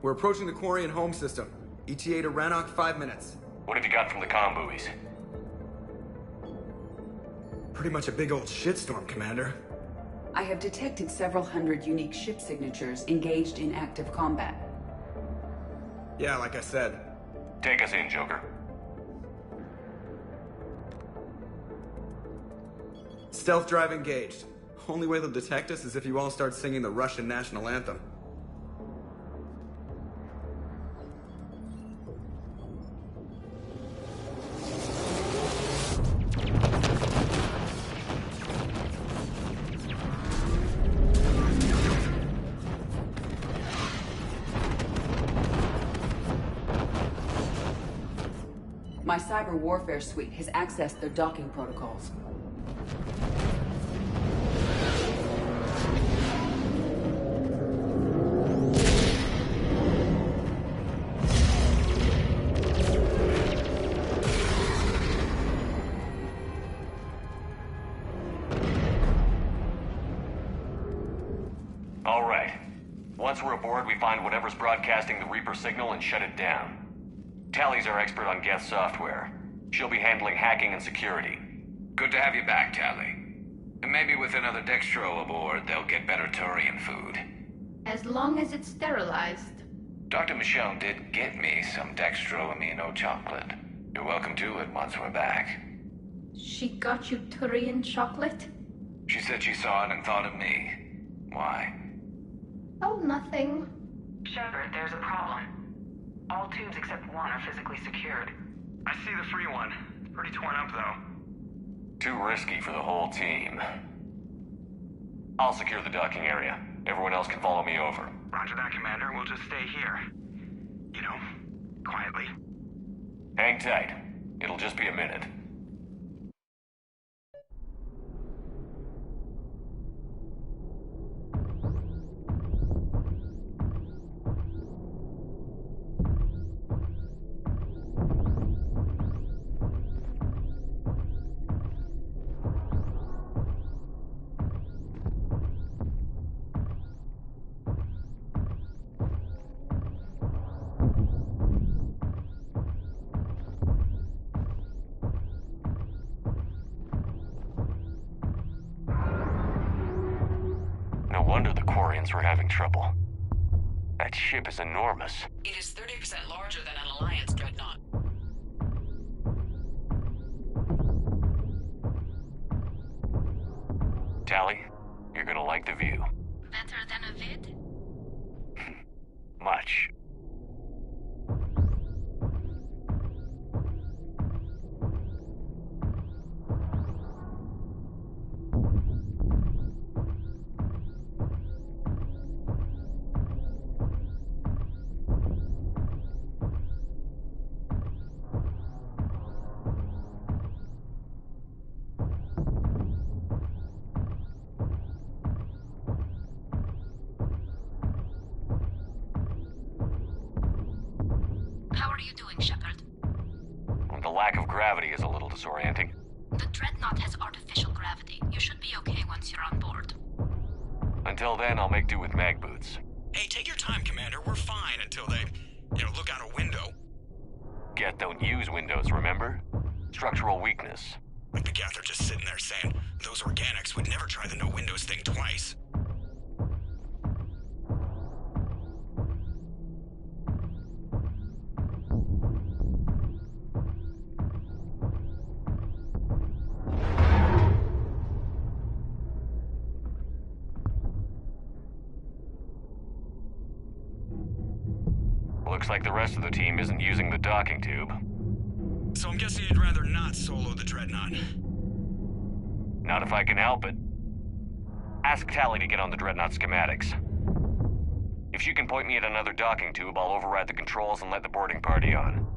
B: We're approaching the quarry and home system. ETA to Rannoch, 5 minutes.
D: What have you got from the comm buoys?
B: Pretty much a big old shitstorm, Commander.
C: I have detected several hundred unique ship signatures engaged in active combat.
B: Yeah, like I said.
D: Take us in, Joker.
B: Stealth drive engaged. Only way they'll detect us is if you all start singing the Russian national anthem.
C: My cyber warfare suite has accessed their docking protocols.
D: All right. Once we're aboard, we find whatever's broadcasting the Reaper signal and shut it down. Tally's our expert on Geth software. She'll be handling hacking and security.
I: Good to have you back, Tally. And maybe with another Dextro aboard, they'll get better Turian food.
X: As long as it's sterilized.
I: Dr. Michelle did get me some Dextro Amino chocolate. You're welcome to it once we're back.
X: She got you Turian chocolate?
I: She said she saw it and thought of me. Why?
X: Oh, nothing.
K: Shepard, there's a problem. All tubes except one are physically secured.
B: I see the free one. It's pretty torn up, though.
D: Too risky for the whole team. I'll secure the docking area. Everyone else can follow me over.
B: Roger that, Commander. We'll just stay here. You know, quietly.
D: Hang tight. It'll just be a minute. No wonder the Quarians were having trouble. That ship is enormous.
M: It is 30% larger than an Alliance dreadnought.
D: Tally, you're gonna like the view.
X: Better than a vid?
D: Much.
X: How are you doing, Shepard?
D: The lack of gravity is a little disorienting.
X: The Dreadnought has artificial gravity. You should be okay once you're on board.
D: Until then, I'll make do with mag boots.
R: Hey, take your time, Commander. We're fine until they, look out a window.
D: Geth don't use windows, remember? Structural weakness.
R: Like the Geth are just sitting there saying, those organics would never try the no windows thing twice.
D: Looks like the rest of the team isn't using the docking tube.
R: So I'm guessing you'd rather not solo the Dreadnought.
D: Not if I can help it. Ask Tally to get on the Dreadnought schematics. If she can point me at another docking tube, I'll override the controls and let the boarding party on.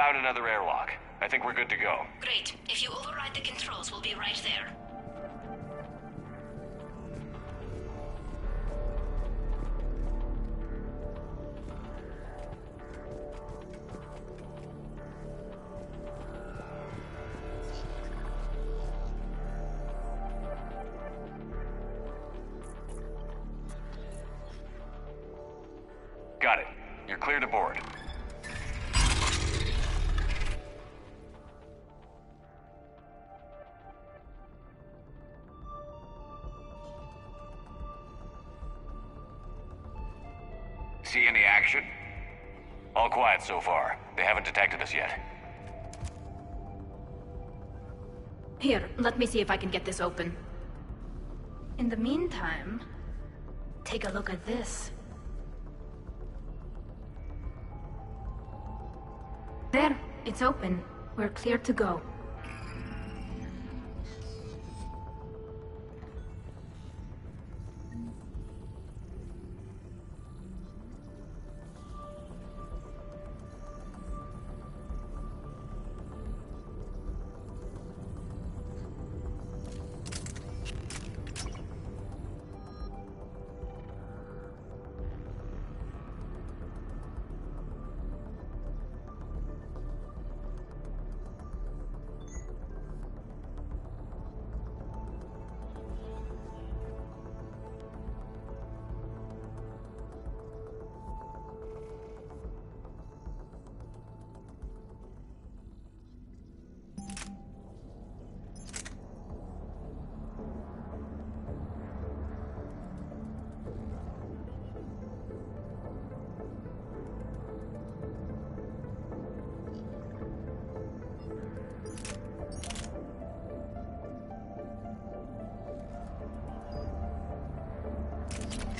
I: found another airlock. I think we're good to go.
W: Great. If you override the controls, we'll be right there.
I: Got it. You're cleared aboard. See any action? All quiet so far. They haven't detected us yet.
X: Here, let me see if I can get this open. In the meantime, take a look at this. There, it's open. We're clear to go.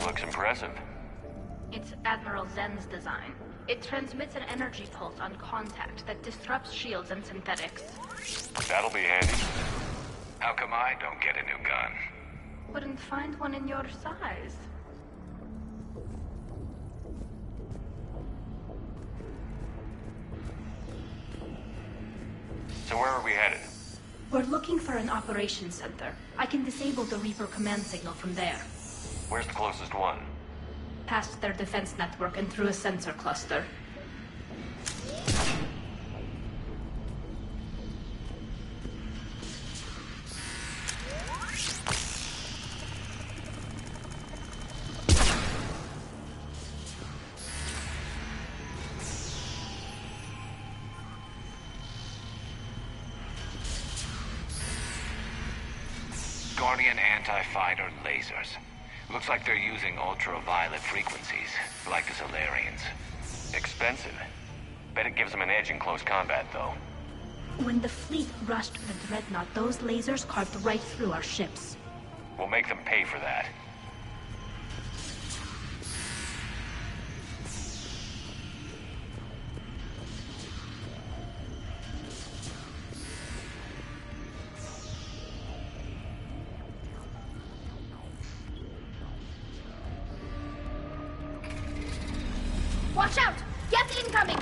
I: Looks impressive.
X: It's Admiral Zen's design. It transmits an energy pulse on contact that disrupts shields and synthetics.
I: That'll be handy. How come I don't get a new gun?
X: Wouldn't find one in your size.
I: So where are we headed?
X: We're looking for an operations center. I can disable the Reaper command signal from there.
I: Where's the closest one?
X: Past their defense network and through a sensor cluster.
I: Guardian anti-fighter lasers. Looks like they're using ultraviolet frequencies, like the Solarians. Expensive. Bet it gives them an edge in close combat, though.
X: When the fleet rushed the Dreadnought, those lasers carved right through our ships.
I: We'll make them pay for that.
X: Watch out! Gas incoming!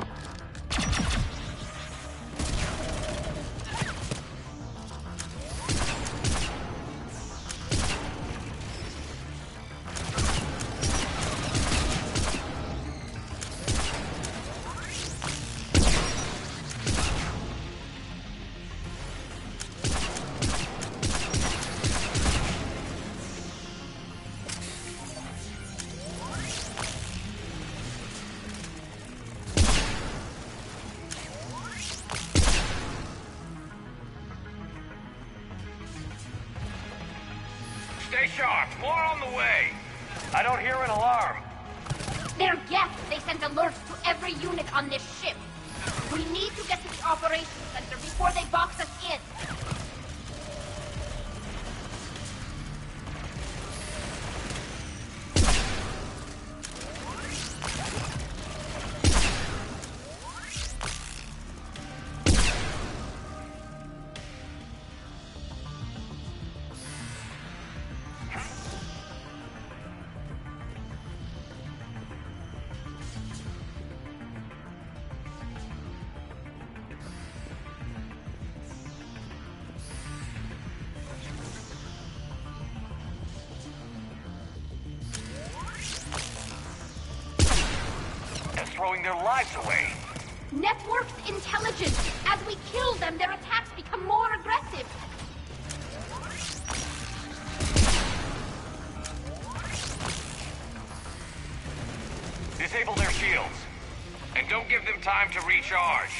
I: Stay sharp. More on the way. I don't hear an alarm.
X: They're guests. They sent alerts to every unit on this ship. We need to get to the operations center before they box us in.
I: just throwing their lives away.
X: Networked intelligence! As we kill them, their attacks become more aggressive!
I: Disable their shields. And don't give them time to recharge.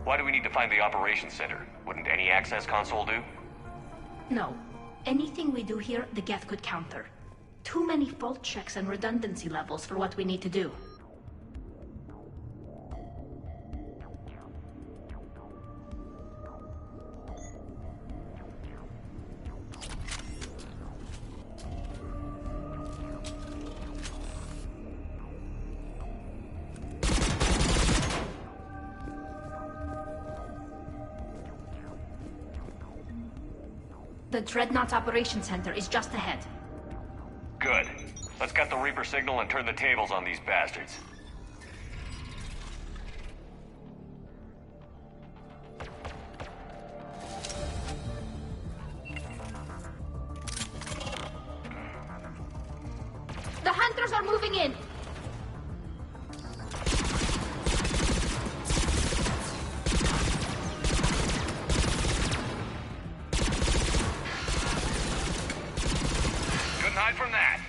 I: Why do we need to find the operations center? Wouldn't any access console do?
X: No. Anything we do here, the Geth could counter. Too many fault checks and redundancy levels for what we need to do. The Dreadnought Operations Center is just ahead.
I: Good. Let's get the Reaper signal and turn the tables on these bastards.
X: The Hunters are moving in!
I: From that.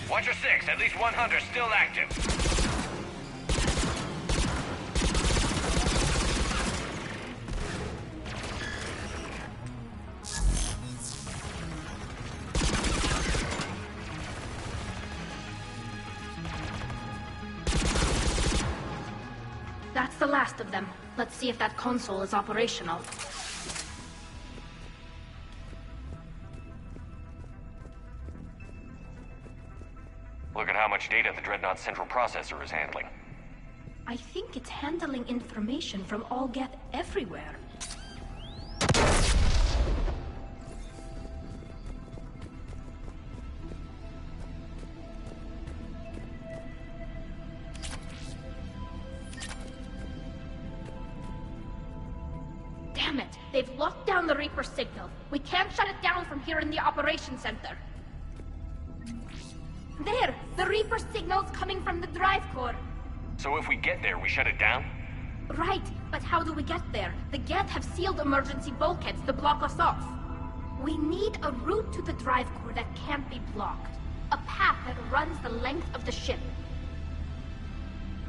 I: Watch your six. At least one hunter still active.
X: That's the last of them. Let's see if that console is operational.
I: Look at how much data the Dreadnought's central processor is handling.
X: I think it's handling information from all Geth everywhere. Damn it! They've locked down the Reaper signal. We can't shut it down from here in the Operations Center. There! The Reaper signal's coming from the drive core.
I: So if we get there, we shut it down?
X: Right, but how do we get there? The Geth have sealed emergency bulkheads to block us off. We need a route to the drive core that can't be blocked. A path that runs the length of the ship.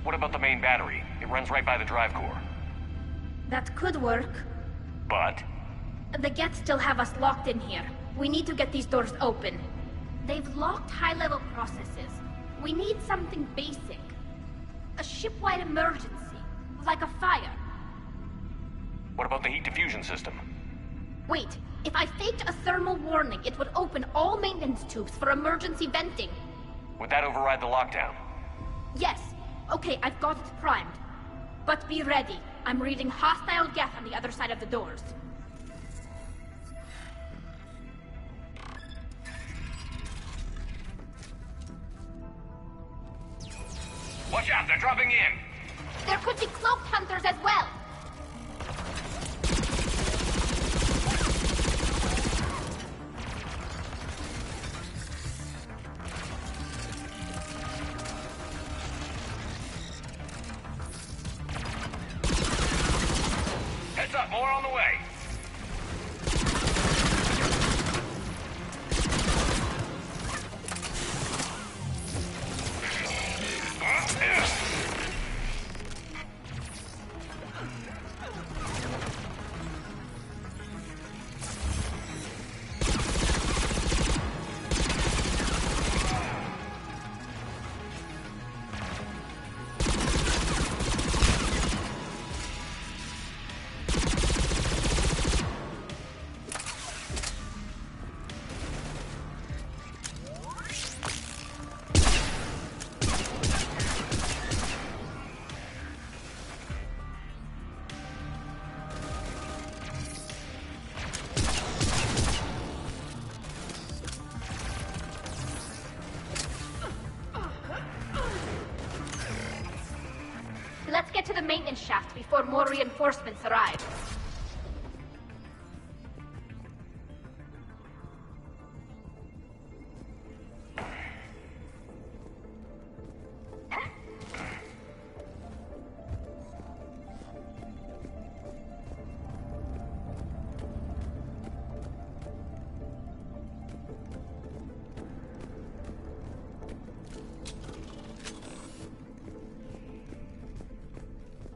I: What about the main battery? It runs right by the drive core.
X: That could work.
I: But?
X: The Geth still have us locked in here. We need to get these doors open. They've locked high-level processes. We need something basic. A ship-wide emergency, like a fire.
I: What about the heat diffusion system?
X: Wait, If I faked a thermal warning, it would open all maintenance tubes for emergency venting.
I: Would that override the lockdown?
X: Yes. Okay, I've got it primed. But be ready. I'm reading hostile geth on the other side of the doors.
I: Watch out, they're dropping in!
X: There could be cloaked hunters as well.
I: Heads up, more on the way!
X: Let's get to the maintenance shaft before more reinforcements arrive.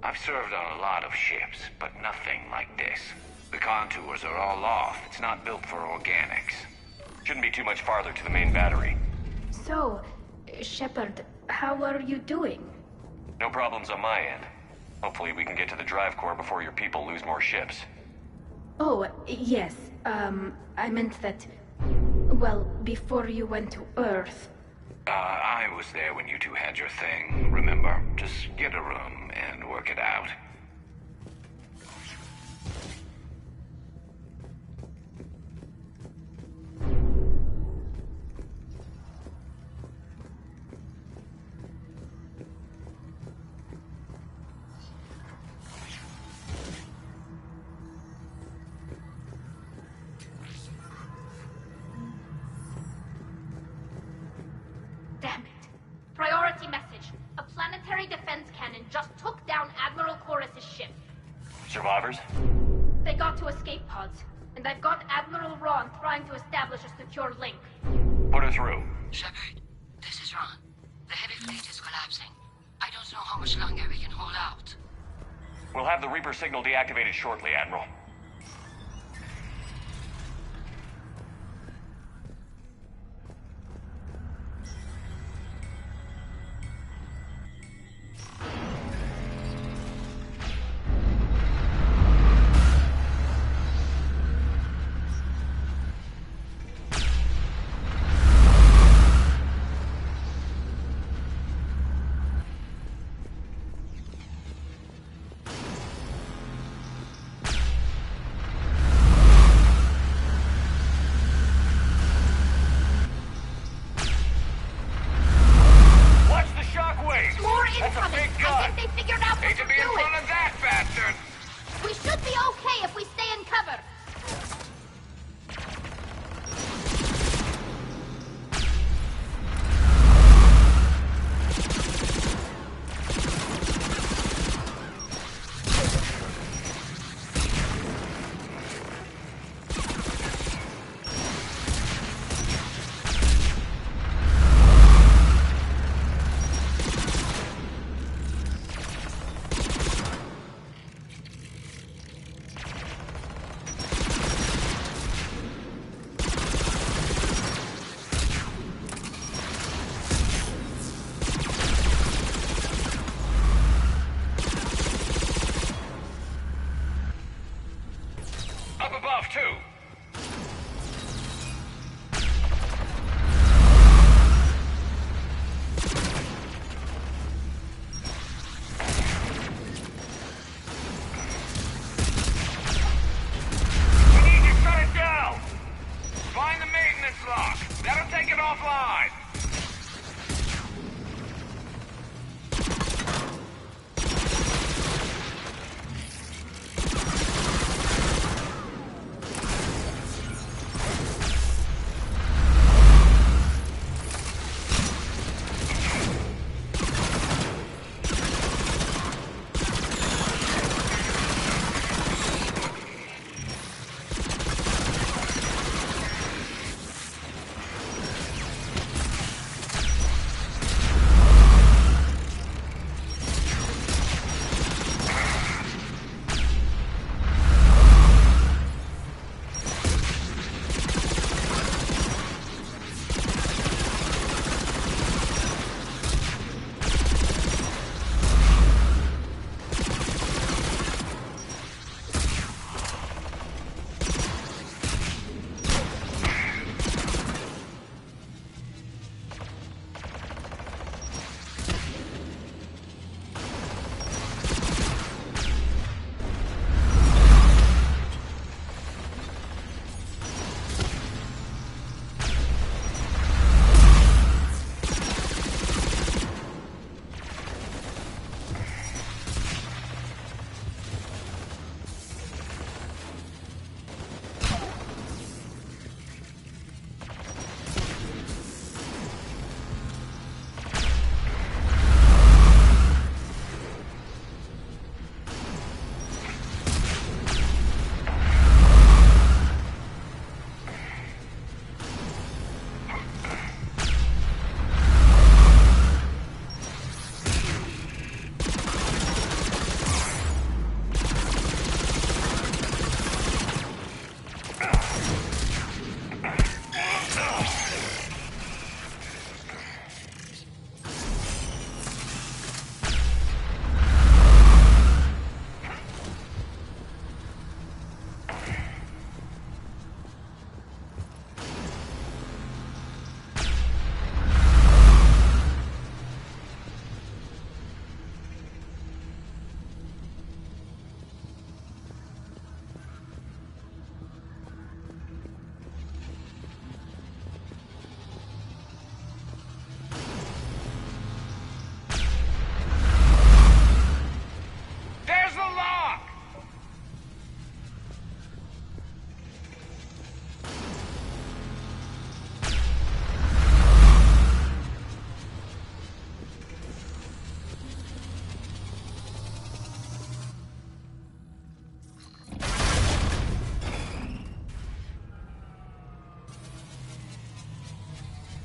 I: I've served on a lot of ships, but nothing like this. The contours are all off. It's not built for organics. Shouldn't be too much farther to the main battery.
X: So, Shepard, how are you doing?
I: No problems on my end. Hopefully we can get to the drive core before your people lose more ships.
X: Oh, yes. I meant that... Well, before you went to Earth.
I: I was there when you two had your thing, remember? Just get a room and work it out.
X: Damn it. Priority message. A planetary defense cannon just took down Admiral Chorus's ship.
I: Survivors?
X: They got to escape pods, and I've got Admiral Ron trying to establish a secure link.
I: Put her through.
Q: Shepard, this is Ron. The heavy fleet is collapsing. I don't know how much longer we can hold out.
I: We'll have the Reaper signal deactivated shortly, Admiral.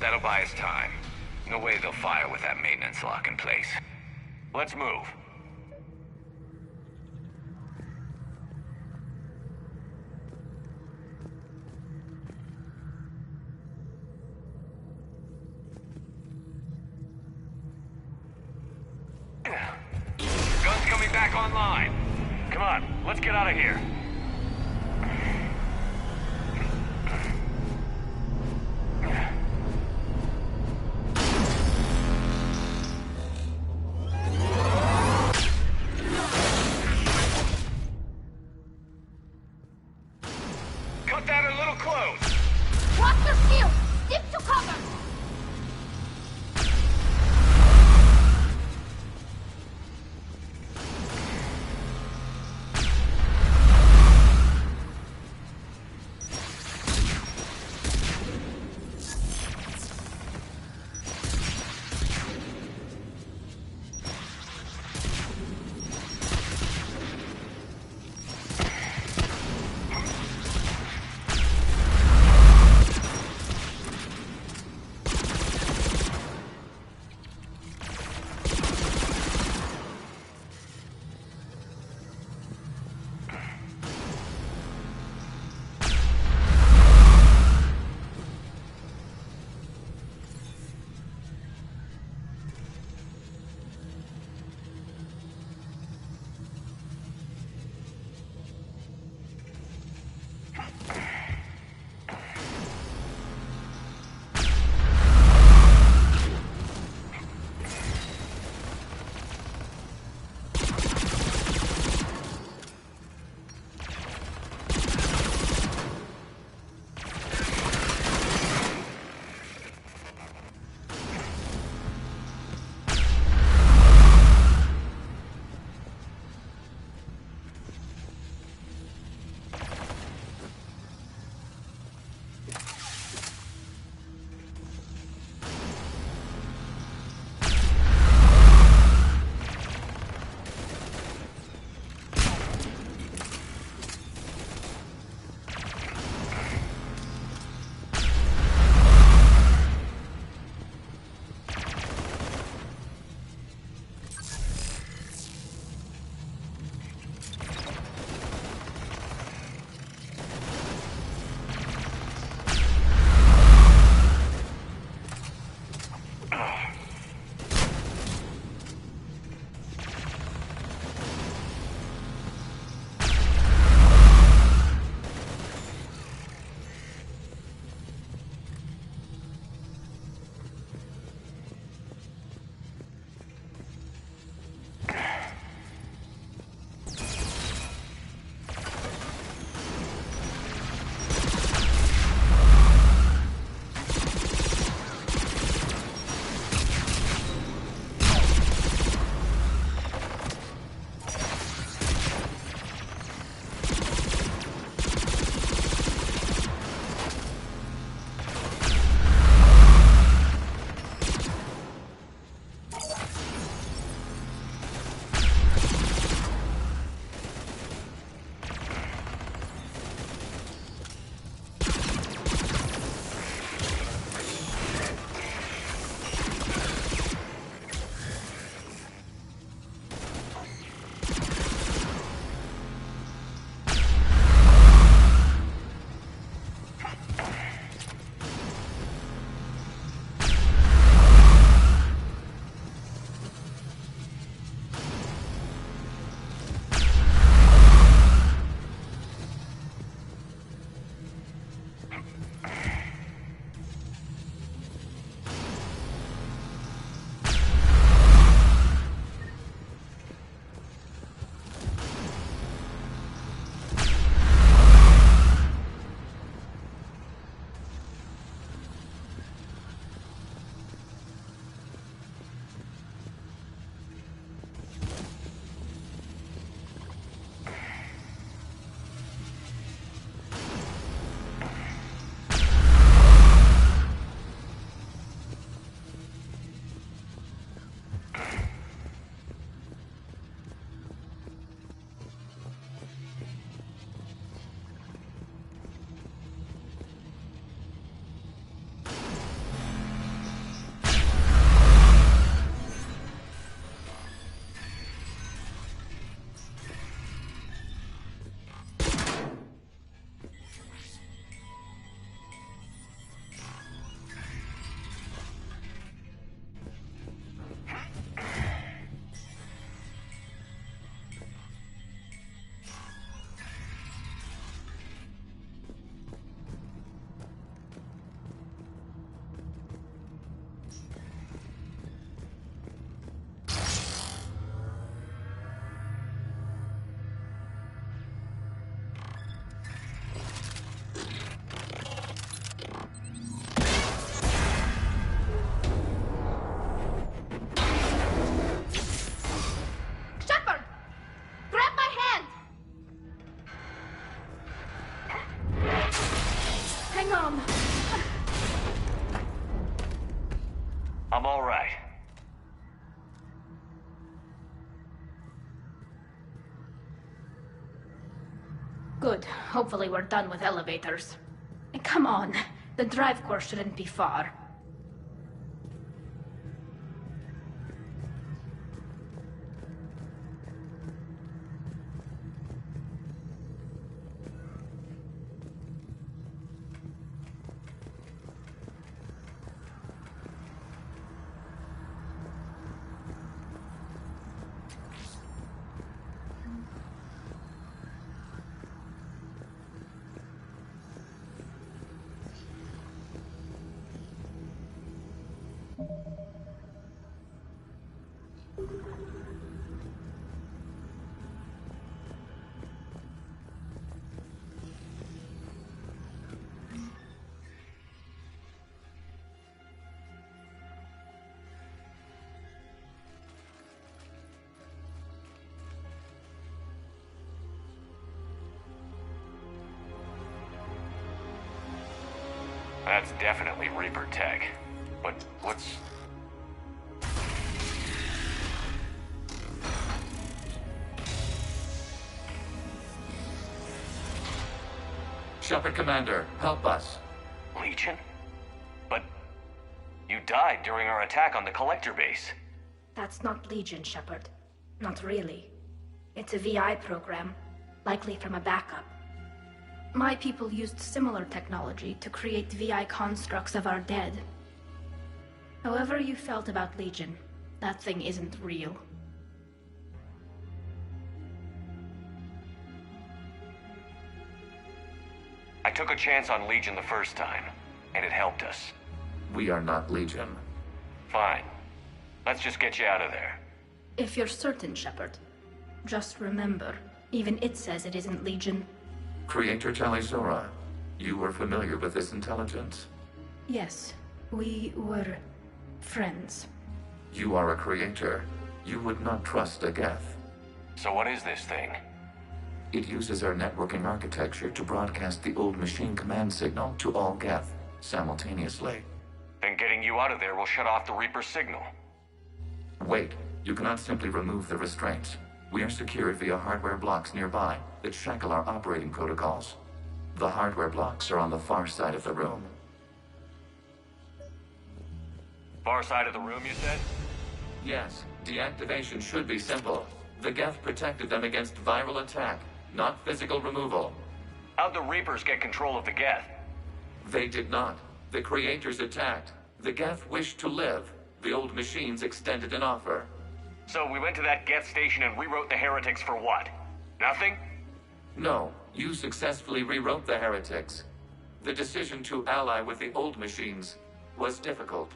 I: That'll buy us time. No way they'll fire with that maintenance lock in place. Let's move. Gun's coming back online. Come on, let's get out of here. Cut that a little close.
X: Drop your shield! Stick to cover!
I: I'm all right.
X: Good. Hopefully we're done with elevators. And come on, the drive course shouldn't be far.
I: That's definitely Reaper tech. But what's...
V: Shepard Commander, help us.
I: Legion? But you died during our attack on the Collector base.
X: That's not Legion, Shepard. Not really. It's a VI program, likely from a backup. My people used similar technology to create VI constructs of our dead. However you felt about Legion, that thing isn't real.
I: I took a chance on Legion the first time, and it helped us.
V: We are not Legion.
I: Fine. Let's just get you out of there.
X: If you're certain, Shepard, just remember, even it says it isn't Legion.
V: Creator Talizora, you were familiar with this intelligence?
X: Yes, we were friends.
V: You are a creator. You would not trust a Geth.
I: So what is this thing?
V: It uses our networking architecture to broadcast the old machine command signal to all Geth simultaneously.
I: Then getting you out of there will shut off the Reaper signal.
V: Wait, you cannot simply remove the restraints. We are secured via hardware blocks nearby that shackle our operating protocols. The hardware blocks are on the far side of the room.
I: Far side of the room, you said?
V: Yes, deactivation should be simple. The Geth protected them against viral attack, not physical removal.
I: How'd the Reapers get control of the Geth?
V: They did not. The creators attacked. The Geth wished to live. The old machines extended an offer.
I: So we went to that Geth station and rewrote the heretics for what? Nothing?
V: No, you successfully rewrote the heretics. The decision to ally with the old machines was difficult.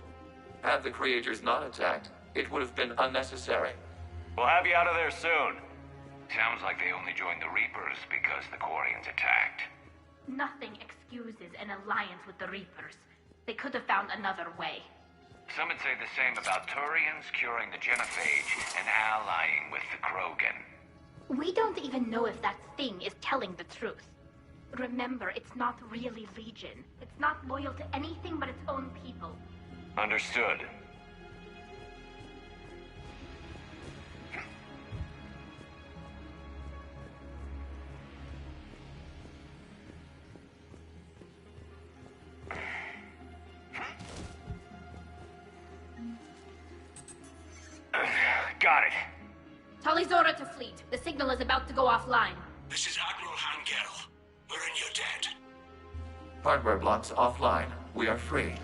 V: Had the creators not attacked, it would have been unnecessary.
I: We'll have you out of there soon. Sounds like they only joined the Reapers because the Quarians attacked.
X: Nothing excuses an alliance with the Reapers. They could have found another way.
I: Some would say the same about Turians curing the genophage and allying with the Krogan.
X: We don't even know if that thing is telling the truth. Remember, it's not really Legion. It's not loyal to anything but its own people.
I: Understood. Got it.
X: Talizora to fleet. The signal is about to go offline.
T: This is Admiral Hangel. We're in your debt.
V: Hardware blocks offline. We are free.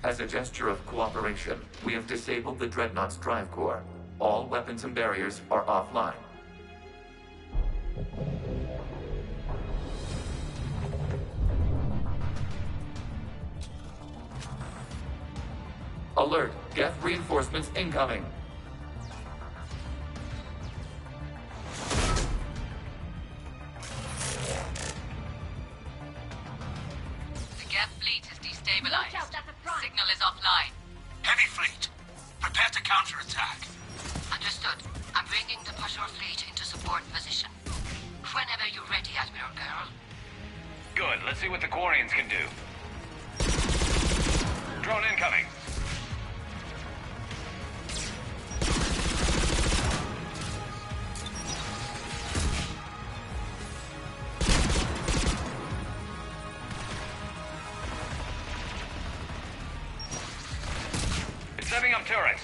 V: As a gesture of cooperation, we have disabled the Dreadnought's drive core. All weapons and barriers are offline. Alert! Geth reinforcements incoming!
I: Let's see what the Quarians can do. Drone incoming. It's setting up turrets.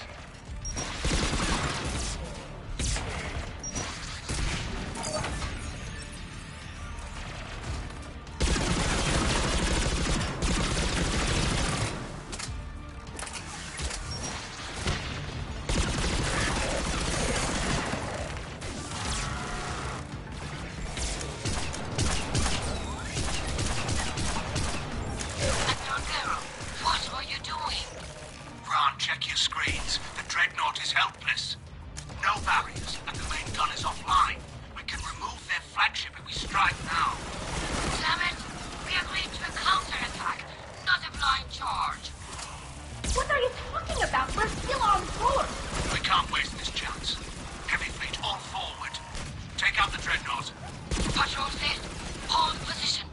T: Check your screens. The Dreadnought is helpless. No barriers, and the main gun is offline. We can remove their flagship if we strike now.
X: Damn it! We agreed to a counterattack, not a blind charge. What are you talking about? We're still on board.
T: We can't waste this chance. Heavy fleet all forward. Take out the Dreadnought.
X: Patrol fleet, hold position.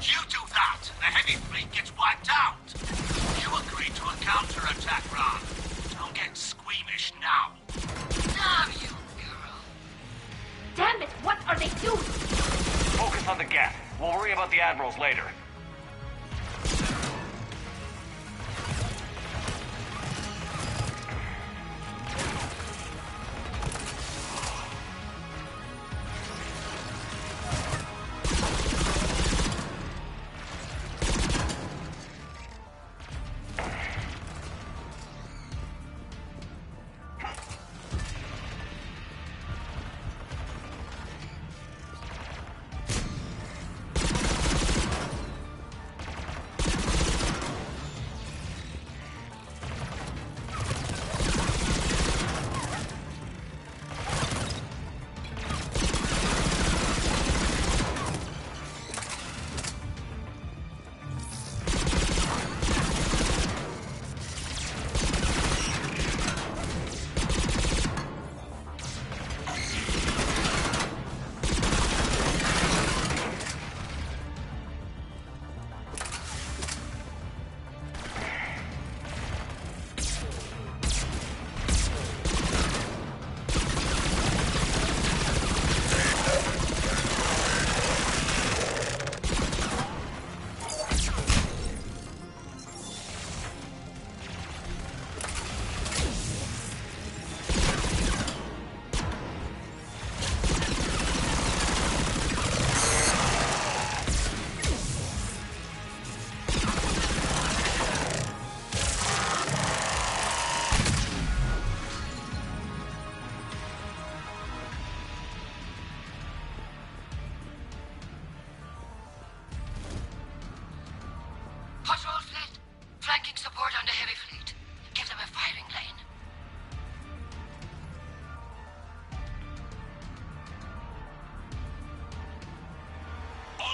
T: You do that, the heavy fleet gets wiped out. You agreed to a counterattack, Ron. Don't get squeamish now.
X: Damn you, girl. Damn it, what are they doing?
I: Focus on the gap. We'll worry about the admirals later.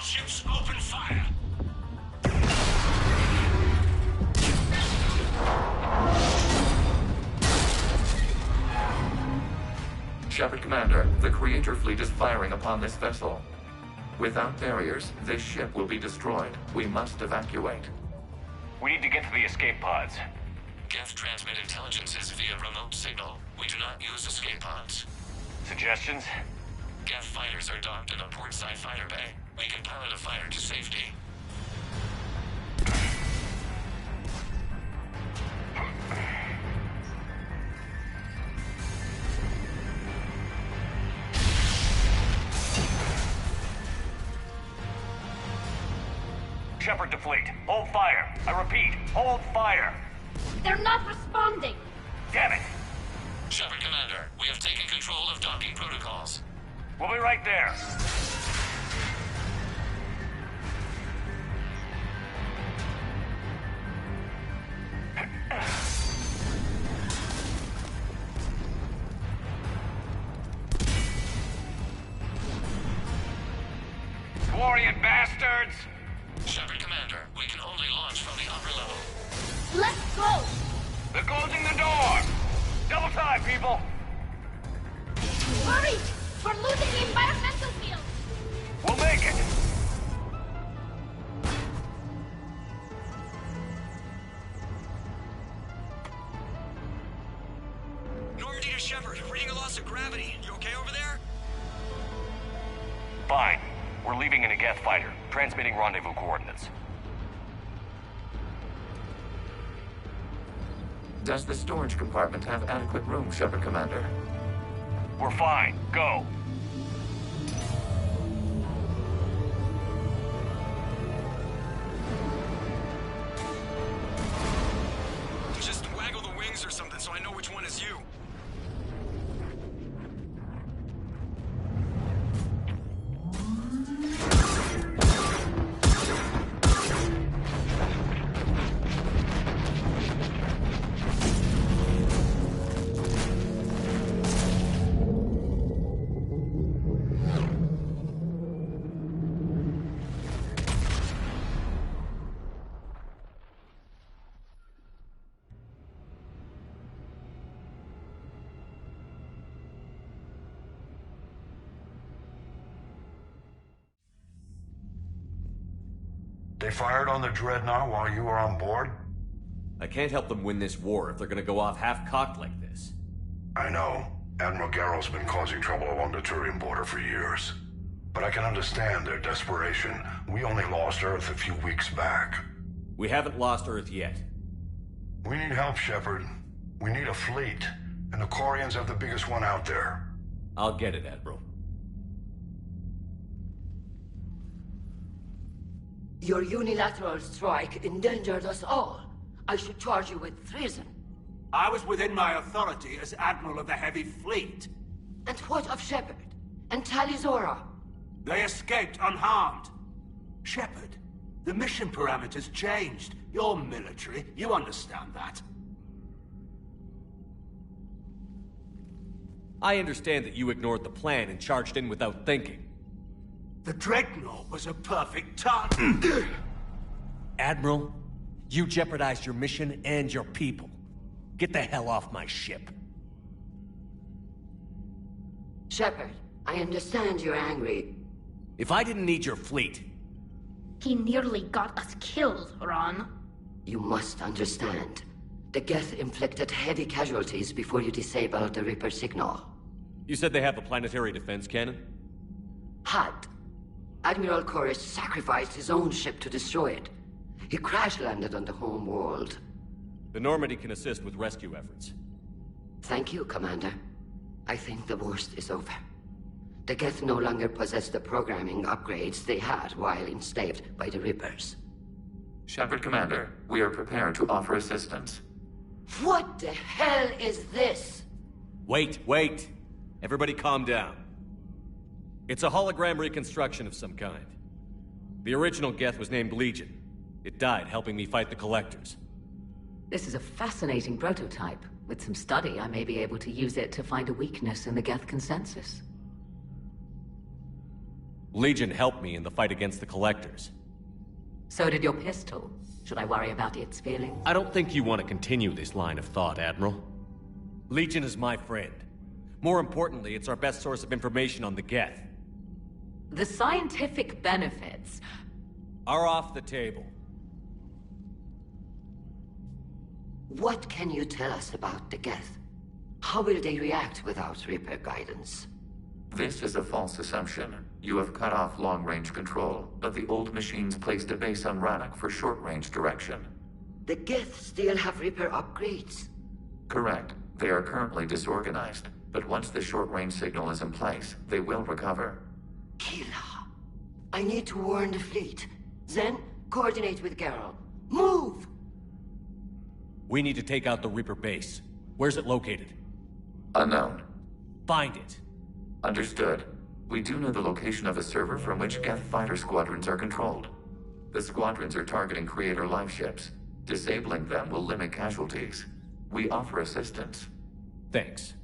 T: Ships open fire.
V: Shepard Commander, the Creator fleet is firing upon this vessel. Without barriers, this ship will be destroyed. We must evacuate.
I: We need to get to the escape pods.
V: Geth transmit intelligences via remote signal. We do not use escape pods.
I: Suggestions?
V: Geth fighters are docked in a portside fighter bay. We can pilot a fighter to safety.
I: Shepard to fleet. Hold fire. I repeat, hold fire.
X: They're not responding.
I: Damn it.
V: Shepard Commander, we have taken control of docking protocols.
I: We'll be right there. Quarian bastards!
V: Shepard Commander, we can only launch from the upper level.
X: Let's go!
I: They're closing the door! Double time, people!
X: Hurry! We're losing the environmental field!
I: We'll make it!
R: loss of gravity. You okay over there?
I: Fine. We're leaving in a Geth fighter, transmitting rendezvous coordinates.
V: Does the storage compartment have adequate room, Shepard Commander?
I: We're fine. Go.
R: Just waggle the wings or something so I know which one is you.
F: They fired on the Dreadnought while you were on board?
D: I can't help them win this war if they're gonna go off half-cocked like this.
F: I know. Admiral Garrow's been causing trouble along the Turian border for years. But I can understand their desperation. We only lost Earth a few weeks back.
D: We haven't lost Earth yet.
F: We need help, Shepard. We need a fleet. And the Quarians have the biggest one out there.
D: I'll get it, Admiral.
Q: Your unilateral strike endangered us all. I should charge you with treason.
T: I was within my authority as Admiral of the Heavy Fleet.
Q: And what of Shepard? And Talizora?
T: They escaped unharmed. Shepard, the mission parameters changed. You're military, you understand that.
D: I understand that you ignored the plan and charged in without thinking.
T: The Dreadnought was a perfect target.
D: Admiral, you jeopardized your mission and your people. Get the hell off my ship.
Q: Shepard, I understand you're angry.
D: If I didn't need your fleet...
X: He nearly got us killed, Ron.
Q: You must understand. The Geth inflicted heavy casualties before you disabled the Reaper signal.
D: You said they have a planetary defense cannon?
Q: Had. Admiral Koris sacrificed his own ship to destroy it. He crash-landed on the home world.
D: The Normandy can assist with rescue efforts.
Q: Thank you, Commander. I think the worst is over. The Geth no longer possess the programming upgrades they had while enslaved by the Reapers.
V: Shepard Commander, we are prepared to offer assistance.
Q: What the hell is this?
D: Wait. Everybody calm down. It's a hologram reconstruction of some kind. The original Geth was named Legion. It died helping me fight the Collectors.
W: This is a fascinating prototype. With some study, I may be able to use it to find a weakness in the Geth consensus.
D: Legion helped me in the fight against the Collectors.
W: So did your pistol. Should I worry about its feelings?
D: I don't think you want to continue this line of thought, Admiral. Legion is my friend. More importantly, it's our best source of information on the Geth.
W: The scientific benefits
D: are off the table.
Q: What can you tell us about the Geth? How will they react without Reaper guidance?
V: This is a false assumption. You have cut off long-range control, but the old machines placed a base on Rannoch for short-range direction.
Q: The Geth still have Reaper upgrades?
V: Correct. They are currently disorganized, but once the short-range signal is in place, they will recover.
Q: Kila, I need to warn the fleet. Then, coordinate with Garrow. Move!
D: We need to take out the Reaper base. Where's it located?
V: Unknown.
D: Find it.
V: Understood. We do know the location of a server from which Geth fighter squadrons are controlled. The squadrons are targeting Creator live ships. Disabling them will limit casualties. We offer assistance.
D: Thanks.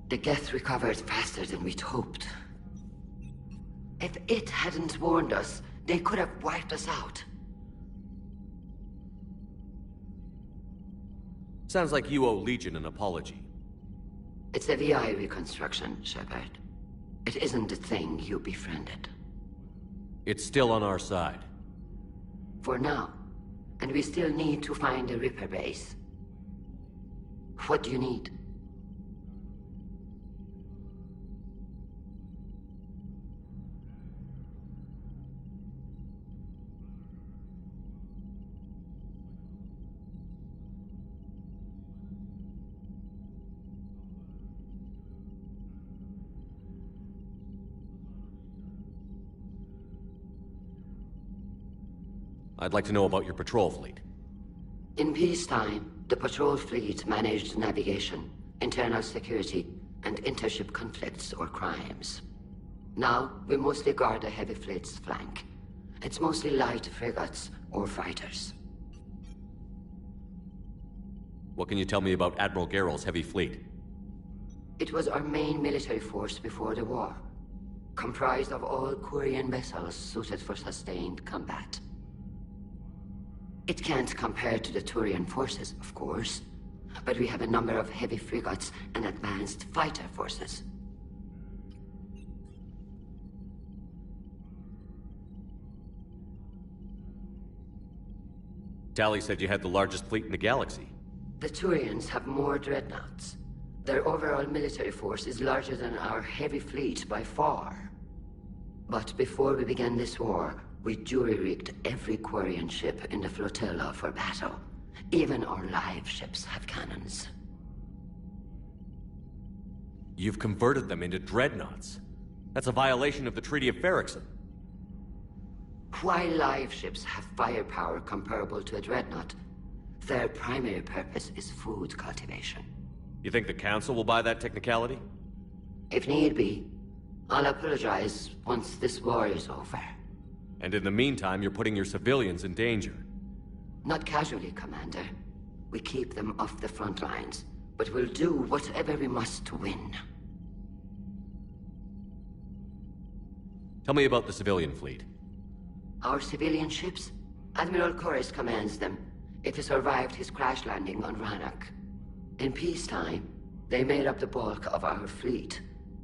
Q: The Geth recovered faster than we'd hoped. it hadn't warned us, they could have wiped us out.
D: Sounds like you owe Legion an apology.
Q: It's a VI reconstruction, Shepard. It isn't the thing you befriended.
D: It's still on our side.
Q: For now. And we still need to find a Ripper base. What do you need?
D: I'd like to know about your patrol fleet.
Q: In peacetime, the patrol fleet managed navigation, internal security, and intership conflicts or crimes. Now, we mostly guard the heavy fleet's flank. It's mostly light frigates or fighters.
D: What can you tell me about Admiral Geral's heavy fleet?
Q: It was our main military force before the war, comprised of all Quarian vessels suited for sustained combat. It can't compare to the Turian forces, of course, but we have a number of heavy frigates and advanced fighter forces.
D: Tali said you had the largest fleet in the galaxy.
Q: The Turians have more dreadnoughts. Their overall military force is larger than our heavy fleet by far. But before we began this war, we jury-rigged every Quarian ship in the flotilla for battle. Even our live ships have cannons.
D: You've converted them into dreadnoughts. That's a violation of the Treaty of Ferrixon.
Q: While live ships have firepower comparable to a dreadnought, their primary purpose is food cultivation.
D: You think the Council will buy that technicality?
Q: If need be, I'll apologize once this war is over.
D: And in the meantime, you're putting your civilians in danger.
Q: Not casually, Commander. We keep them off the front lines, but we'll do whatever we must to win.
D: Tell me about the civilian fleet.
Q: Our civilian ships? Admiral Corus commands them, if he survived his crash landing on Rannoch. In peacetime, they made up the bulk of our fleet.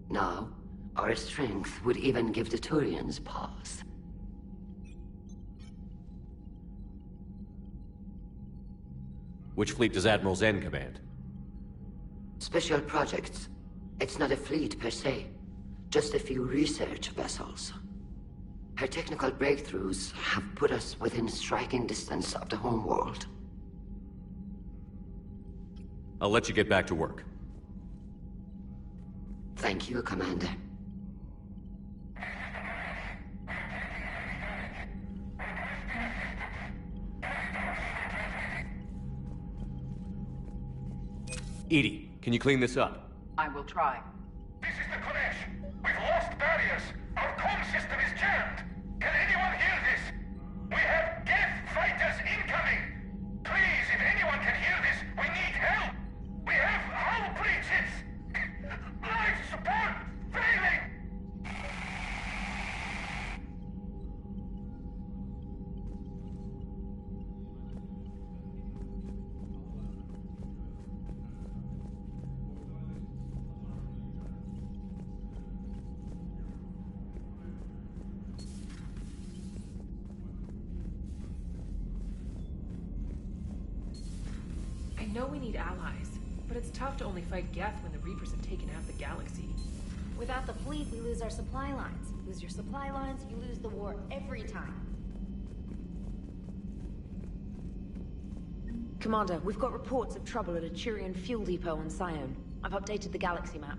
Q: Now, our strength would even give the Turians pause.
D: Which fleet does Admiral Zen command?
Q: Special projects. It's not a fleet per se, just a few research vessels. Her technical breakthroughs have put us within striking distance of the homeworld.
D: I'll let you get back to work.
Q: Thank you, Commander.
D: Edie, can you clean this up?
C: I will try.
T: This is the Kodesh. We've lost barriers. Our comm system is jammed. Can anyone hear this? We have Geth fighters incoming. Please, if anyone can hear this, we need help. We have hull breaches. Life support failing.
H: I know we need allies, but it's tough to only fight Geth when the Reapers have taken half the galaxy.
J: Without the fleet, we lose our supply lines. Lose your supply lines, you lose the war every time.
E: Commander, we've got reports of trouble at a Turian fuel depot on Scion. I've updated the galaxy map.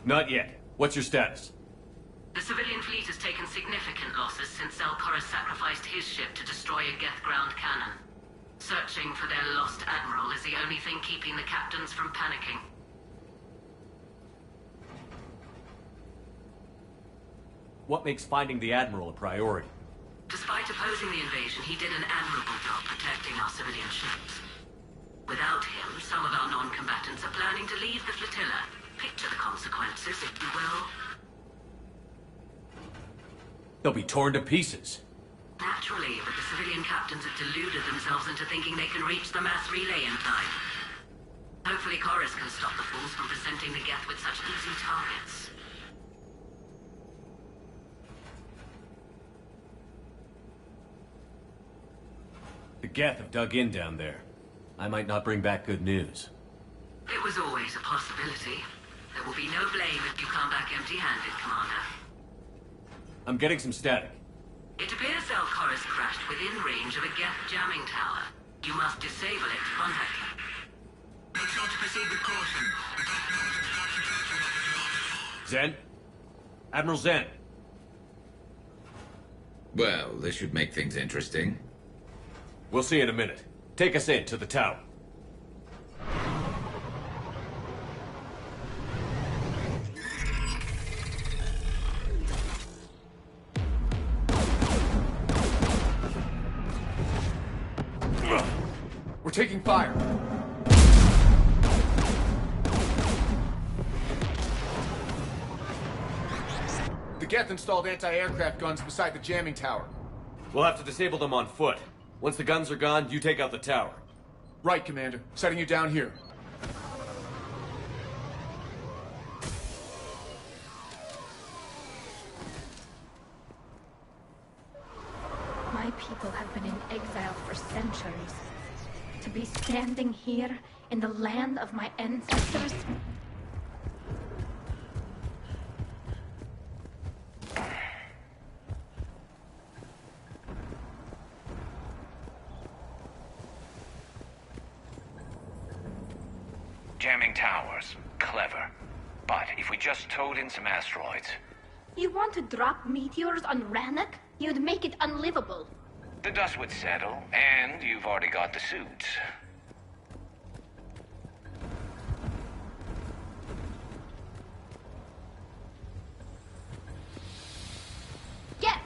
D: Not yet. What's your status?
W: The civilian fleet has taken significant losses since Zelkorus sacrificed his ship to destroy a Geth ground cannon. Searching for their lost admiral is the only thing keeping the captains from panicking.
D: What makes finding the Admiral a priority?
W: Despite opposing the invasion, he did an admirable job protecting our civilian ships. Without him, some of our non-combatants are planning to leave the flotilla. Picture the consequences, if you will.
D: They'll be torn to pieces.
W: Naturally, but the civilian captains have deluded themselves into thinking they can reach the mass relay in time. Hopefully Chorus can stop the fools from presenting the Geth with such easy targets.
D: The Geth have dug in down there. I might not bring back good news.
W: It was always a possibility. There will be no blame if you come back empty-handed, Commander.
D: I'm getting some static.
W: It appears Zelkorus crashed within range of a Geth jamming tower. You must disable it to contact him.
T: Make sure to proceed with caution.
D: Zen? Admiral Zen?
L: Well, this should make things interesting.
D: We'll see in a minute. Take us in to the tower.
B: We're taking fire. The Geth installed anti-aircraft guns beside the jamming tower.
D: We'll have to disable them on foot. Once the guns are gone, you take out the tower.
B: Right, Commander. Setting you down here.
X: My people have been in exile for centuries. To be standing here in the land of my ancestors?
I: Jamming towers. Clever. But if we just towed in some asteroids...
X: You want to drop meteors on Rannoch? You'd make it unlivable.
I: The dust would settle, and you've already got the suits.
X: Get!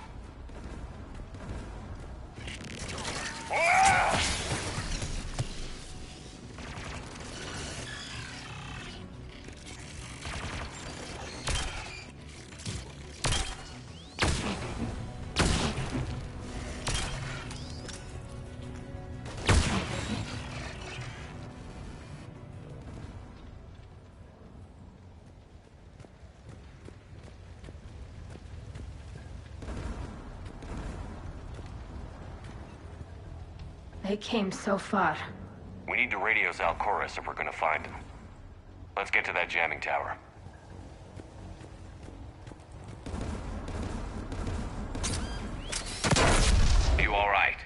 X: They came so far.
I: We need to radio Zelkorus if we're gonna find him. Let's get to that jamming tower. You all right?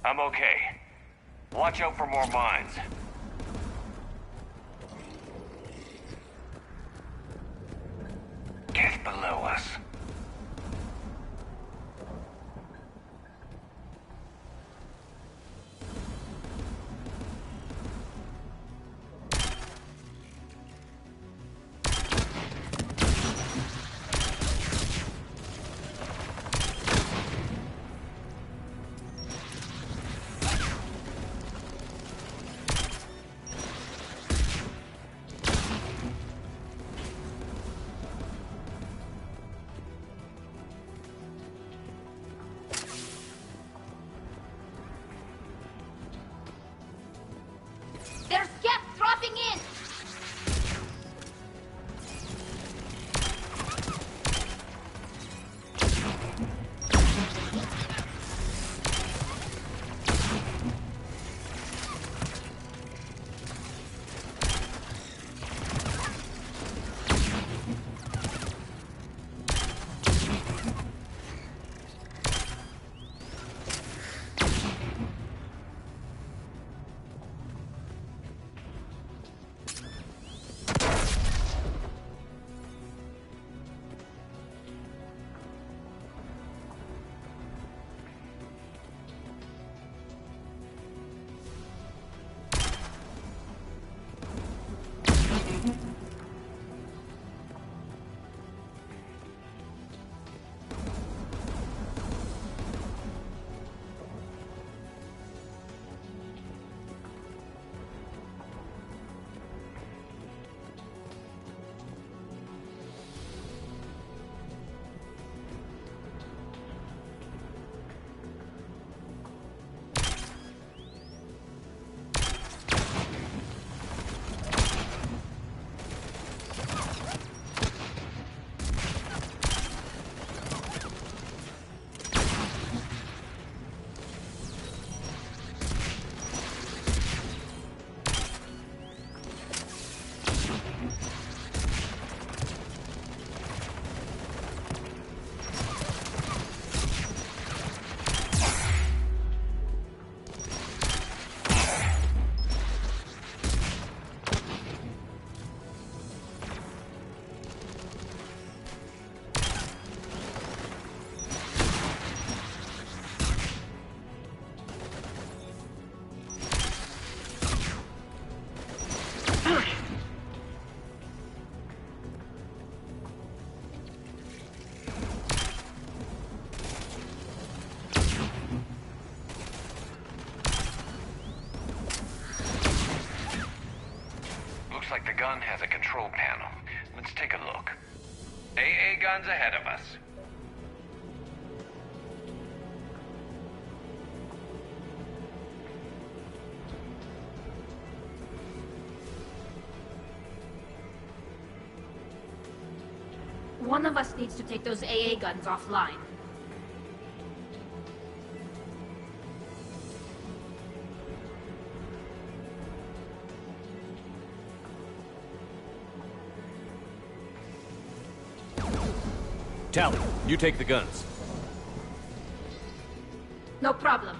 I: I'm okay. Watch out for more mines. Get below us. gun has a control panel. Let's take a look. AA guns ahead of us.
X: One of us needs to take those AA guns offline.
D: Tally, you take the guns.
X: No problem.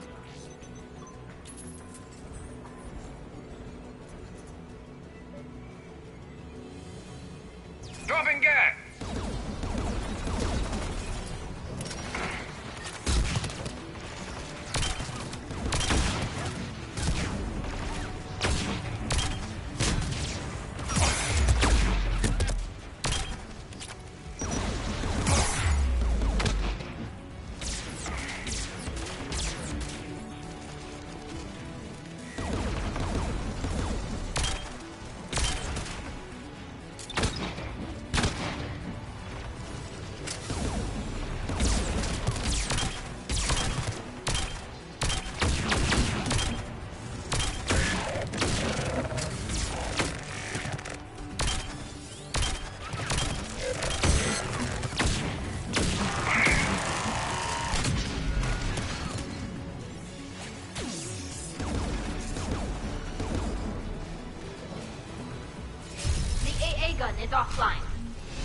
I: Dropping gas!
X: Gun is offline.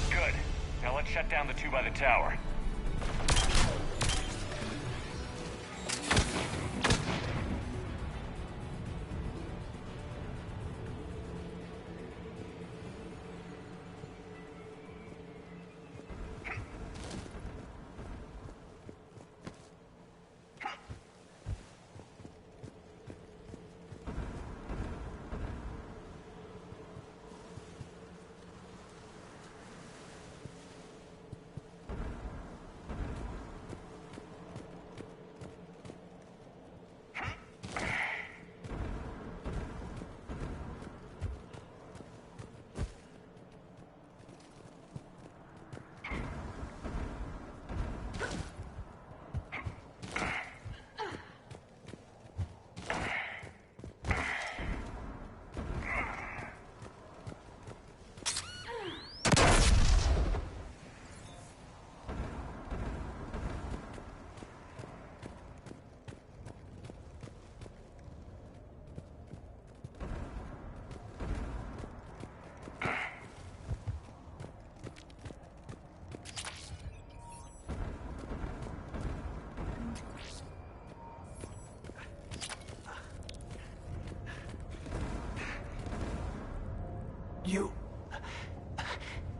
I: Good. Now let's shut down the two by the tower.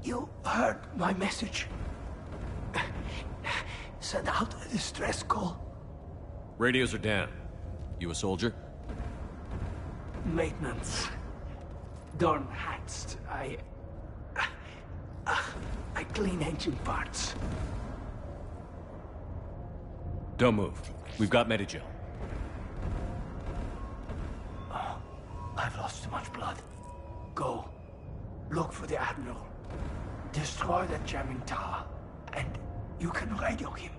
N: You heard my message. Send out a distress call.
D: Radios are down. You a soldier?
N: Maintenance. Dorn Hatst. I clean engine parts.
D: Don't move. We've got Medigel.
N: Oh, I've lost too much blood. Go. Look for the Admiral. Destroy that jamming tower, and you can radio him.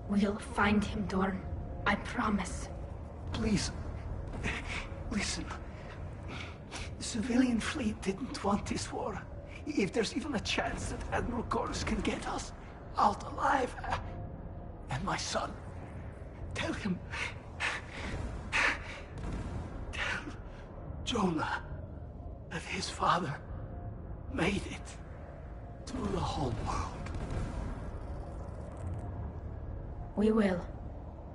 X: We'll find him, Dorn. I promise.
N: Please, listen. The civilian fleet didn't want this war. If there's even a chance that Admiral Corus can get us out alive, and my son, tell him. Tell Jonah that his father made it to the whole world.
X: We will.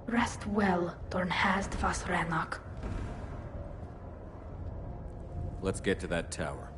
X: Rest well, Dornhast Vasrenok.
D: Let's get to that tower.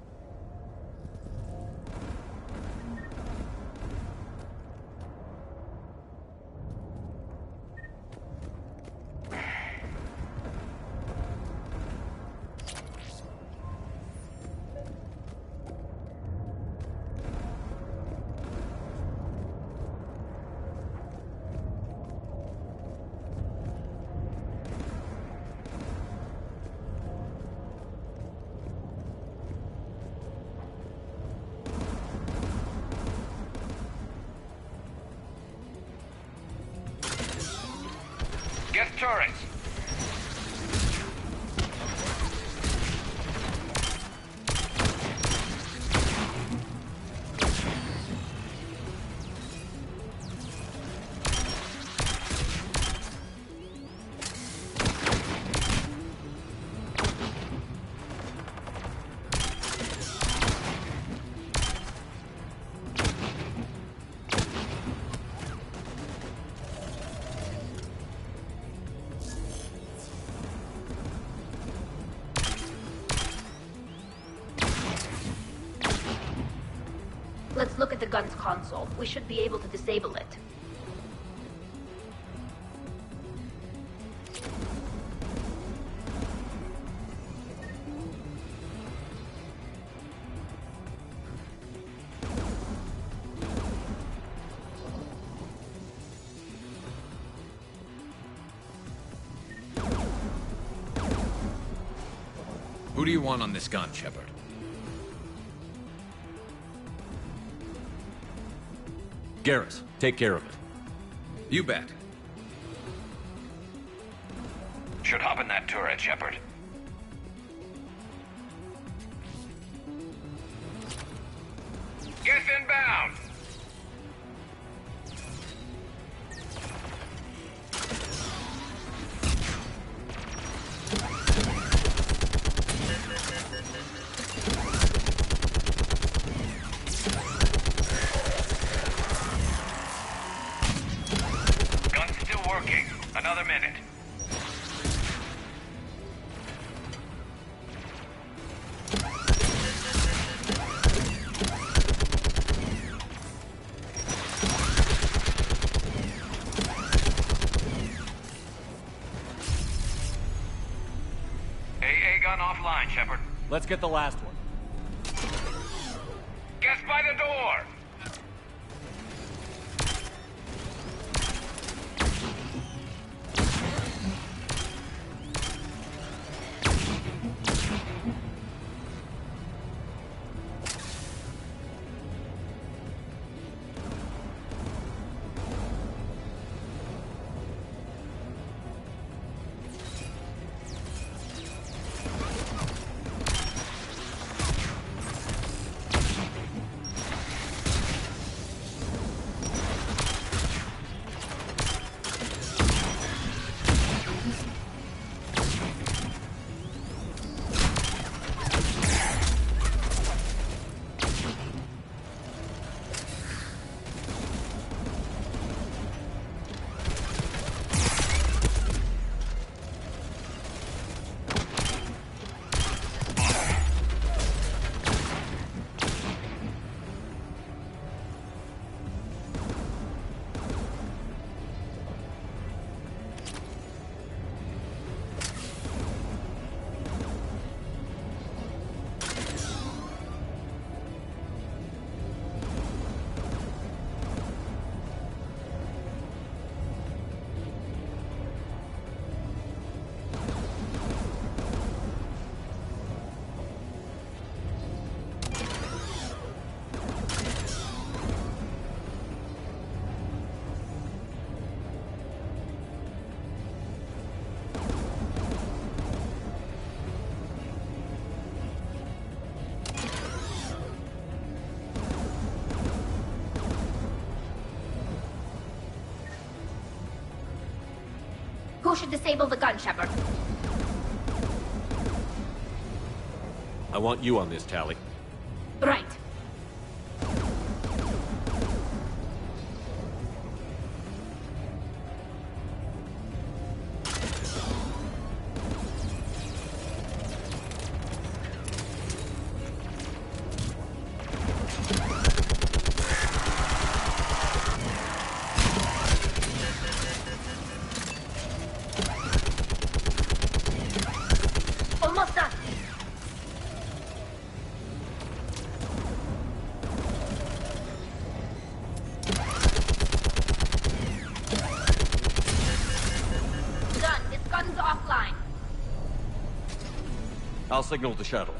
I: Get turrets.
X: Let's look at the gun's console. We should be able to disable it.
A: Who do you want on this gun, Shepard?
D: Garrus, take care of it.
A: You bet.
I: Should hop in that turret, Shepard. Get inbound! Gun's still working. Another minute. AA gun offline, Shepard.
D: Let's get the last one.
I: Guess by the door!
X: Who should disable the gun, Shepard?
D: I want you on this, Tally.
X: Right. Almost done. Done. This gun's offline.
D: I'll signal the shuttle.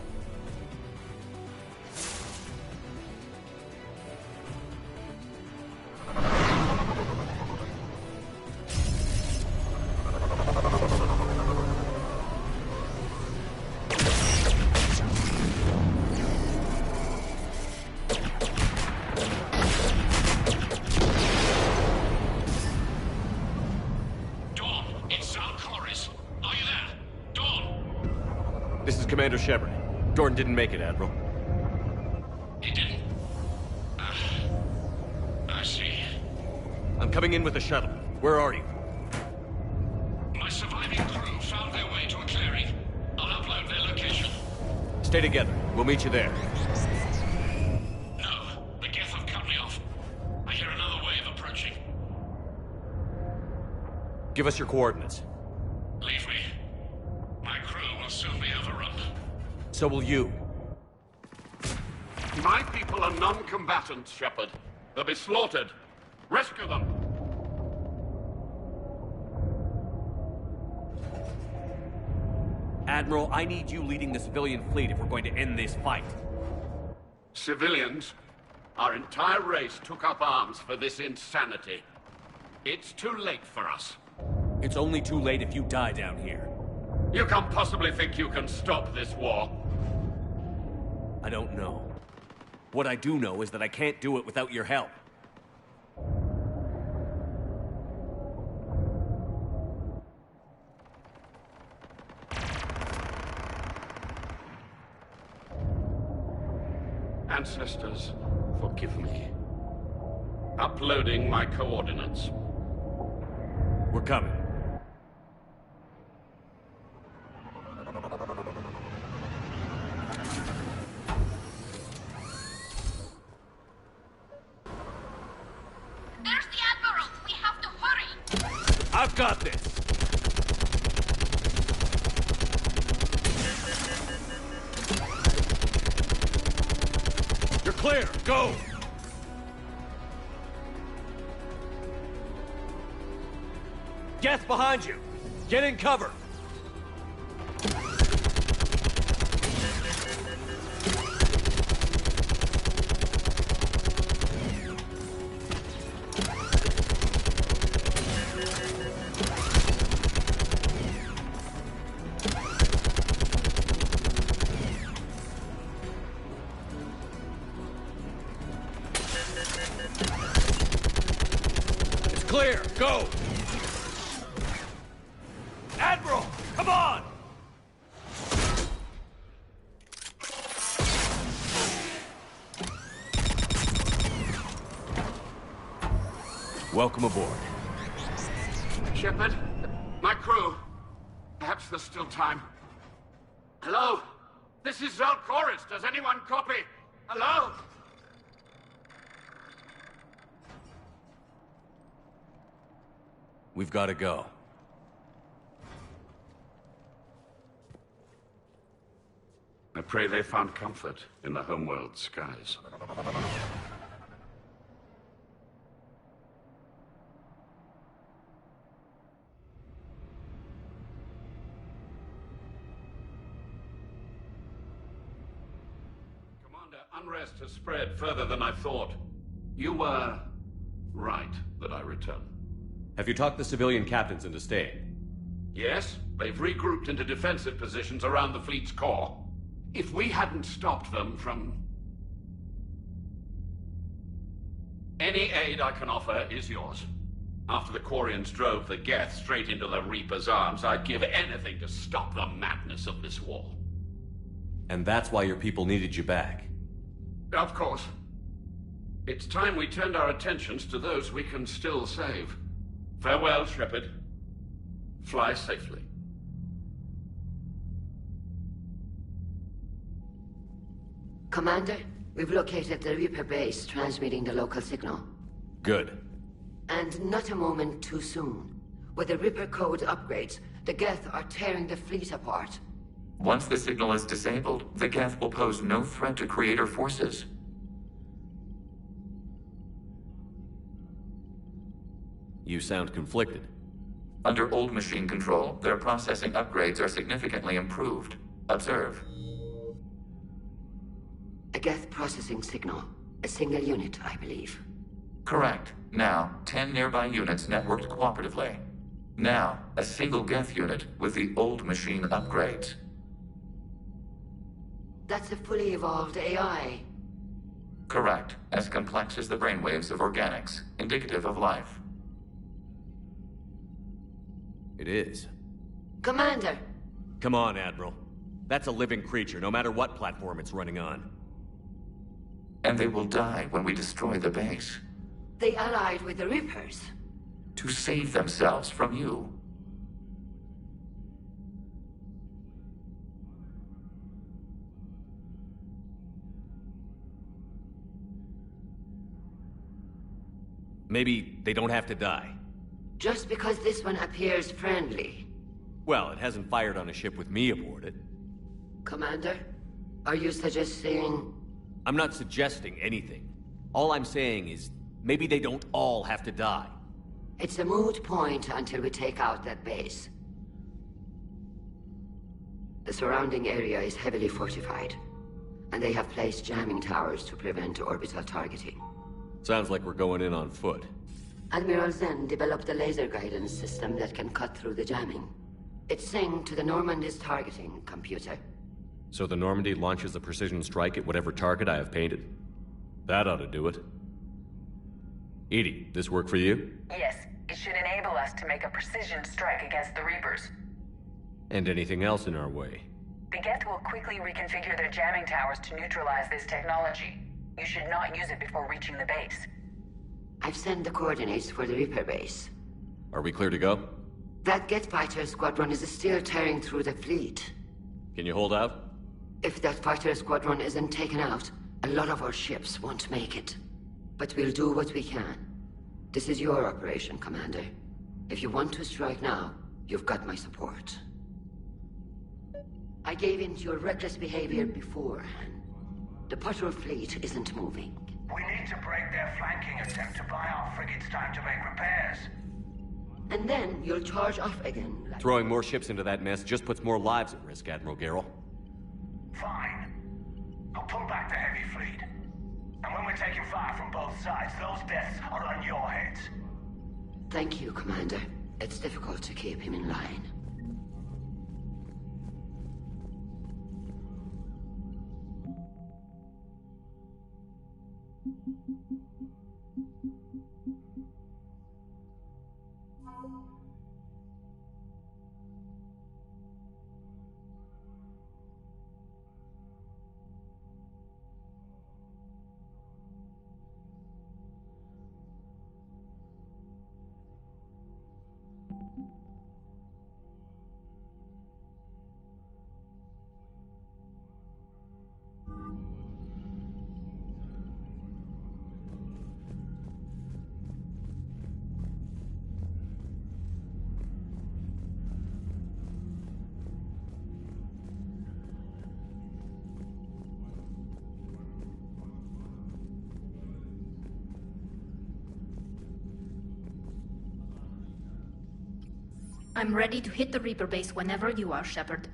D: is Commander Shepard. Gordon didn't make it, Admiral.
R: He didn't? I see.
D: I'm coming in with the shuttle. Where are you?
R: My surviving crew found their way to a clearing. I'll upload their location.
D: Stay together. We'll meet you there.
R: No, the Geth have cut me off. I hear another wave approaching.
D: Give us your coordinates.
R: Leave me. My crew will soon be overrun.
D: So will you.
O: My people are non-combatants, Shepard. They'll be slaughtered. Rescue them!
D: Admiral, I need you leading the civilian fleet if we're going to end this fight.
O: Civilians, our entire race took up arms for this insanity. It's too late for us.
D: It's only too late if you die down here.
O: You can't possibly think you can stop this war.
D: I don't know. What I do know is that I can't do it without your help.
O: Ancestors, forgive me. Uploading my coordinates.
D: We're coming.
X: There's the Admiral! We have to hurry!
D: I've got this! You're clear! Go! Geth behind you! Get in cover! It's clear! Go! Admiral! Come on! Welcome aboard.
O: Shepard, my crew. Perhaps there's still time. Hello? This is Zalcoris. Does anyone copy? Hello?
D: We've got to go.
O: I pray they found comfort in the homeworld skies. Commander, unrest has spread further than I thought. You were right that I return.
D: Have you talked the civilian captains into staying?
O: Yes, they've regrouped into defensive positions around the fleet's core. If we hadn't stopped them from... Any aid I can offer is yours. After the Quarians drove the Geth straight into the Reaper's arms, I'd give anything to stop the madness of this war.
D: And that's why your people needed you back.
O: Of course. It's time we turned our attentions to those we can still save. Farewell, Shepard. Fly safely.
Q: Commander, we've located the Reaper base transmitting the local signal.
D: Good.
Q: And not a moment too soon. With the Reaper code upgrades, the Geth are tearing the fleet apart.
V: Once the signal is disabled, the Geth will pose no threat to Creator forces.
D: You sound conflicted.
V: Under old machine control, their processing upgrades are significantly improved. Observe.
Q: A Geth processing signal. A single unit, I believe.
V: Correct. Now, 10 nearby units networked cooperatively. Now, a single Geth unit with the old machine upgrades.
Q: That's a fully evolved AI.
V: Correct. As complex as the brainwaves of organics, indicative of life.
D: It is.
Q: Commander!
D: Come on, Admiral. That's a living creature, no matter what platform it's running on.
V: And they will die when we destroy the base.
Q: They allied with the Reapers.
V: To save themselves from you.
D: Maybe they don't have to die.
Q: Just because this one appears friendly.
D: Well, it hasn't fired on a ship with me aboard it.
Q: Commander, are you suggesting...
D: I'm not suggesting anything. All I'm saying is, maybe they don't all have to die.
Q: It's a moot point until we take out that base. The surrounding area is heavily fortified, and they have placed jamming towers to prevent orbital targeting.
D: Sounds like we're going in on foot.
Q: Admiral Zen developed a laser guidance system that can cut through the jamming. It's synced to the Normandy's targeting computer.
D: So the Normandy launches a precision strike at whatever target I have painted? That ought to do it. Edie, this work for you?
K: Yes, it should enable us to make a precision strike against the Reapers.
D: And anything else in our way?
K: The Geth will quickly reconfigure their jamming towers to neutralize this technology. You should not use it before reaching the base.
Q: I've sent the coordinates for the Reaper base.
D: Are we clear to go?
Q: That Geth fighter squadron is still tearing through the fleet.
D: Can you hold out?
Q: If that fighter squadron isn't taken out, a lot of our ships won't make it. But we'll do what we can. This is your operation, Commander. If you want to strike now, you've got my support. I gave in to your reckless behavior beforehand. The patrol fleet isn't moving.
T: We need to break their flanking attempt to buy our frigates time to make repairs.
Q: And then you'll charge off again.
D: Throwing more ships into that mess just puts more lives at risk, Admiral Garrel.
T: Fine. I'll pull back the heavy fleet. And when we're taking fire from both sides, those deaths are on your heads.
Q: Thank you, Commander. It's difficult to keep him in line.
X: I'm ready to hit the Reaper base whenever you are, Shepard.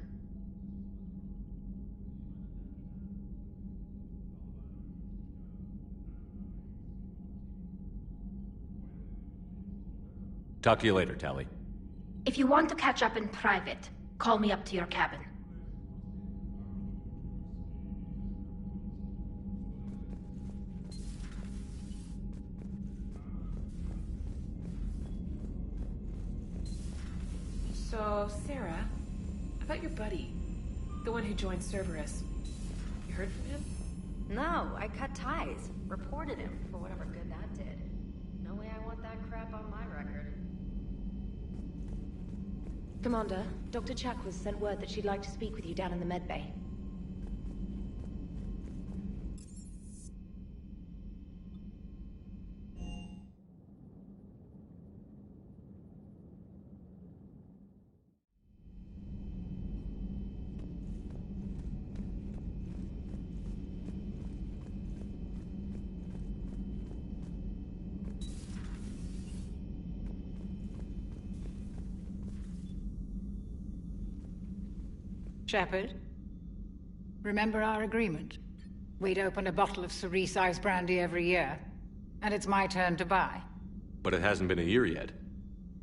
D: Talk to you later, Tally.
X: If you want to catch up in private, call me up to your cabin.
H: So, Sarah, about your buddy, the one who joined Cerberus. You heard from him?
E: No, I cut ties. Reported him for whatever good that did. No way I want that crap on my record.
H: Commander, Dr. Chakwas sent word that she'd like to speak with you down in the med bay.
G: Shepard, remember our agreement? We'd open a bottle of cerise ice brandy every year, and it's my turn to buy.
D: But it hasn't been a year yet.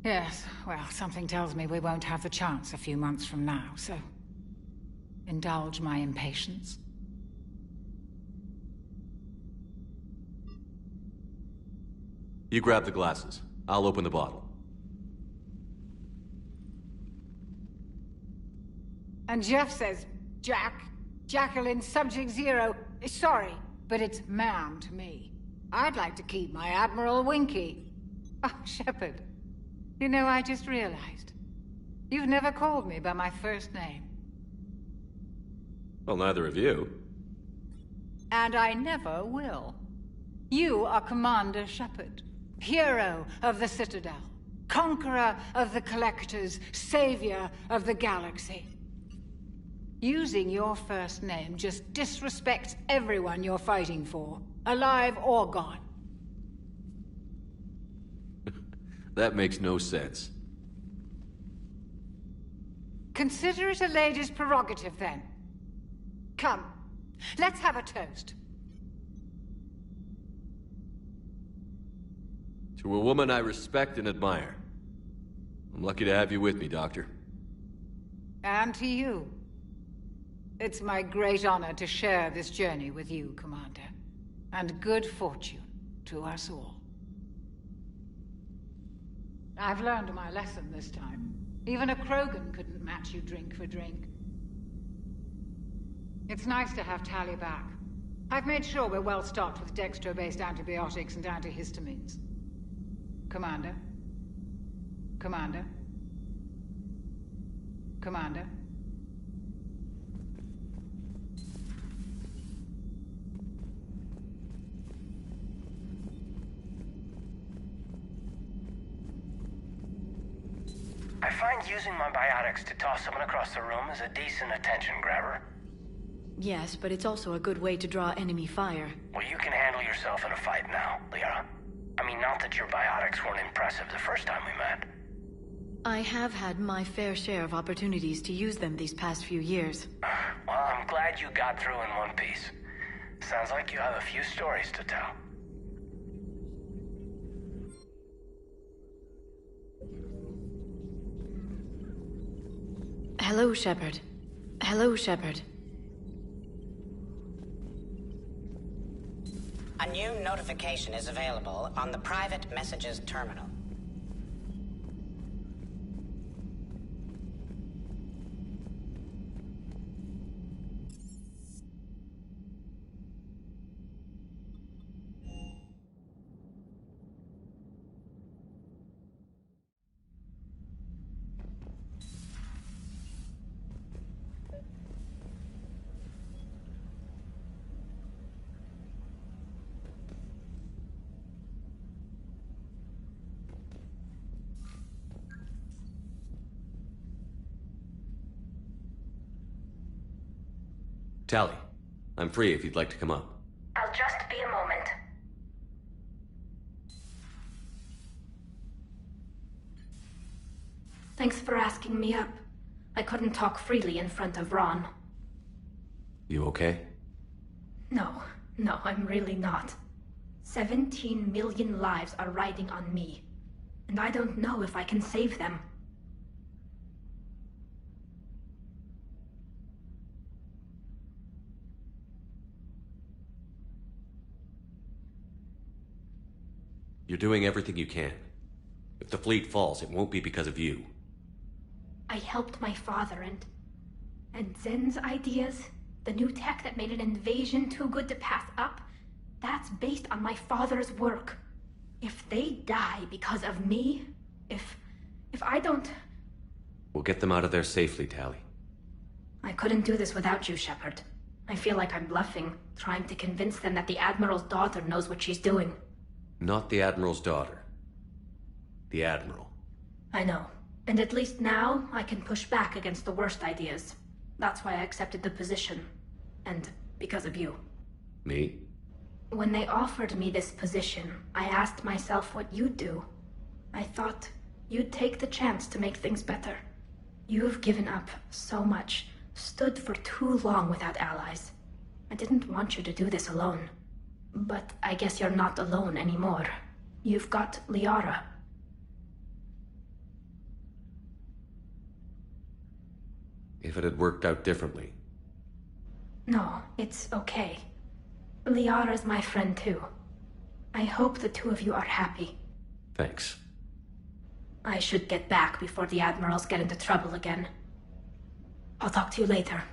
G: Yes, well, something tells me we won't have the chance a few months from now, so... indulge my impatience.
D: You grab the glasses. I'll open the bottle.
G: And Jeff says Jacqueline, Subject Zero. Sorry, but it's ma'am to me. I'd like to keep my Admiral Winky. Oh, Shepard. You know, I just realized. You've never called me by my first name.
D: Well, neither of you.
G: And I never will. You are Commander Shepard, hero of the Citadel, conqueror of the Collectors, savior of the galaxy. Using your first name just disrespects everyone you're fighting for, alive or gone.
D: That makes no sense.
G: Consider it a lady's prerogative, then. Come, let's have a toast.
D: To a woman I respect and admire. I'm lucky to have you with me, Doctor.
G: And to you. It's my great honor to share this journey with you, Commander. And good fortune to us all. I've learned my lesson this time. Even a Krogan couldn't match you drink for drink. It's nice to have Tali back. I've made sure we're well stocked with dextro-based antibiotics and antihistamines. Commander? Commander? Commander?
M: I find using my biotics to toss someone across the room is a decent attention grabber.
J: Yes, but it's also a good way to draw enemy fire.
M: Well, you can handle yourself in a fight now, Liara. I mean, not that your biotics weren't impressive the first time we met.
J: I have had my fair share of opportunities to use them these past few years.
M: Well, I'm glad you got through in one piece. Sounds like you have a few stories to tell.
J: Hello, Shepard. Hello, Shepard.
P: A new notification is available on the private messages terminal.
D: Tali, I'm free if you'd like to come up.
K: I'll just be a moment.
X: Thanks for asking me up. I couldn't talk freely in front of Ron.
D: You okay?
X: No, I'm really not. 17 million lives are riding on me. And I don't know if I can save them.
D: You're doing everything you can. If the fleet falls, it won't be because of you.
X: I helped my father and Zen's ideas, the new tech that made an invasion too good to pass up, that's based on my father's work. If they die because of me, if I don't...
D: We'll get them out of there safely, Tali.
X: I couldn't do this without you, Shepard. I feel like I'm bluffing, trying to convince them that the Admiral's daughter knows what she's doing.
D: Not the Admiral's daughter. The Admiral.
X: I know. And at least now, I can push back against the worst ideas. That's why I accepted the position. And because of you.
D: Me?
X: When they offered me this position, I asked myself what you'd do. I thought you'd take the chance to make things better. You've given up so much, stood for too long without allies. I didn't want you to do this alone. But I guess you're not alone anymore. You've got Liara.
D: If it had worked out differently.
X: No, it's okay. Liara's my friend too. I hope the two of you are happy.
D: Thanks.
X: I should get back before the Admirals get into trouble again. I'll talk to you later.